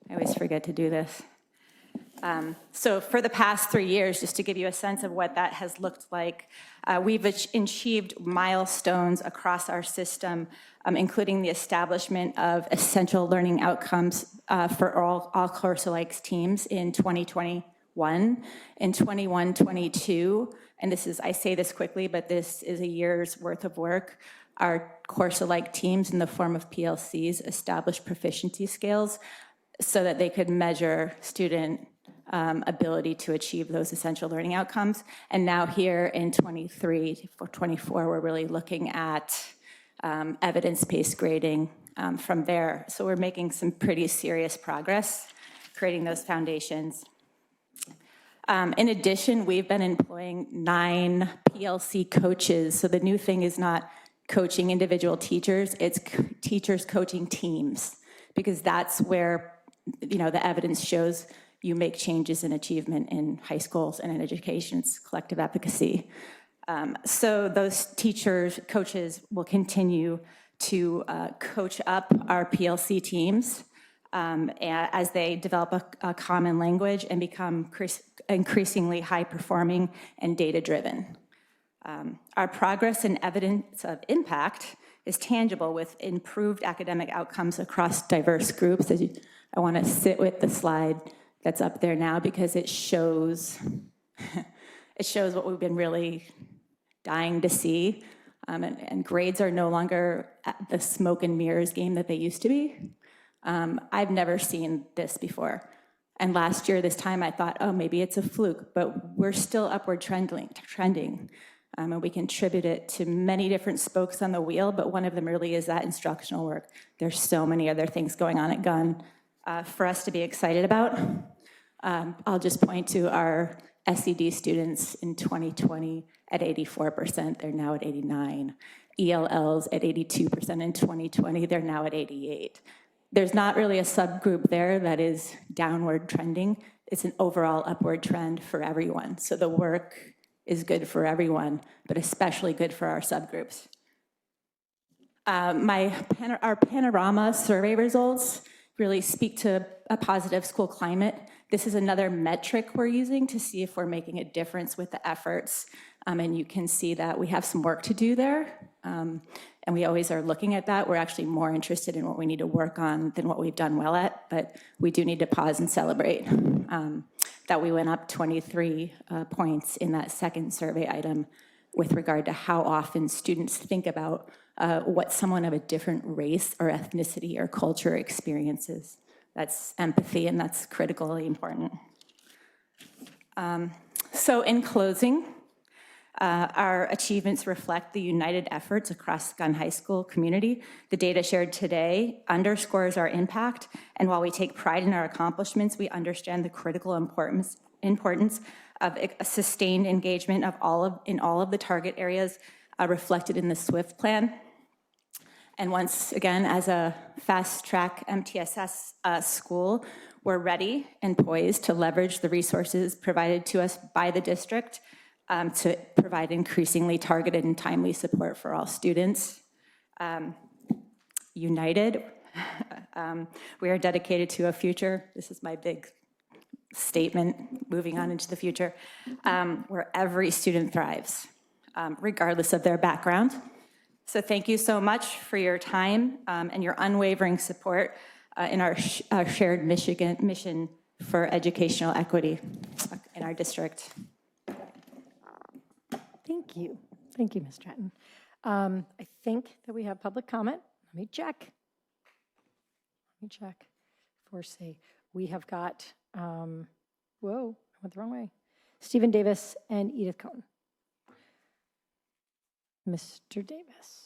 [SPEAKER 8] I always forget to do this. So for the past 3 years, just to give you a sense of what that has looked like, we've achieved milestones across our system, including the establishment of essential learning outcomes for all course-alike teams in 2021. In 21-22, and I say this quickly, but this is a year's worth of work, our course-alike teams in the form of PLCs established proficiency scales so that they could measure student ability to achieve those essential learning outcomes. And now here in 23-24, we're really looking at evidence-based grading from there. So we're making some pretty serious progress creating those foundations. In addition, we've been employing 9 PLC coaches. So the new thing is not coaching individual teachers, it's teachers coaching teams, because that's where, the evidence shows you make changes in achievement in high schools and in education. It's collective efficacy. So those coaches will continue to coach up our PLC teams as they develop a common language and become increasingly high-performing and data-driven. Our progress and evidence of impact is tangible with improved academic outcomes across diverse groups. I want to sit with the slide that's up there now because it shows what we've been really dying to see. And grades are no longer the smoke and mirrors game that they used to be. I've never seen this before. And last year, this time, I thought, oh, maybe it's a fluke, but we're still upward trending. And we can attribute it to many different spokes on the wheel, but one of them really is that instructional work. There's so many other things going on at Gunn for us to be excited about. I'll just point to our SED students in 2020 at 84%, they're now at 89. ELLs at 82% in 2020, they're now at 88. There's not really a subgroup there that is downward trending. It's an overall upward trend for everyone. So the work is good for everyone, but especially good for our subgroups. Our panorama survey results really speak to a positive school climate. This is another metric we're using to see if we're making a difference with the efforts. And you can see that we have some work to do there. And we always are looking at that. We're actually more interested in what we need to work on than what we've done well at, but we do need to pause and celebrate that we went up 23 points in that second survey item with regard to how often students think about what someone of a different race or ethnicity or culture experiences. That's empathy, and that's critically important. So in closing, our achievements reflect the united efforts across the Gunn High School community. The data shared today underscores our impact, and while we take pride in our accomplishments, we understand the critical importance of a sustained engagement in all of the target areas reflected in the SWIFT plan. And once again, as a fast-track MTSS school, we're ready and poised to leverage the resources provided to us by the district to provide increasingly targeted and timely support for all students. United, we are dedicated to a future. This is my big statement, moving on into the future, where every student thrives, regardless of their background. So thank you so much for your time and your unwavering support in our shared mission for educational equity in our district.
[SPEAKER 1] Thank you. Thank you, Ms. Stratton. I think that we have public comment. Let me check. For say, we have got, whoa, I went the wrong way. Stephen Davis and Edith Cohn. Mr. Davis.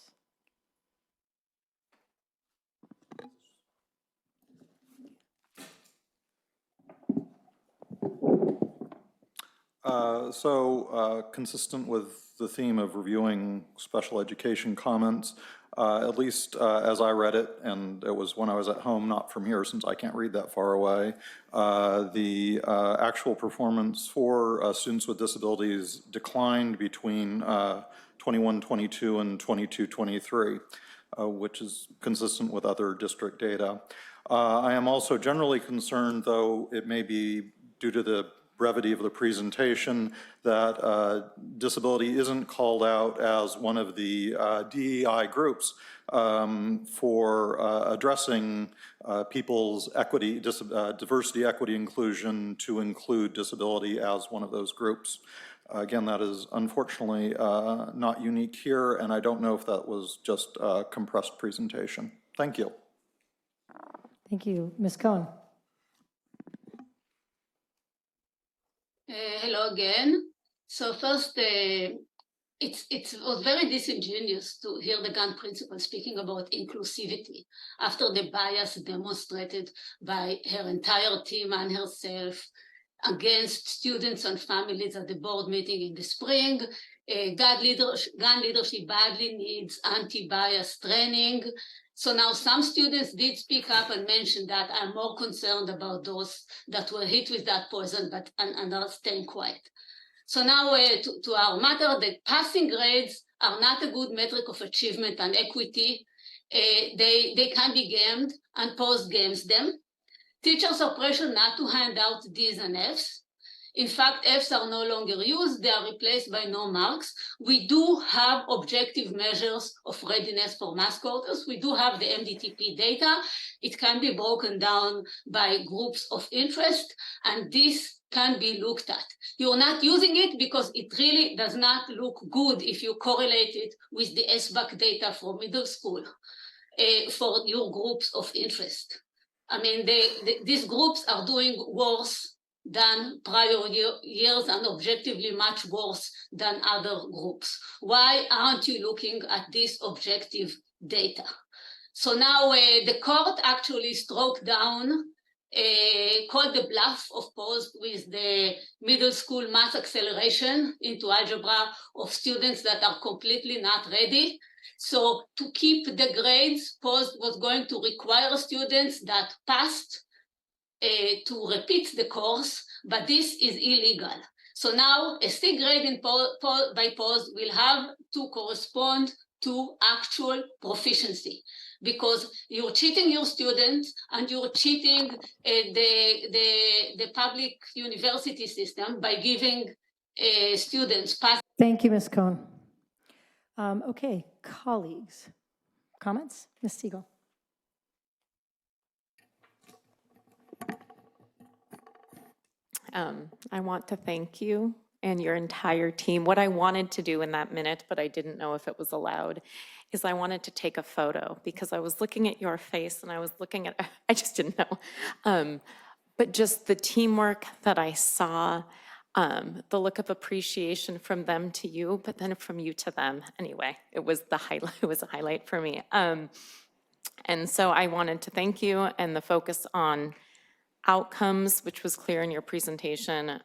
[SPEAKER 6] Consistent with the theme of reviewing special education comments, at least as I read it, and it was when I was at home, not from here since I can't read that far away, the actual performance for students with disabilities declined between 21-22 and 22-23, which is consistent with other district data. I am also generally concerned, though it may be due to the brevity of the presentation, that disability isn't called out as one of the DEI groups for addressing people's equity, diversity, equity, inclusion, to include disability as one of those groups. Again, that is unfortunately not unique here, and I don't know if that was just a compressed presentation. Thank you.
[SPEAKER 1] Thank you. Ms. Cohn.
[SPEAKER 7] Hello again. So first, it was very disingenuous to hear the Gunn principal speaking about inclusivity after the bias demonstrated by her entire team and herself against students and families at the board meeting in the spring. Gunn leadership badly needs anti-bias training. So now some students did speak up and mention that I'm more concerned about those that were hit with that poison and are staying quiet. So now to our matter, the passing grades are not a good metric of achievement and equity. They can be gamed, and PAUSD games them. Teachers are pressured not to hand out Ds and Fs. In fact, Fs are no longer used. They are replaced by no marks. We do have objective measures of readiness for mass quarters. We do have the MDTP data. It can be broken down by groups of interest. And this can be looked at. You're not using it because it really does not look good if you correlate it with the SBAC data for middle school for your groups of interest. I mean, these groups are doing worse than prior years and objectively much worse than other groups. Why aren't you looking at this objective data? So now the court actually struck down, called the bluff of PAUSD with the middle school math acceleration into algebra of students that are completely not ready. So to keep the grades, PAUSD was going to require students that passed to repeat the course, but this is illegal. So now a C grade by PAUSD will have to correspond to actual proficiency, because you're cheating your students and you're cheating the public university system by giving students pass.
[SPEAKER 1] Thank you, Ms. Cohn. Okay, colleagues, comments? Ms. Siegel.
[SPEAKER 21] I want to thank you and your entire team. What I wanted to do in that minute, but I didn't know if it was allowed, is I wanted to take a photo because I was looking at your face and I was looking at, I just didn't know. But just the teamwork that I saw, the look of appreciation from them to you, but then from you to them. Anyway, it was the highlight, it was a highlight for me. And so I wanted to thank you, and the focus on outcomes, which was clear in your presentation.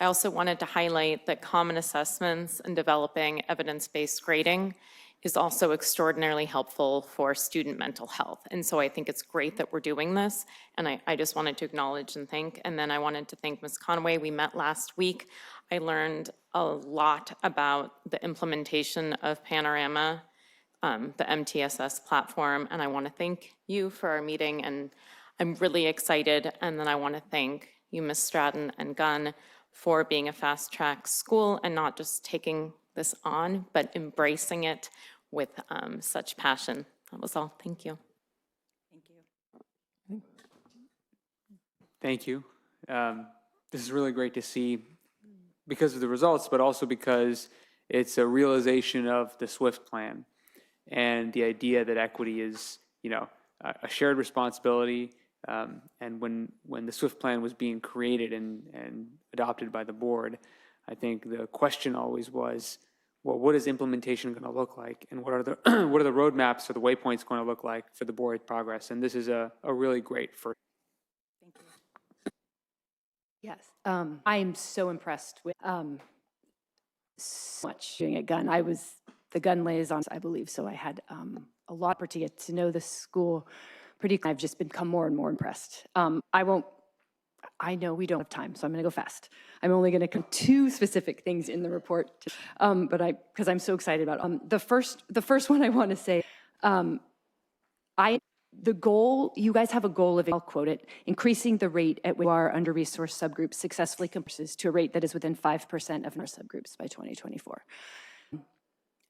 [SPEAKER 21] I also wanted to highlight that common assessments and developing evidence-based grading is also extraordinarily helpful for student mental health. And so I think it's great that we're doing this, and I just wanted to acknowledge and thank. And then I wanted to thank Ms. Conway. We met last week. I learned a lot about the implementation of Panorama, the MTSS platform, and I want to thank you for our meeting, and I'm really excited. And then I want to thank you, Ms. Stratton and Gunn, for being a fast-track school and not just taking this on, but embracing it with such passion. That was all. Thank you.
[SPEAKER 2] Thank you. This is really great to see because of the results, but also because it's a realization of the SWIFT plan and the idea that equity is, a shared responsibility. And when the SWIFT plan was being created and adopted by the board, I think the question always was, well, what is implementation going to look like, and what are the what are the roadmaps or the waypoints going to look like for the board progress? And this is a really great first.
[SPEAKER 9] Thank you. Yes, I am so impressed with so much doing at Gunn. I was the Gunn liaison, I believe, so I had a lot to get to know the school. I've just become more and more impressed. I know we don't have time, so I'm going to go fast. I'm only going to come two specific things in the report, because I'm so excited about it. The first one I want to say, the goal, you guys have a goal of, I'll quote it, increasing the rate at which our under-resourced subgroups successfully compresses to a rate that is within 5% of our subgroups by 2024.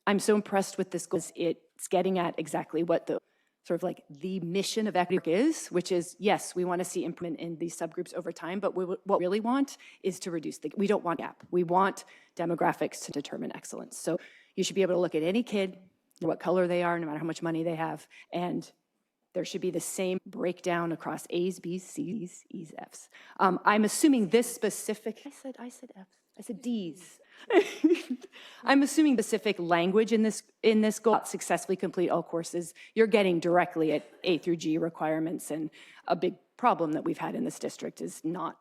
[SPEAKER 9] I'm so impressed with this goal. It's getting at exactly what the sort of like the mission of equity is, which is, yes, we want to see improvement in these subgroups over time, but what we really want is to reduce we don't want gap. We want demographics to determine excellence. So you should be able to look at any kid, what color they are, no matter how much money they have, and there should be the same breakdown across A's, B's, C's, E's, F's. I'm assuming this specific, I said F's, I said D's. I'm assuming specific language in this goal, successfully complete all courses, you're getting directly at A through G requirements, and a big problem that we've had in this district is not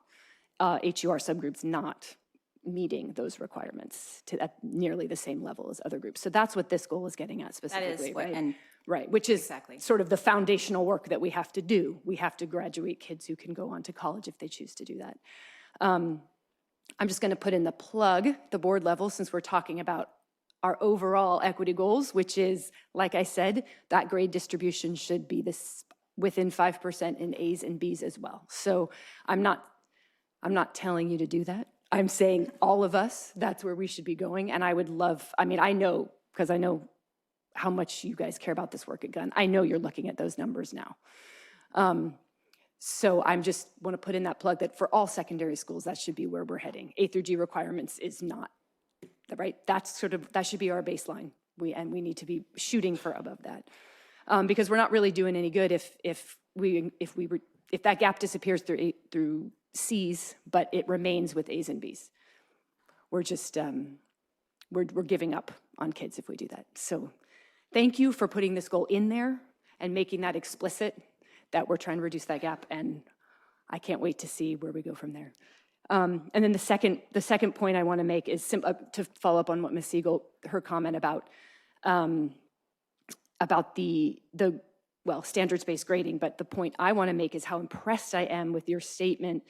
[SPEAKER 9] HUR subgroups not meeting those requirements at nearly the same level as other groups. So that's what this goal is getting at specifically, right? Right, which is sort of the foundational work that we have to do. We have to graduate kids who can go on to college if they choose to do that. I'm just going to put in the plug, the board level, since we're talking about our overall equity goals, which is, like I said, that grade distribution should be this within 5% in A's and B's as well. So I'm not telling you to do that. I'm saying all of us, that's where we should be going. And I would love, I know, because I know how much you guys care about this work at Gunn. I know you're looking at those numbers now. So I'm just want to put in that plug that for all secondary schools, that should be where we're heading. A through G requirements is not, right? That should be our baseline. We need to be shooting for above that. Because we're not really doing any good if that gap disappears through C's, but it remains with A's and B's. We're just, we're giving up on kids if we do that. So thank you for putting this goal in there and making that explicit, that we're trying to reduce that gap, and I can't wait to see where we go from there. And then the second point I want to make is to follow up on what Ms. Siegel, her comment about the standards-based grading, but the point I want to make is how impressed I am with your statement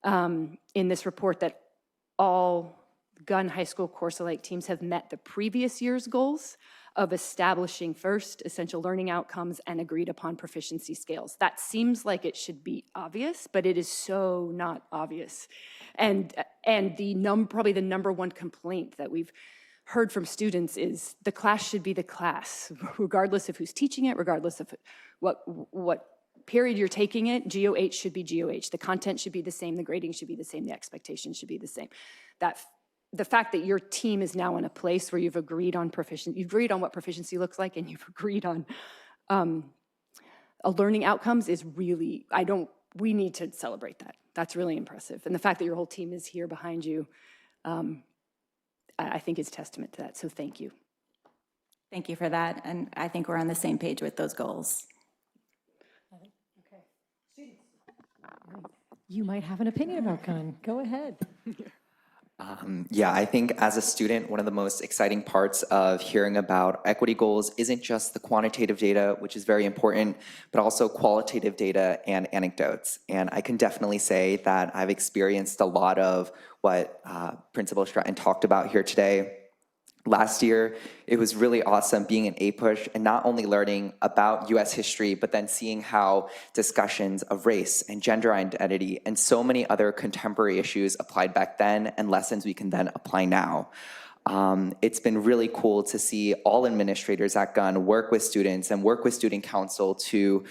[SPEAKER 9] in this report that all Gunn High School course-alike teams have met the previous year's goals of establishing first essential learning outcomes and agreed upon proficiency scales. That seems like it should be obvious, but it is so not obvious. And probably the number one complaint that we've heard from students is the class should be the class, regardless of who's teaching it, regardless of what period you're taking it. GOH should be GOH. The content should be the same, the grading should be the same, the expectations should be the same. The fact that your team is now in a place where you've agreed on what proficiency looks like, and you've agreed on learning outcomes is really, we need to celebrate that. That's really impressive. And the fact that your whole team is here behind you, I think is testament to that. So thank you.
[SPEAKER 8] Thank you for that. And I think we're on the same page with those goals.
[SPEAKER 1] Okay. Students. You might have an opinion about Gunn. Go ahead.
[SPEAKER 10] Yeah, I think as a student, one of the most exciting parts of hearing about equity goals isn't just the quantitative data, which is very important, but also qualitative data and anecdotes. And I can definitely say that I've experienced a lot of what Principal Stratton talked about here today. Last year, it was really awesome being in APUSH and not only learning about US history, but then seeing how discussions of race and gender identity and so many other contemporary issues applied back then and lessons we can then apply now. It's been really cool to see all administrators at Gunn work with students and work with student council to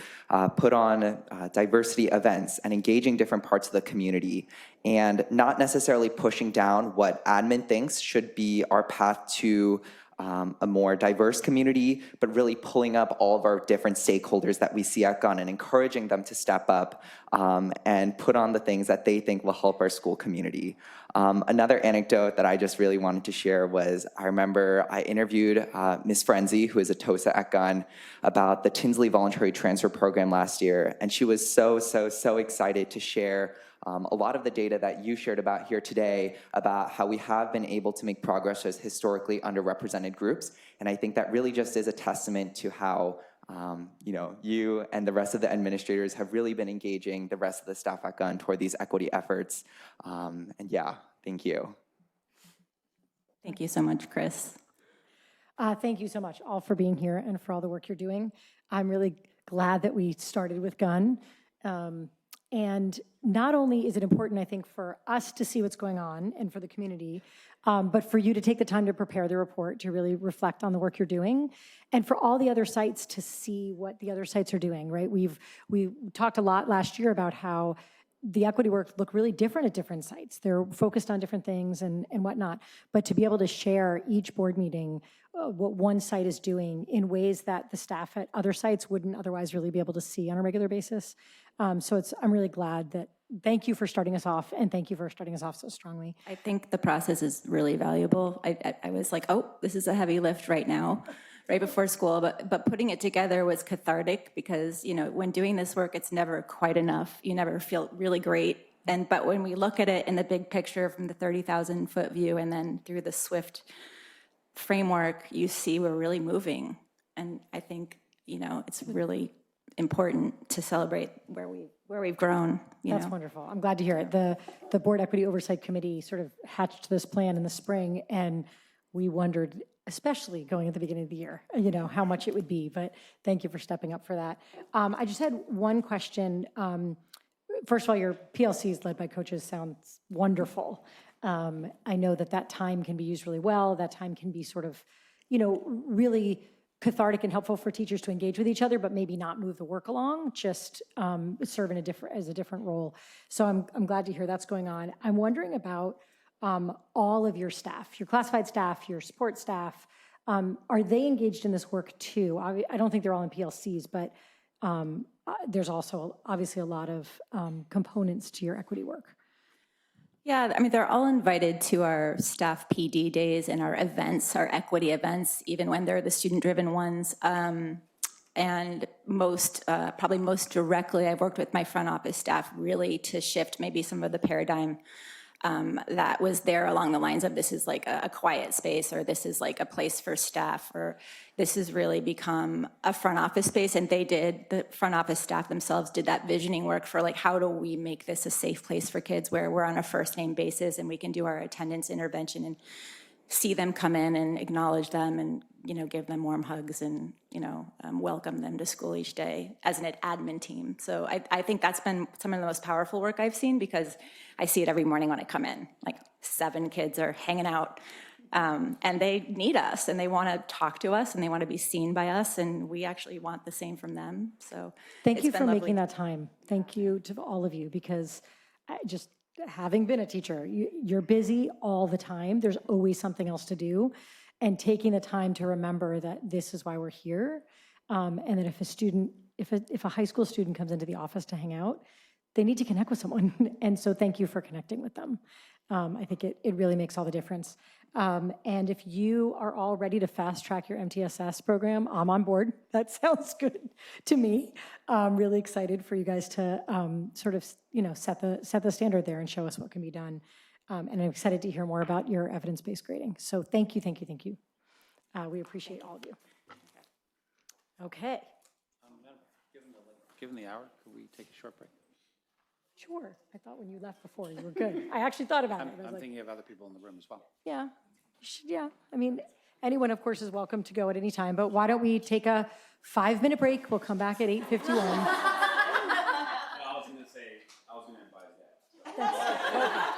[SPEAKER 10] put on diversity events and engaging different parts of the community, and not necessarily pushing down what admin thinks should be our path to a more diverse community, but really pulling up all of our different stakeholders that we see at Gunn and encouraging them to step up and put on the things that they think will help our school community. Another anecdote that I just really wanted to share was, I remember I interviewed Ms. Frenzy, who is a TOSA at Gunn, about the Tinsley Voluntary Transfer Program last year, and she was so excited to share a lot of the data that you shared about here today about how we have been able to make progress as historically underrepresented groups. And I think that really just is a testament to how you and the rest of the administrators have really been engaging the rest of the staff at Gunn toward these equity efforts. And yeah, thank you.
[SPEAKER 8] Thank you so much, Chris.
[SPEAKER 1] Thank you so much all for being here and for all the work you're doing. I'm really glad that we started with Gunn. And not only is it important, I think, for us to see what's going on and for the community, but for you to take the time to prepare the report, to really reflect on the work you're doing, and for all the other sites to see what the other sites are doing, right? We talked a lot last year about how the equity work look really different at different sites. They're focused on different things and whatnot, but to be able to share each board meeting what one site is doing in ways that the staff at other sites wouldn't otherwise really be able to see on a regular basis. So I'm really glad that, thank you for starting us off, and thank you for starting us off so strongly.
[SPEAKER 8] I think the process is really valuable. I was like, oh, this is a heavy lift right now, right before school, but putting it together was cathartic because, when doing this work, it's never quite enough. You never feel really great. But when we look at it in the big picture from the 30,000-foot view and then through the SWIFT framework, you see we're really moving. And I think, it's really important to celebrate where we've grown.
[SPEAKER 1] That's wonderful. I'm glad to hear it. The Board Equity Oversight Committee sort of hatched this plan in the spring, and we wondered, especially going at the beginning of the year, how much it would be. But thank you for stepping up for that. I just had one question. First of all, your PLCs led by coaches sounds wonderful. I know that time can be used really well. That time can be sort of, really cathartic and helpful for teachers to engage with each other, but maybe not move the work along, just serve in as a different role. So I'm glad to hear that's going on. I'm wondering about all of your staff, your classified staff, your support staff. Are they engaged in this work too? I don't think they're all in PLCs, but there's also obviously a lot of components to your equity work.
[SPEAKER 8] Yeah, I mean, they're all invited to our staff PD days and our events, our equity events, even when they're the student-driven ones. And probably most directly, I've worked with my front office staff really to shift maybe some of the paradigm that was there along the lines of this is like a quiet space, or this is like a place for staff, or this has really become a front office space. And the front office staff themselves did that visioning work for like, how do we make this a safe place for kids where we're on a first name basis and we can do our attendance intervention and see them come in and acknowledge them and, give them warm hugs and, welcome them to school each day as an admin team. So I think that's been some of the most powerful work I've seen, because I see it every morning when I come in. Like 7 kids are hanging out, and they need us, and they want to talk to us, and they want to be seen by us, and we actually want the same from them. So
[SPEAKER 1] Thank you for making that time. Thank you to all of you, because having been a teacher, you're busy all the time. There's always something else to do. And taking the time to remember that this is why we're here. And that if a high school student comes into the office to hang out, they need to connect with someone. And so thank you for connecting with them. I think it really makes all the difference. And if you are all ready to fast track your MTSS program, I'm on board. That sounds good to me. I'm really excited for you guys to sort of, set the standard there and show us what can be done. And I'm excited to hear more about your evidence-based grading. So thank you, thank you, thank you. We appreciate all of you. Okay.
[SPEAKER 14] Given the hour, could we take a short break?
[SPEAKER 1] Sure. I thought when you left before, you were good. I actually thought about it.
[SPEAKER 14] I'm thinking of other people in the room as well.
[SPEAKER 1] Yeah, yeah. I mean, anyone, of course, is welcome to go at any time, but why don't we take a 5-minute break? We'll come back at 8:51.
[SPEAKER 14] I was going to advise that.
[SPEAKER 1] That's perfect.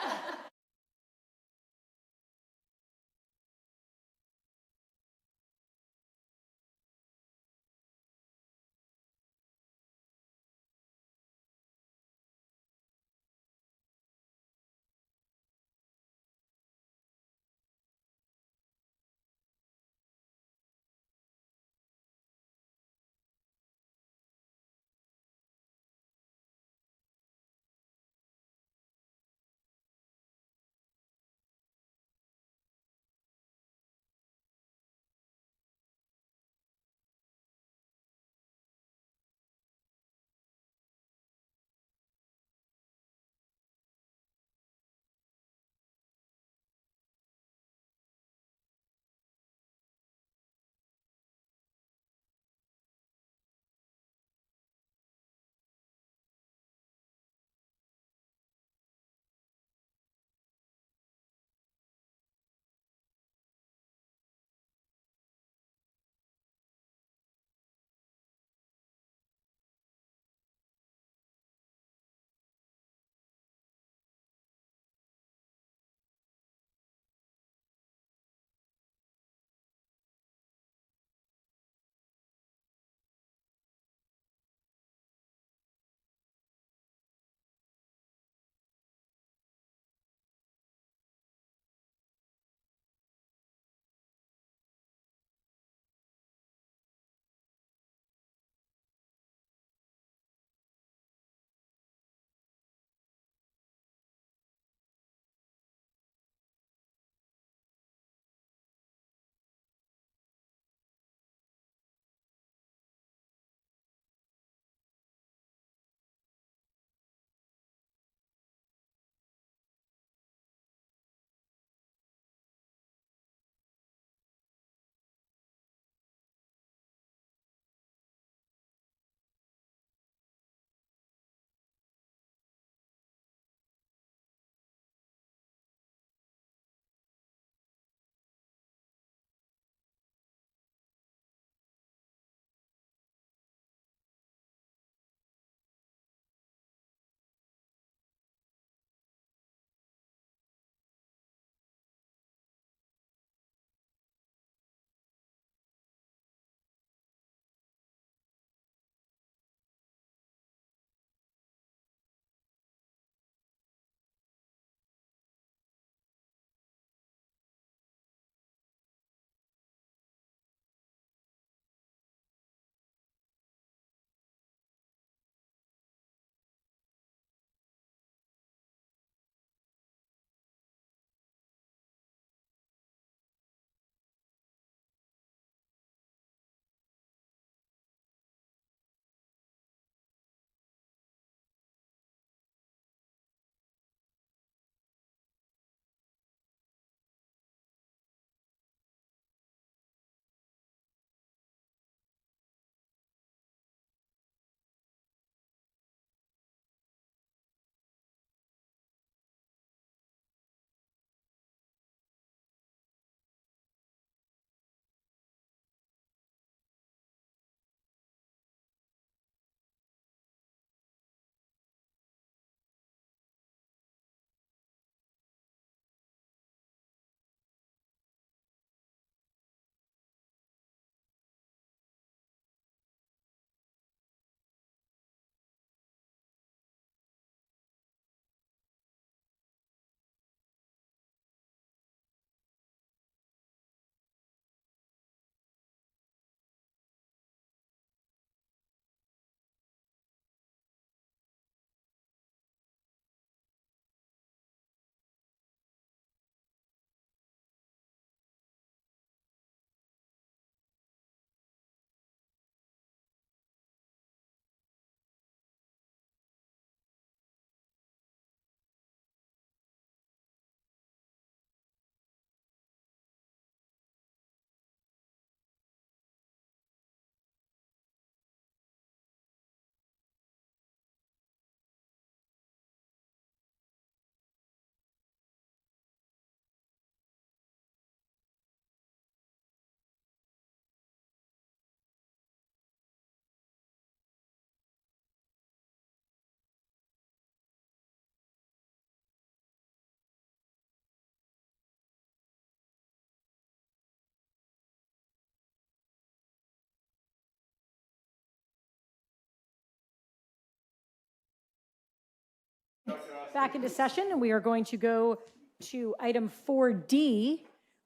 [SPEAKER 1] back into session, and we are going to go to item 4D,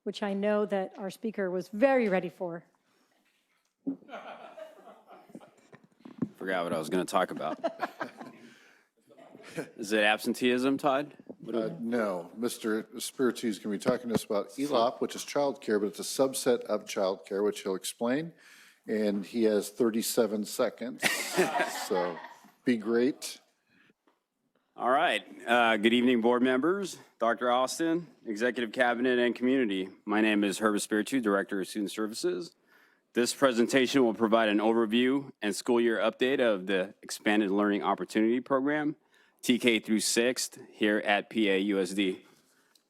[SPEAKER 1] which I know that our speaker was very ready for.
[SPEAKER 11] Forgot what I was going to talk about. Is it absenteeism, Todd?
[SPEAKER 17] No, Mr. Spiritu is going to be talking to us about ELOP, which is childcare, but it's a subset of childcare, which he'll explain. And he has 37 seconds, so be great.
[SPEAKER 11] All right. Good evening, board members, Dr. Austin, Executive Cabinet, and community. My name is Herbert Spiritu, Director of Student Services. This presentation will provide an overview and school year update of the Expanded Learning Opportunity Program, TK through 6th, here at PAUSD.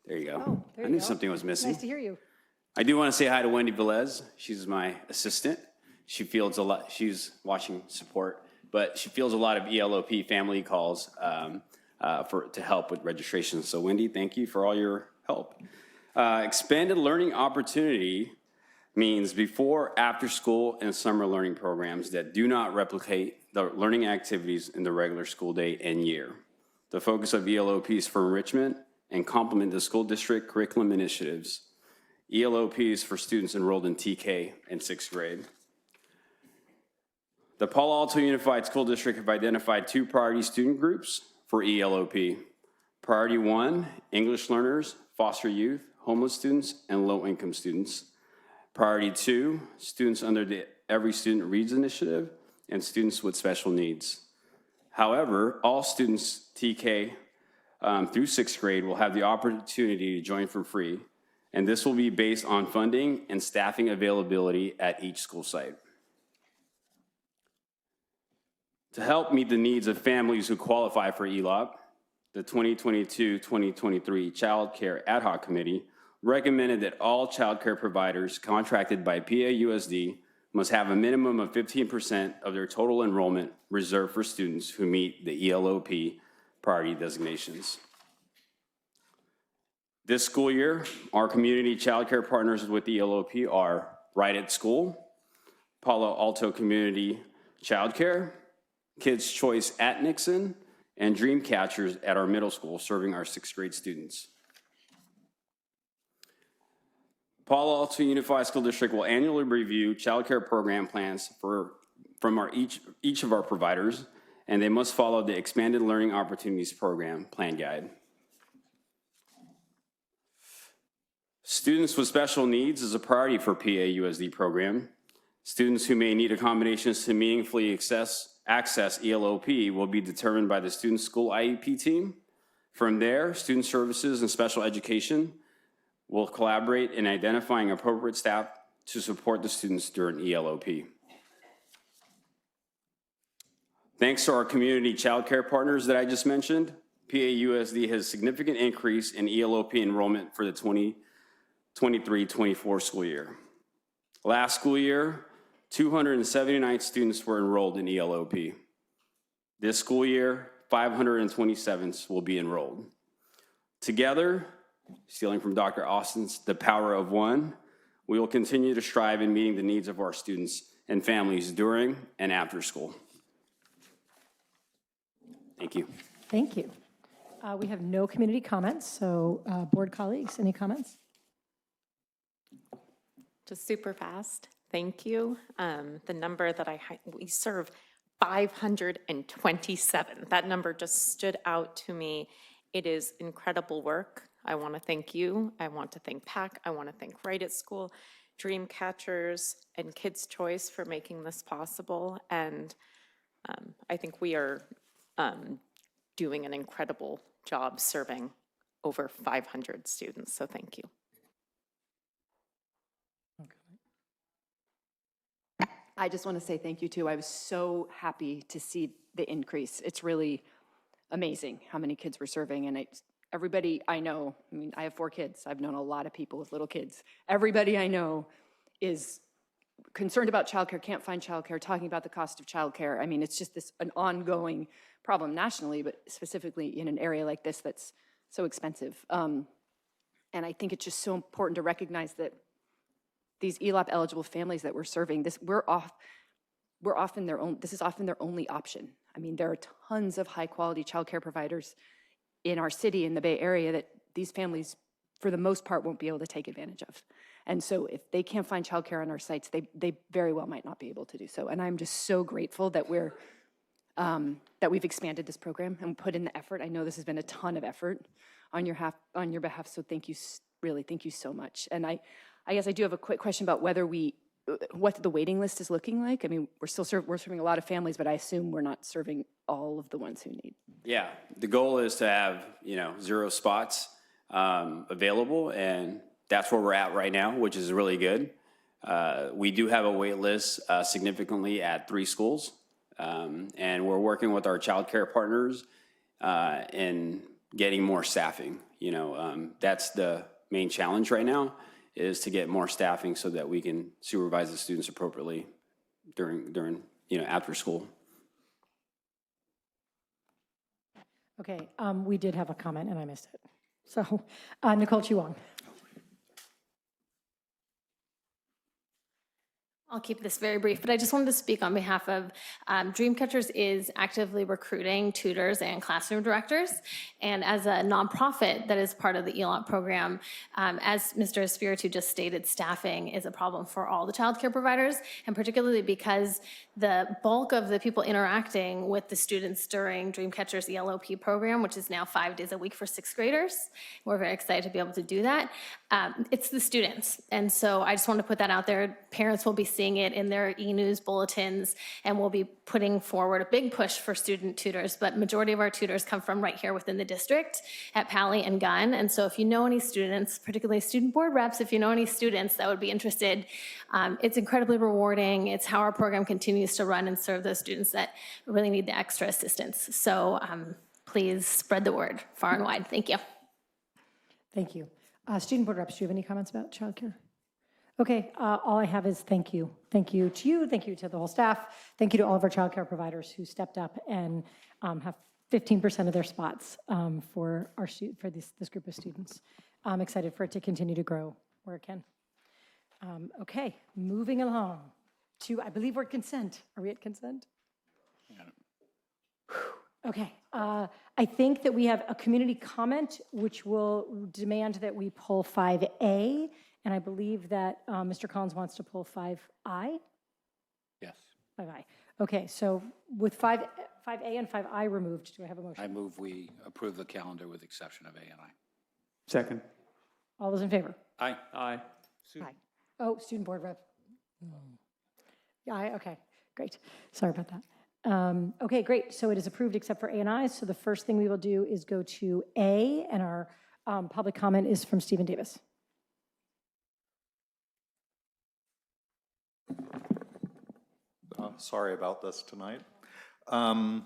[SPEAKER 11] There you go.
[SPEAKER 1] Oh, there
[SPEAKER 11] I
[SPEAKER 1] you
[SPEAKER 11] knew
[SPEAKER 1] go.
[SPEAKER 11] something was missing.
[SPEAKER 1] Nice to hear you.
[SPEAKER 11] I do want to say hi to Wendy Velez. She's my assistant. She fields a lot, she's watching support, but she fields a lot of ELOP family calls to help with registration. So Wendy, thank you for all your help. Expanded Learning Opportunity means before, after school, and summer learning programs that do not replicate the learning activities in the regular school day and year. The focus of ELOP is for enrichment and complement the school district curriculum initiatives. ELOP is for students enrolled in TK in 6th grade. The Palo Alto Unified School District have identified 2 priority student groups for ELOP. Priority 1, English learners, foster youth, homeless students, and low-income students. Priority 2, students under the Every Student Reads initiative and students with special needs. However, all students TK through 6th grade will have the opportunity to join for free, and this will be based on funding and staffing availability at each school site. To help meet the needs of families who qualify for ELOP, the 2022-2023 Child Care Ad Hoc Committee recommended that all child care providers contracted by PAUSD must have a minimum of 15% of their total enrollment reserved for students who meet the ELOP priority designations. This school year, our community child care partners with ELOP are Right at School, Palo Alto Community Child Care, Kids Choice at Nixon, and Dream Catchers at our middle school, serving our 6th grade students. Palo Alto Unified School District will annually review child care program plans from each of our providers, and they must follow the Expanded Learning Opportunities Program Plan Guide. Students with special needs is a priority for PAUSD program. Students who may need accommodations to meaningfully access ELOP will be determined by the student school IEP team. From there, Student Services and Special Education will collaborate in identifying appropriate staff to support the students during ELOP. Thanks to our community child care partners that I just mentioned, PAUSD has a significant increase in ELOP enrollment for the 2023-24 school year. Last school year, 279 students were enrolled in ELOP. This school year, 527 will be enrolled. Together, stealing from Dr. Austin's The Power of One, we will continue to strive in meeting the needs of our students and families during and after school. Thank you.
[SPEAKER 1] Thank you. We have no community comments, so board colleagues, any comments?
[SPEAKER 21] Just super fast. Thank you. The number that we serve 527. That number just stood out to me. It is incredible work. I want to thank you. I want to thank PAC. I want to thank Right at School, Dream Catchers, and Kids Choice for making this possible. And I think we are doing an incredible job serving over 500 students. So thank you.
[SPEAKER 9] I just want to say thank you too. I was so happy to see the increase. It's really amazing how many kids we're serving. And everybody I know, I mean, I have 4 kids. I've known a lot of people with little kids. Everybody I know is concerned about childcare, can't find childcare, talking about the cost of childcare. I mean, it's just an ongoing problem nationally, but specifically in an area like this that's so expensive. And I think it's just so important to recognize that these ELOP eligible families that we're serving, this is often their only option. I mean, there are tons of high quality childcare providers in our city, in the Bay Area, that these families, for the most part, won't be able to take advantage of. And so if they can't find childcare on our sites, they very well might not be able to do so. And I'm just so grateful that we've expanded this program and put in the effort. I know this has been a ton of effort on your behalf, so thank you, really, thank you so much. And I guess I do have a quick question about what the waiting list is looking like. I mean, we're serving a lot of families, but I assume we're not serving all of the ones who need.
[SPEAKER 11] Yeah, the goal is to have, 0 spots available, and that's where we're at right now, which is really good. We do have a wait list significantly at 3 schools, and we're working with our childcare partners in getting more staffing. That's the main challenge right now, is to get more staffing so that we can supervise the students appropriately during after school.
[SPEAKER 1] Okay, we did have a comment and I missed it. So, Nicole Chiwang.
[SPEAKER 3] I'll keep this very brief, but I just wanted to speak on behalf of Dreamcatchers is actively recruiting tutors and classroom directors. And as a nonprofit that is part of the ELOP program, as Mr. Espiritu just stated, staffing is a problem for all the childcare providers, and particularly because the bulk of the people interacting with the students during Dreamcatchers ELOP program, which is now 5 days a week for 6th graders, we're very excited to be able to do that. It's the students. And so I just want to put that out there. Parents will be seeing it in their e-news bulletins, and we'll be putting forward a big push for student tutors, but majority of our tutors come from right here within the district at Pally and Gunn. And so if you know any students, particularly student board reps, if you know any students that would be interested, it's incredibly rewarding. It's how our program continues to run and serve those students that really need the extra assistance. So please spread the word far and wide. Thank you.
[SPEAKER 1] Thank you. Student board reps, do you have any comments about childcare? Okay, all I have is thank you. Thank you to you, thank you to the whole staff, thank you to all of our childcare providers who stepped up and have 15% of their spots for this group of students. I'm excited for it to continue to grow where it can. Okay, moving along to, I believe we're at consent. Are we at consent? Okay, I think that we have a community comment which will demand that we pull 5A, and I believe that Mr. Collins wants to pull 5I?
[SPEAKER 14] Yes.
[SPEAKER 1] 5I. Okay, so with 5A and 5I removed, do I have a motion?
[SPEAKER 14] I move we approve the calendar with exception of A and I.
[SPEAKER 2] Second.
[SPEAKER 1] All those in favor?
[SPEAKER 14] Aye.
[SPEAKER 2] Aye.
[SPEAKER 1] Aye. Oh, student board rep. Yeah, aye, okay, great. Sorry about that. Okay, great. So it is approved except for A and I. So the first thing we will do is go to A, and our public comment is from Stephen Davis.
[SPEAKER 6] Sorry about this tonight. So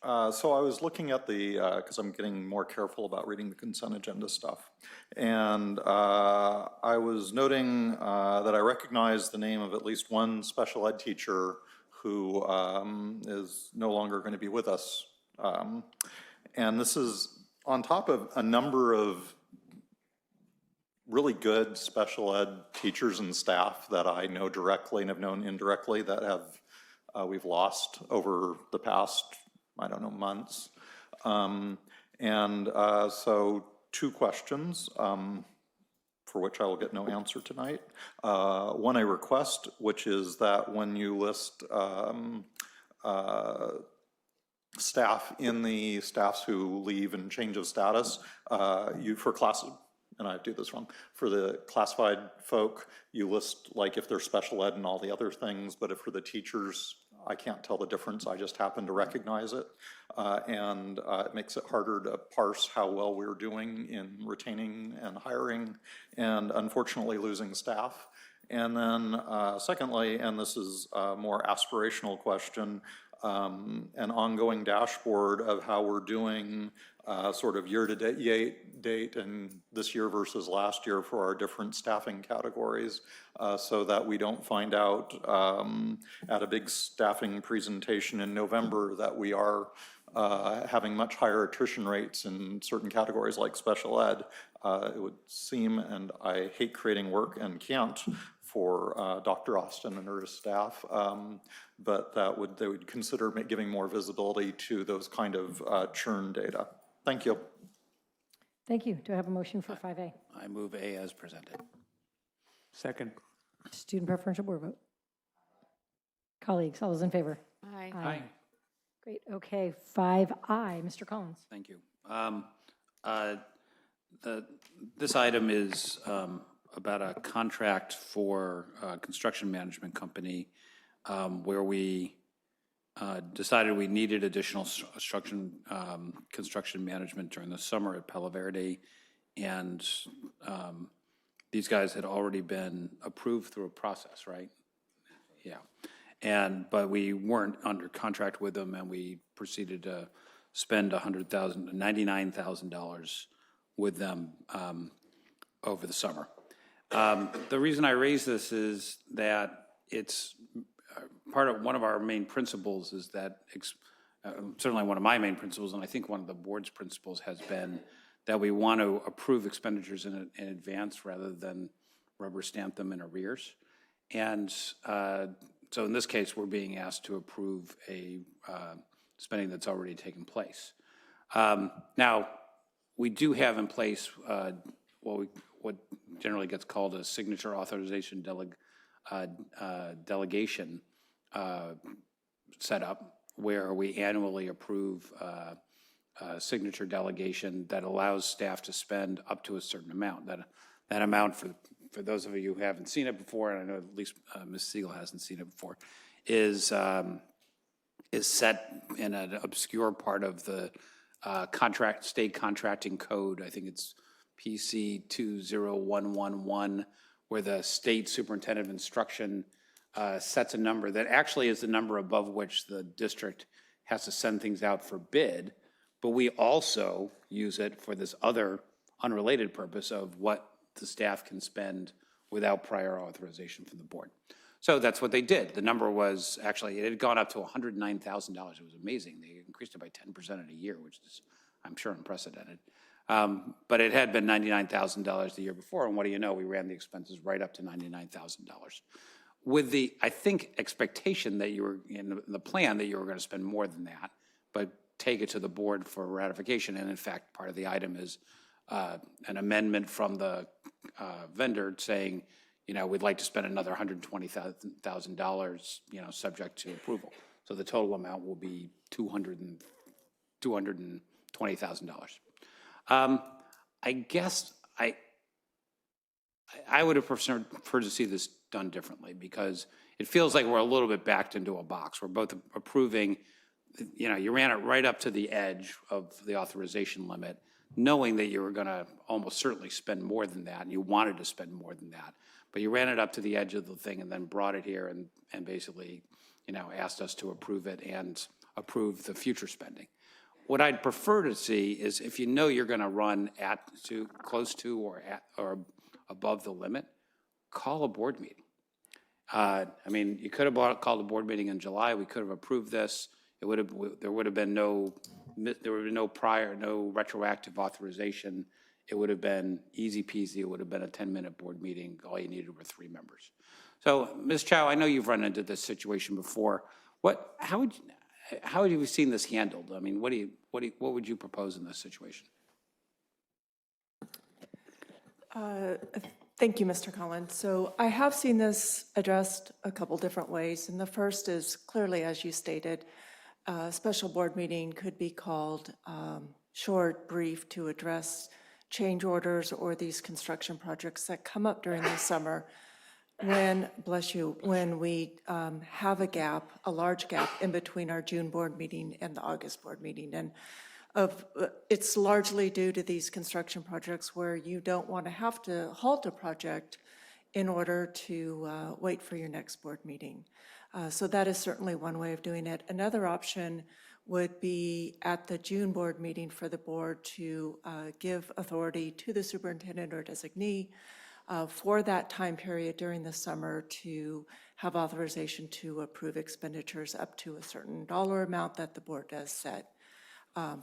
[SPEAKER 6] I was looking at because I'm getting more careful about reading the consent agenda stuff. And I was noting that I recognize the name of at least one special ed teacher who is no longer going to be with us. And this is on top of a number of really good special ed teachers and staff that I know directly and have known indirectly that we've lost over the past, I don't know, months. So 2 questions for which I will get no answer tonight. One, a request, which is that when you list staff in the staffs who leave and change of status, for classes, and I do this wrong, for the classified folk, you list like if they're special ed and all the other things, but if for the teachers, I can't tell the difference, I just happen to recognize it. It makes it harder to parse how well we're doing in retaining and hiring and unfortunately losing staff. And then secondly, and this is a more aspirational question, an ongoing dashboard of how we're doing sort of year-to-date and this year versus last year for our different staffing categories so that we don't find out at a big staffing presentation in November that we are having much higher attrition rates in certain categories like special ed. It would seem, and I hate creating work and can't, for Dr. Austin and her staff, but they would consider giving more visibility to those kind of churn data. Thank you.
[SPEAKER 1] Thank you. Do I have a motion for 5A?
[SPEAKER 14] I move A as presented.
[SPEAKER 2] Second.
[SPEAKER 1] Student preferential board vote. Colleagues, all those in favor?
[SPEAKER 21] Aye.
[SPEAKER 2] Aye.
[SPEAKER 1] Great, okay, 5I, Mr. Collins.
[SPEAKER 14] Thank you. This item is about a contract for a construction management company where we decided we needed additional construction management during the summer at Palo Verde, and these guys had already been approved through a process, right? Yeah. But we weren't under contract with them, and we proceeded to spend $99,000 with them over the summer. The reason I raise this is that it's one of our main principles is that, certainly one of my main principles, and I think one of the board's principles has been that we want to approve expenditures in advance rather than rubber stamp them in arrears. And so in this case, we're being asked to approve a spending that's already taken place. Now, we do have in place what generally gets called a signature authorization delegation setup, where we annually approve signature delegation that allows staff to spend up to a certain amount. That amount, for those of you who haven't seen it before, and I know at least Ms. Siegel hasn't seen it before, is set in an obscure part of the state contracting code. I think it's PC 20111, where the state superintendent of instruction sets a number that actually is the number above which the district has to send things out for bid, but we also use it for this other unrelated purpose of what the staff can spend without prior authorization from the board. So that's what they did. The number was actually, it had gone up to $109,000. It was amazing. They increased it by 10% in a year, which is, I'm sure, unprecedented. But it had been $99,000 the year before, and what do you know? We ran the expenses right up to $99,000. With the, I think, expectation that you were, in the plan, that you were going to spend more than that, but take it to the board for ratification. And in fact, part of the item is an amendment from the vendor saying, we'd like to spend another $120,000, subject to approval. So the total amount will be $220,000. I guess I would have preferred to see this done differently, because it feels like we're a little bit backed into a box. We're both approving, you ran it right up to the edge of the authorization limit, knowing that you were going to almost certainly spend more than that, and you wanted to spend more than that. But you ran it up to the edge of the thing and then brought it here and basically, asked us to approve it and approve the future spending. What I'd prefer to see is, if you're going to run close to or above the limit, call a board meeting. You could have called a board meeting in July. We could have approved this. There would have been no retroactive authorization. It would have been easy peasy. It would have been a 10-minute board meeting. All you needed were 3 members. So, Ms. Chow, I know you've run into this situation before. How would you seen this handled? What would you propose in this situation?
[SPEAKER 12] Thank you, Mr. Collins. So I have seen this addressed a couple different ways, and the first is clearly, as you stated, a special board meeting could be called short, brief, to address change orders or these construction projects that come up during the summer when, when we have a large gap in between our June board meeting and the August board meeting. And it's largely due to these construction projects where you don't want to have to halt a project in order to wait for your next board meeting. So that is certainly one way of doing it. Another option would be at the June board meeting for the board to give authority to the superintendent or designee for that time period during the summer to have authorization to approve expenditures up to a certain dollar amount that the board does set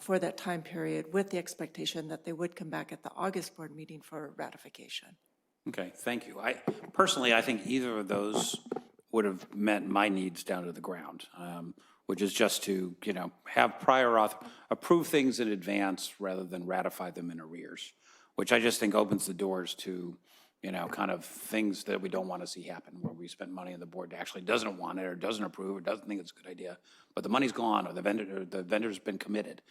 [SPEAKER 12] for that time period, with the expectation that they would come back at the August board meeting for ratification.
[SPEAKER 14] Okay, thank you. Personally, I think either of those would have met my needs down to the ground. which is just to, have approve things in advance rather than ratify them in arrears, which I just think opens the doors to, kind of things that we don't want to see happen, where we spend money and the board actually doesn't want it or doesn't approve or doesn't think it's a good idea, but the money's gone or the vendor's been committed.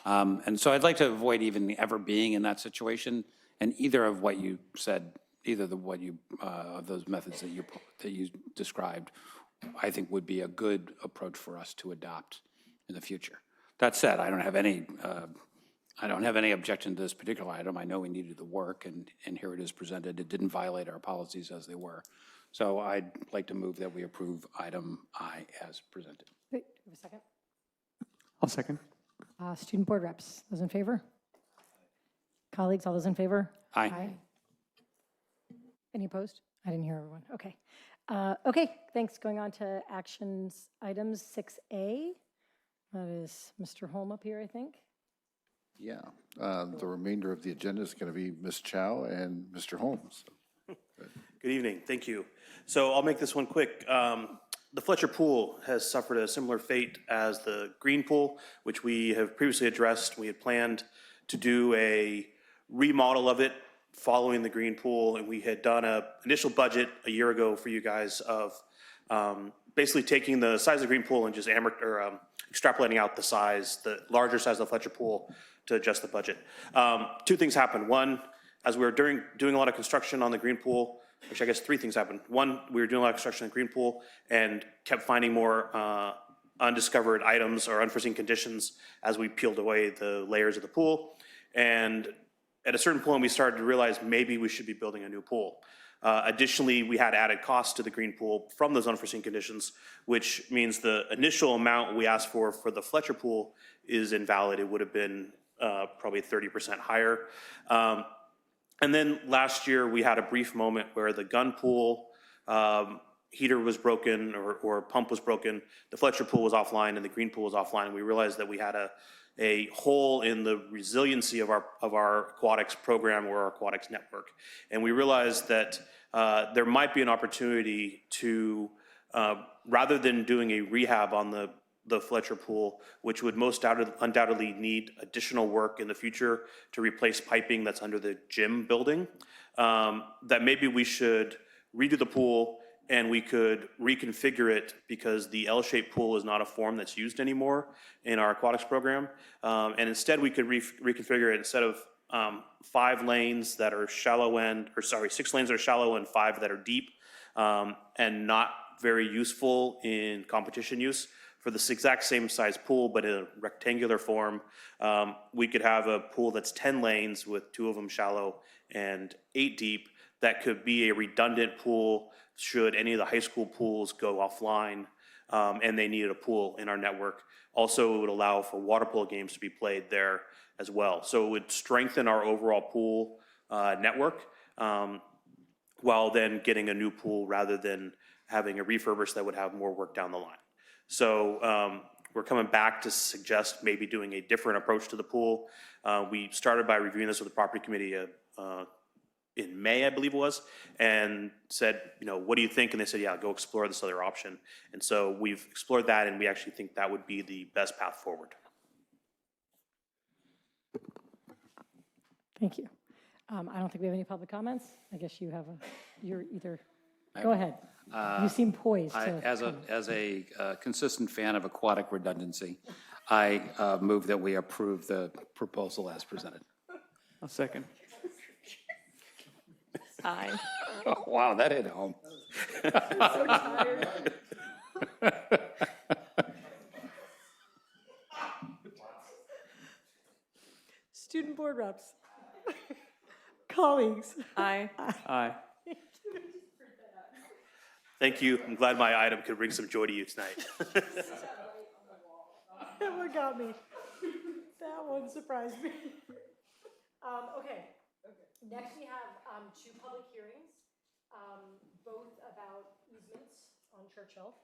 [SPEAKER 14] And so I'd like to avoid even ever being in that situation. And either of what you said, of those methods that you described, I think would be a good approach for us to adopt in the future. That said, I don't have any objection to this particular item. I know we needed the work, and here it is presented. It didn't violate our policies as they were. So I'd like to move that we approve item I as presented.
[SPEAKER 1] Wait, do we have a second?
[SPEAKER 2] I'll second.
[SPEAKER 1] Student board reps, those in favor? Colleagues, all those in favor?
[SPEAKER 14] Aye.
[SPEAKER 1] Any opposed? I didn't hear everyone. Okay. Okay, thanks. Going on to actions items 6A. That is Mr. Holm up here, I think.
[SPEAKER 17] Yeah, the remainder of the agenda is going to be Ms. Chow and Mr. Holmes.
[SPEAKER 13] Good evening, thank you. So I'll make this one quick. The Fletcher Pool has suffered a similar fate as the Green Pool, which we have previously addressed. We had planned to do a remodel of it following the Green Pool, and we had done an initial budget a year ago for you guys of basically taking the size of the Green Pool and just extrapolating out the larger size of the Fletcher Pool to adjust the budget. Two things happened. One, as we were doing a lot of construction on the Green Pool, which I guess three things happened. One, we were doing a lot of construction on the Green Pool and kept finding more undiscovered items or unforeseen conditions as we peeled away the layers of the pool. And at a certain point, we started to realize maybe we should be building a new pool. Additionally, we had added costs to the Green Pool from those unforeseen conditions, which means the initial amount we asked for the Fletcher Pool is invalid. It would have been probably 30% higher. And then last year, we had a brief moment where the gun pool heater was broken or pump was broken. The Fletcher Pool was offline and the Green Pool was offline. We realized that we had a hole in the resiliency of our aquatics program or our aquatics network. And we realized that there might be an opportunity to, rather than doing a rehab on the Fletcher Pool, which would most undoubtedly need additional work in the future to replace piping that's under the gym building, that maybe we should redo the pool and we could reconfigure it, because the L-shaped pool is not a form that's used anymore in our aquatics program. And instead we could reconfigure it, instead of 5 lanes that are shallow end, or sorry, 6 lanes that are shallow and 5 that are deep, and not very useful in competition use. For this exact same size pool, but in a rectangular form, we could have a pool that's 10 lanes with 2 of them shallow and 8 deep. That could be a redundant pool should any of the high school pools go offline and they needed a pool in our network. Also, it would allow for water polo games to be played there as well. So it would strengthen our overall pool network while then getting a new pool rather than having a refurbish that would have more work down the line. So we're coming back to suggest maybe doing a different approach to the pool. We started by reviewing this with the property committee in May, I believe it was, and said, what do you think? And they said, yeah, go explore this other option. And so we've explored that, and we actually think that would be the best path forward.
[SPEAKER 1] Thank you. I don't think we have any public comments. I guess you're either, go ahead. You seem poised to
[SPEAKER 14] As a consistent fan of aquatic redundancy, I move that we approve the proposal as presented.
[SPEAKER 2] I'll second.
[SPEAKER 21] Aye.
[SPEAKER 14] Oh, wow, that hit home.
[SPEAKER 1] I'm so tired. Student board reps. Colleagues.
[SPEAKER 21] Aye.
[SPEAKER 2] Aye.
[SPEAKER 13] Thank you. I'm glad my item could bring some joy to you tonight.
[SPEAKER 1] That one got me. That one surprised me. Okay. Next, we have 2 public hearings, both about easements on Churchill.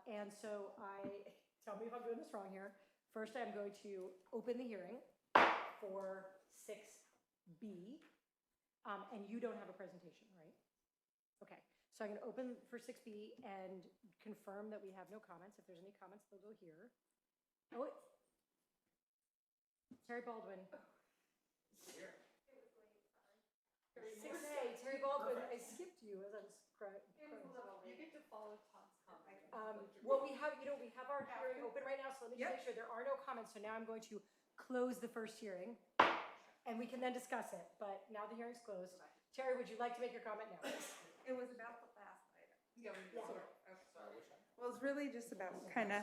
[SPEAKER 1] And so tell me if I'm doing this wrong here. First, I'm going to open the hearing for 6B. And you don't have a presentation, right? Okay. So I'm going to open for 6B and confirm that we have no comments. If there's any comments, they'll go here. Oh, Terry Baldwin. 6A, Terry Baldwin, I skipped you as I was crying. You get to follow Tom's comment. Well, we have our hearing open right now, so let me just make sure there are no comments. So now I'm going to close the first hearing, and we can then discuss it, but now the hearing's closed. Terry, would you like to make your comment now?
[SPEAKER 18] It was about the last item. Yeah. Well, it's really just about kind of,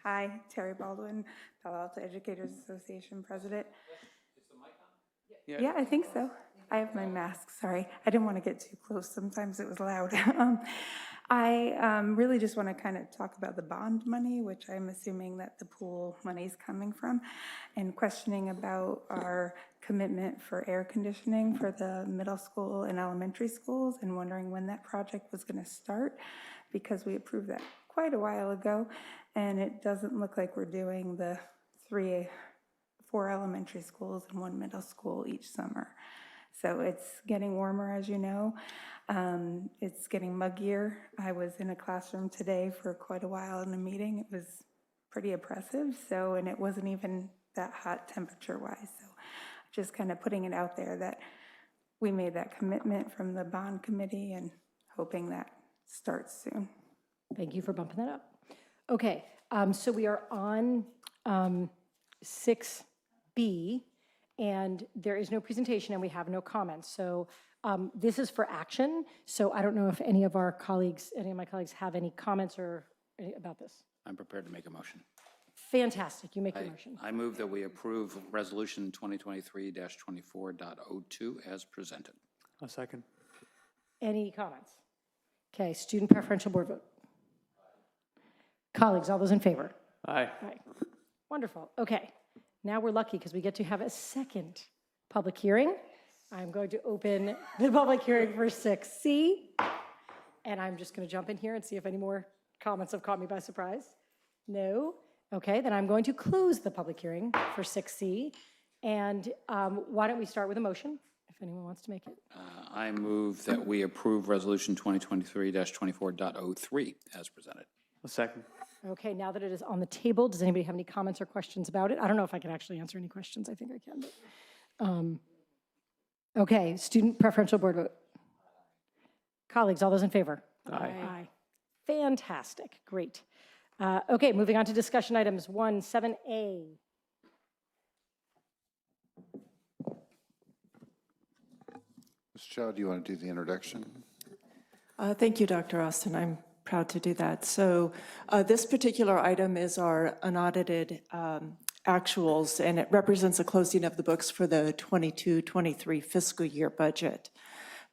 [SPEAKER 18] hi, Terry Baldwin, Palo Alto Educators Association President. Yeah, I think so. I have my mask, sorry. I didn't want to get too close. Sometimes it was loud. I really just want to kind of talk about the bond money, which I'm assuming that the pool money is coming from, and questioning about our commitment for air conditioning for the middle school and elementary schools, and wondering when that project was going to start, because we approved that quite a while ago, and it doesn't look like we're doing the 4 elementary schools and 1 middle school each summer. So it's getting warmer, as you know. It's getting muggier. I was in a classroom today for quite a while in a meeting. It was pretty oppressive. So, and it wasn't even that hot temperature-wise. So just kind of putting it out there that we made that commitment from the bond committee and hoping that starts soon.
[SPEAKER 1] Thank you for bumping that up. Okay, so we are on 6B, and there is no presentation and we have no comments. So this is for action. So I don't know if any of my colleagues have any comments about this.
[SPEAKER 14] I'm prepared to make a motion.
[SPEAKER 1] Fantastic, you make your motion.
[SPEAKER 14] I move that we approve Resolution 2023-24.02 as presented.
[SPEAKER 2] A second.
[SPEAKER 1] Any comments? Okay, student preferential board vote. Colleagues, all those in favor?
[SPEAKER 2] Aye.
[SPEAKER 1] Aye. Wonderful, okay. Now we're lucky because we get to have a second public hearing. I'm going to open the public hearing for 6C, and I'm just going to jump in here and see if any more comments have caught me by surprise. No? Okay, then I'm going to close the public hearing for 6C, and why don't we start with a motion, if anyone wants to make it.
[SPEAKER 14] I move that we approve Resolution 2023-24.03 as presented.
[SPEAKER 2] A second.
[SPEAKER 1] Okay, now that it is on the table, does anybody have any comments or questions about it? I don't know if I can actually answer any questions. I think I can. But, okay, student preferential board vote. Colleagues, all those in favor?
[SPEAKER 2] Aye.
[SPEAKER 1] Aye. Fantastic, great. Okay, moving on to discussion items 7A.
[SPEAKER 17] Ms. Chow, do you want to do the introduction?
[SPEAKER 12] Thank you, Dr. Austin. I'm proud to do that. So this particular item is our unaudited actuals, and it represents a closing of the books for the 22-23 fiscal year budget.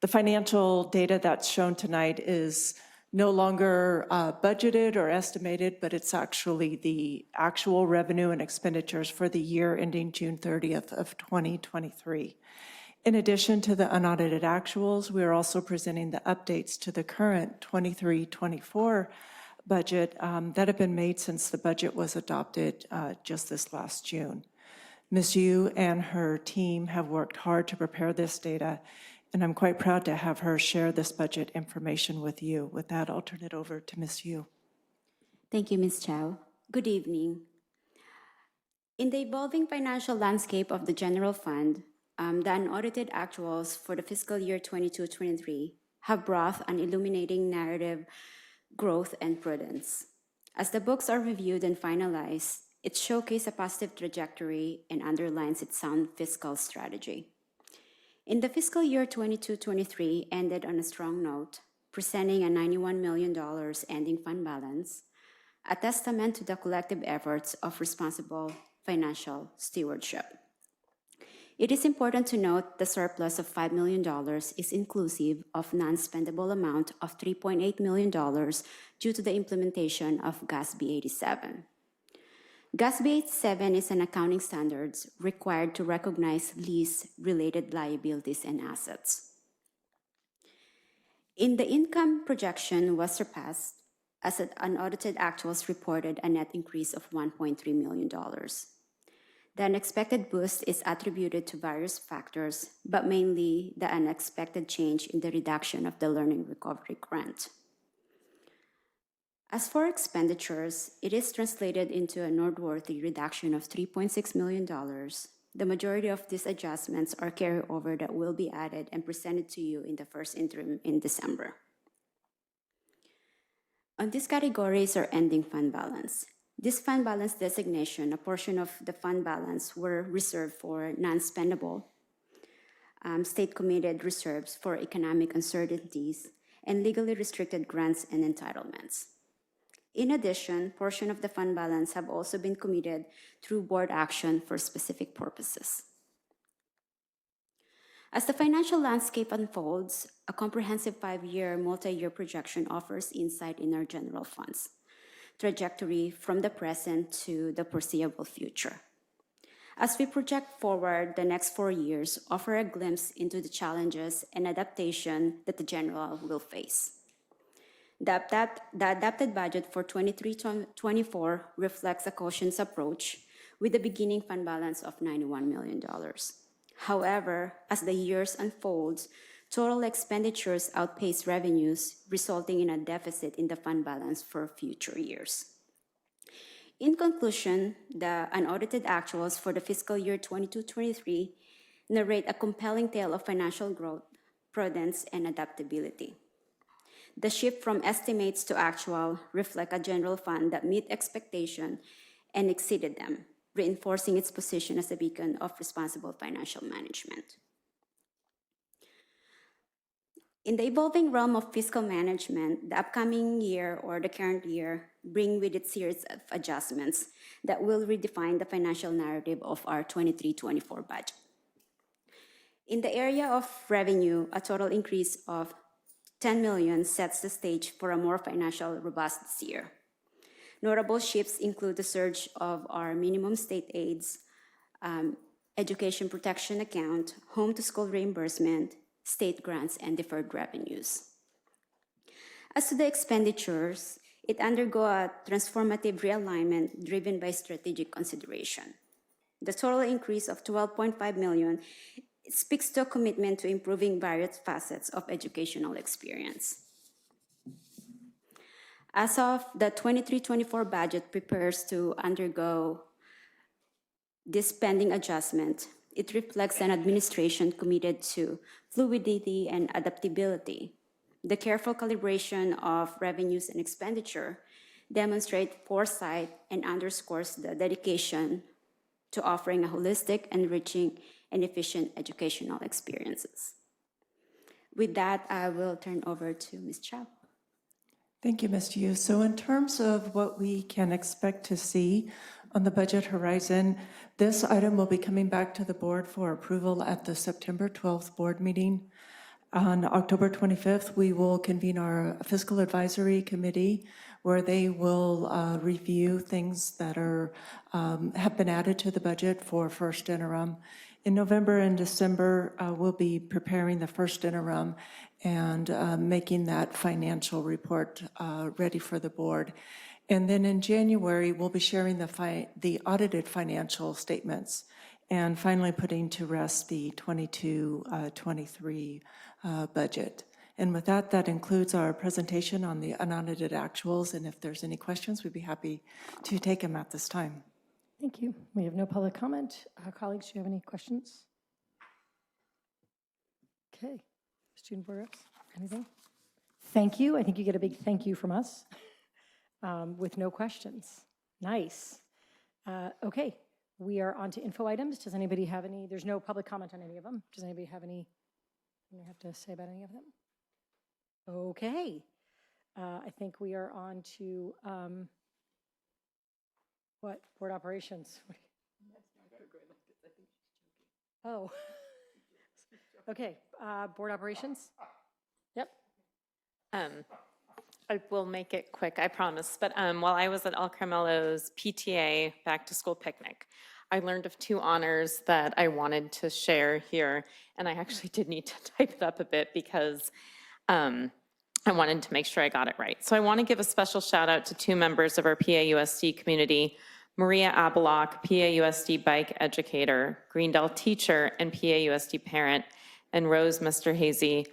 [SPEAKER 12] The financial data that's shown tonight is no longer budgeted or estimated, but it's actually the actual revenue and expenditures for the year ending June 30th of 2023. In addition to the unaudited actuals, we are also presenting the updates to the current 23-24 budget that have been made since the budget was adopted just this last June. Ms. Yu and her team have worked hard to prepare this data, and I'm quite proud to have her share this budget information with you. With that, I'll turn it over to Ms. Yu.
[SPEAKER 22] Thank you, Ms. Chow. Good evening. In the evolving financial landscape of the general fund, the unaudited actuals for the fiscal year 22-23 have brought an illuminating narrative growth and prudence. As the books are reviewed and finalized, it showcases a positive trajectory and underlines its sound fiscal strategy. In the fiscal year 22-23 ended on a strong note, presenting a $91 million ending fund balance, a testament to the collective efforts of responsible financial stewardship. It is important to note the surplus of $5 million is inclusive of non-spendable amount of $3.8 million due to the implementation of GASB 87. GASB 87 is an accounting standard required to recognize lease-related liabilities and assets. In the income projection was surpassed as unaudited actuals reported a net increase of $1.3 million. The unexpected boost is attributed to various factors, but mainly the unexpected change in the reduction of the Learning Recovery Grant. As for expenditures, it is translated into a noteworthy reduction of $3.6 million. The majority of these adjustments are carryover that will be added and presented to you in the first interim in December. On these categories are ending fund balance. This fund balance designation, a portion of the fund balance were reserved for non-spendable, state-committed reserves for economic uncertainties, and legally restricted grants and entitlements. In addition, portion of the fund balance have also been committed through board action for specific purposes. As the financial landscape unfolds, a comprehensive 5-year, multi-year projection offers insight in our general funds trajectory from the present to the foreseeable future. As we project forward, the next 4 years offer a glimpse into the challenges and adaptation that the general will face. The adapted budget for 23-24 reflects a cautious approach with a beginning fund balance of $91 million. However, as the years unfold, total expenditures outpace revenues, resulting in a deficit in the fund balance for future years. In conclusion, the unaudited actuals for the fiscal year 22-23 narrate a compelling tale of financial growth, prudence, and adaptability. The shift from estimates to actual reflect a general fund that met expectation and exceeded them, reinforcing its position as a beacon of responsible financial management. In the evolving realm of fiscal management, the upcoming year or the current year bring with it series of adjustments that will redefine the financial narrative of our 23-24 budget. In the area of revenue, a total increase of $10 million sets the stage for a more financial robust this year. Notable shifts include the surge of our minimum state aids, education protection account, home-to-school reimbursement, state grants, and deferred revenues. As to the expenditures, it undergo a transformative realignment driven by strategic consideration. The total increase of $12.5 million speaks to a commitment to improving various facets of educational experience. As of the 23-24 budget prepares to undergo this spending adjustment, it reflects an administration committed to fluidity and adaptability. The careful calibration of revenues and expenditure demonstrates foresight and underscores the dedication to offering a holistic, enriching, and efficient educational experiences. With that, I will turn over to Ms. Chow.
[SPEAKER 12] Thank you, Ms. Yu. So in terms of what we can expect to see on the budget horizon, this item will be coming back to the board for approval at the September 12th board meeting. On October 25th, we will convene our fiscal advisory committee where they will review things that have been added to the budget for first interim. In November and December, we'll be preparing the first interim and making that financial report ready for the board. And then in January, we'll be sharing the audited financial statements and finally putting to rest the 22-23 budget. And with that, that includes our presentation on the unaudited actuals. And if there's any questions, we'd be happy to take them at this time.
[SPEAKER 1] Thank you. We have no public comment. Colleagues, do you have any questions? Okay. Student board reps, anything? Thank you. I think you get a big thank you from us with no questions. Nice. Okay. We are on to info items. Does anybody have any? There's no public comment on any of them. Does anybody have anything you have to say about any of them? Okay. I think we are on to what? Board operations. Oh. Okay. Board operations. Yep.
[SPEAKER 21] I will make it quick, I promise. But while I was at El Caramelo's PTA back to school picnic, I learned of 2 honors that I wanted to share here. And I actually did need to type it up a bit because I wanted to make sure I got it right. So I want to give a special shout out to 2 members of our PAUSD community, Maria Abelok, PAUSD bike educator, Greendale teacher and PAUSD parent, and Rose Mesterhazy,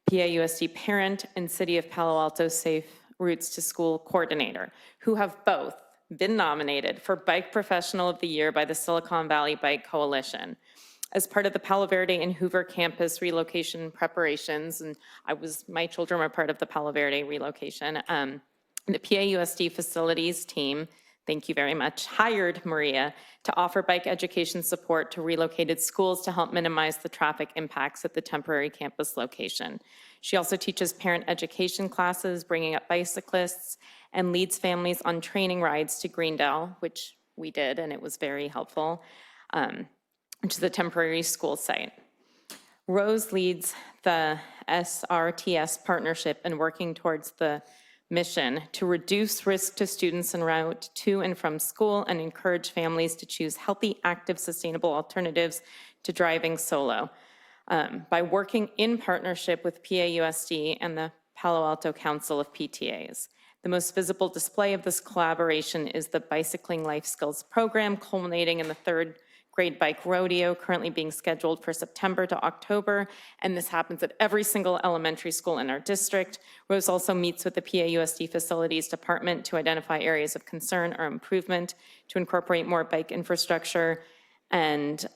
[SPEAKER 21] PAUSD parent and City of Palo Alto Safe Routes to School coordinator, who have both been nominated for Bike Professional of the Year by the Silicon Valley Bike Coalition. As part of the Palo Verde and Hoover campus relocation preparations, and my children were part of the Palo Verde relocation, the PAUSD facilities team, thank you very much, hired Maria to offer bike education support to relocated schools to help minimize the traffic impacts at the temporary campus location. She also teaches parent education classes, bringing up bicyclists, and leads families on training rides to Greendale, which we did, and it was very helpful, which is a temporary school site. Rose leads the SRTS partnership in working towards the mission to reduce risk to students en route to and from school and encourage families to choose healthy, active, sustainable alternatives to driving solo. By working in partnership with PAUSD and the Palo Alto Council of PTAs. The most visible display of this collaboration is the Bicycling Life Skills program, culminating in the 3rd grade bike rodeo, currently being scheduled for September to October, and this happens at every single elementary school in our district. Rose also meets with the PAUSD Facilities Department to identify areas of concern or improvement, to incorporate more bike infrastructure, and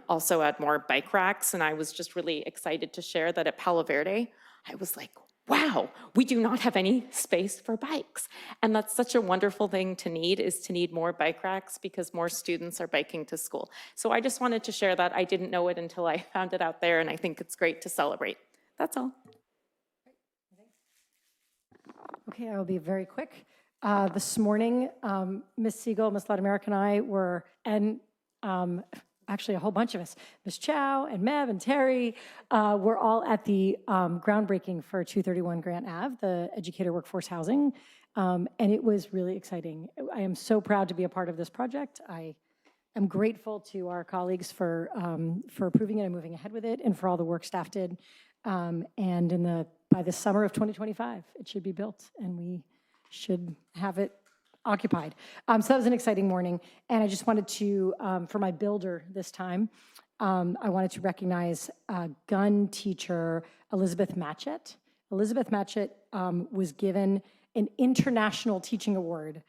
[SPEAKER 21] also add more bike racks. And I was just really excited to share that at Palo Verde, I was like, wow, we do not have any space for bikes. And that's such a wonderful thing to need more bike racks because more students are biking to school. So I just wanted to share that. I didn't know it until I found it out there, and I think it's great to celebrate. That's all.
[SPEAKER 1] Okay, I will be very quick. This morning, Ms. Siegel, Ms. Latimer, and I were, and actually a whole bunch of us, Ms. Chow and Mev and Terry, were all at the groundbreaking for 231 Grant Ave, the educator workforce housing, and it was really exciting. I am so proud to be a part of this project. I am grateful to our colleagues for approving it and moving ahead with it, and for all the work staff did. And by the summer of 2025, it should be built, and we should have it occupied. So that was an exciting morning. And I just wanted to, for my builder this time, I wanted to recognize gun teacher Elizabeth Matchett. Elizabeth Matchett was given an international teaching award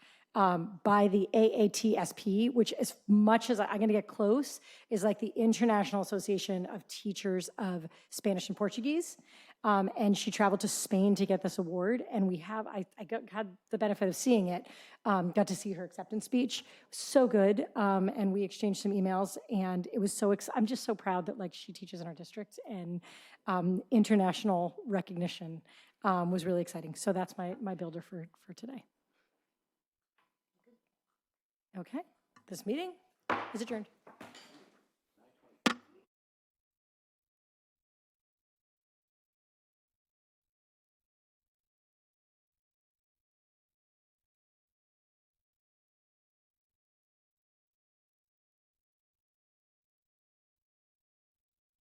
[SPEAKER 1] by the AATSP, which, as much as I'm going to get close, is like the International Association of Teachers of Spanish and Portuguese. And she traveled to Spain to get this award. And I had the benefit of seeing it, got to see her acceptance speech. So good. And we exchanged some emails, and it was so I'm just so proud that she teaches in our district, and international recognition was really exciting. So that's my builder for today. Okay, this meeting is adjourned.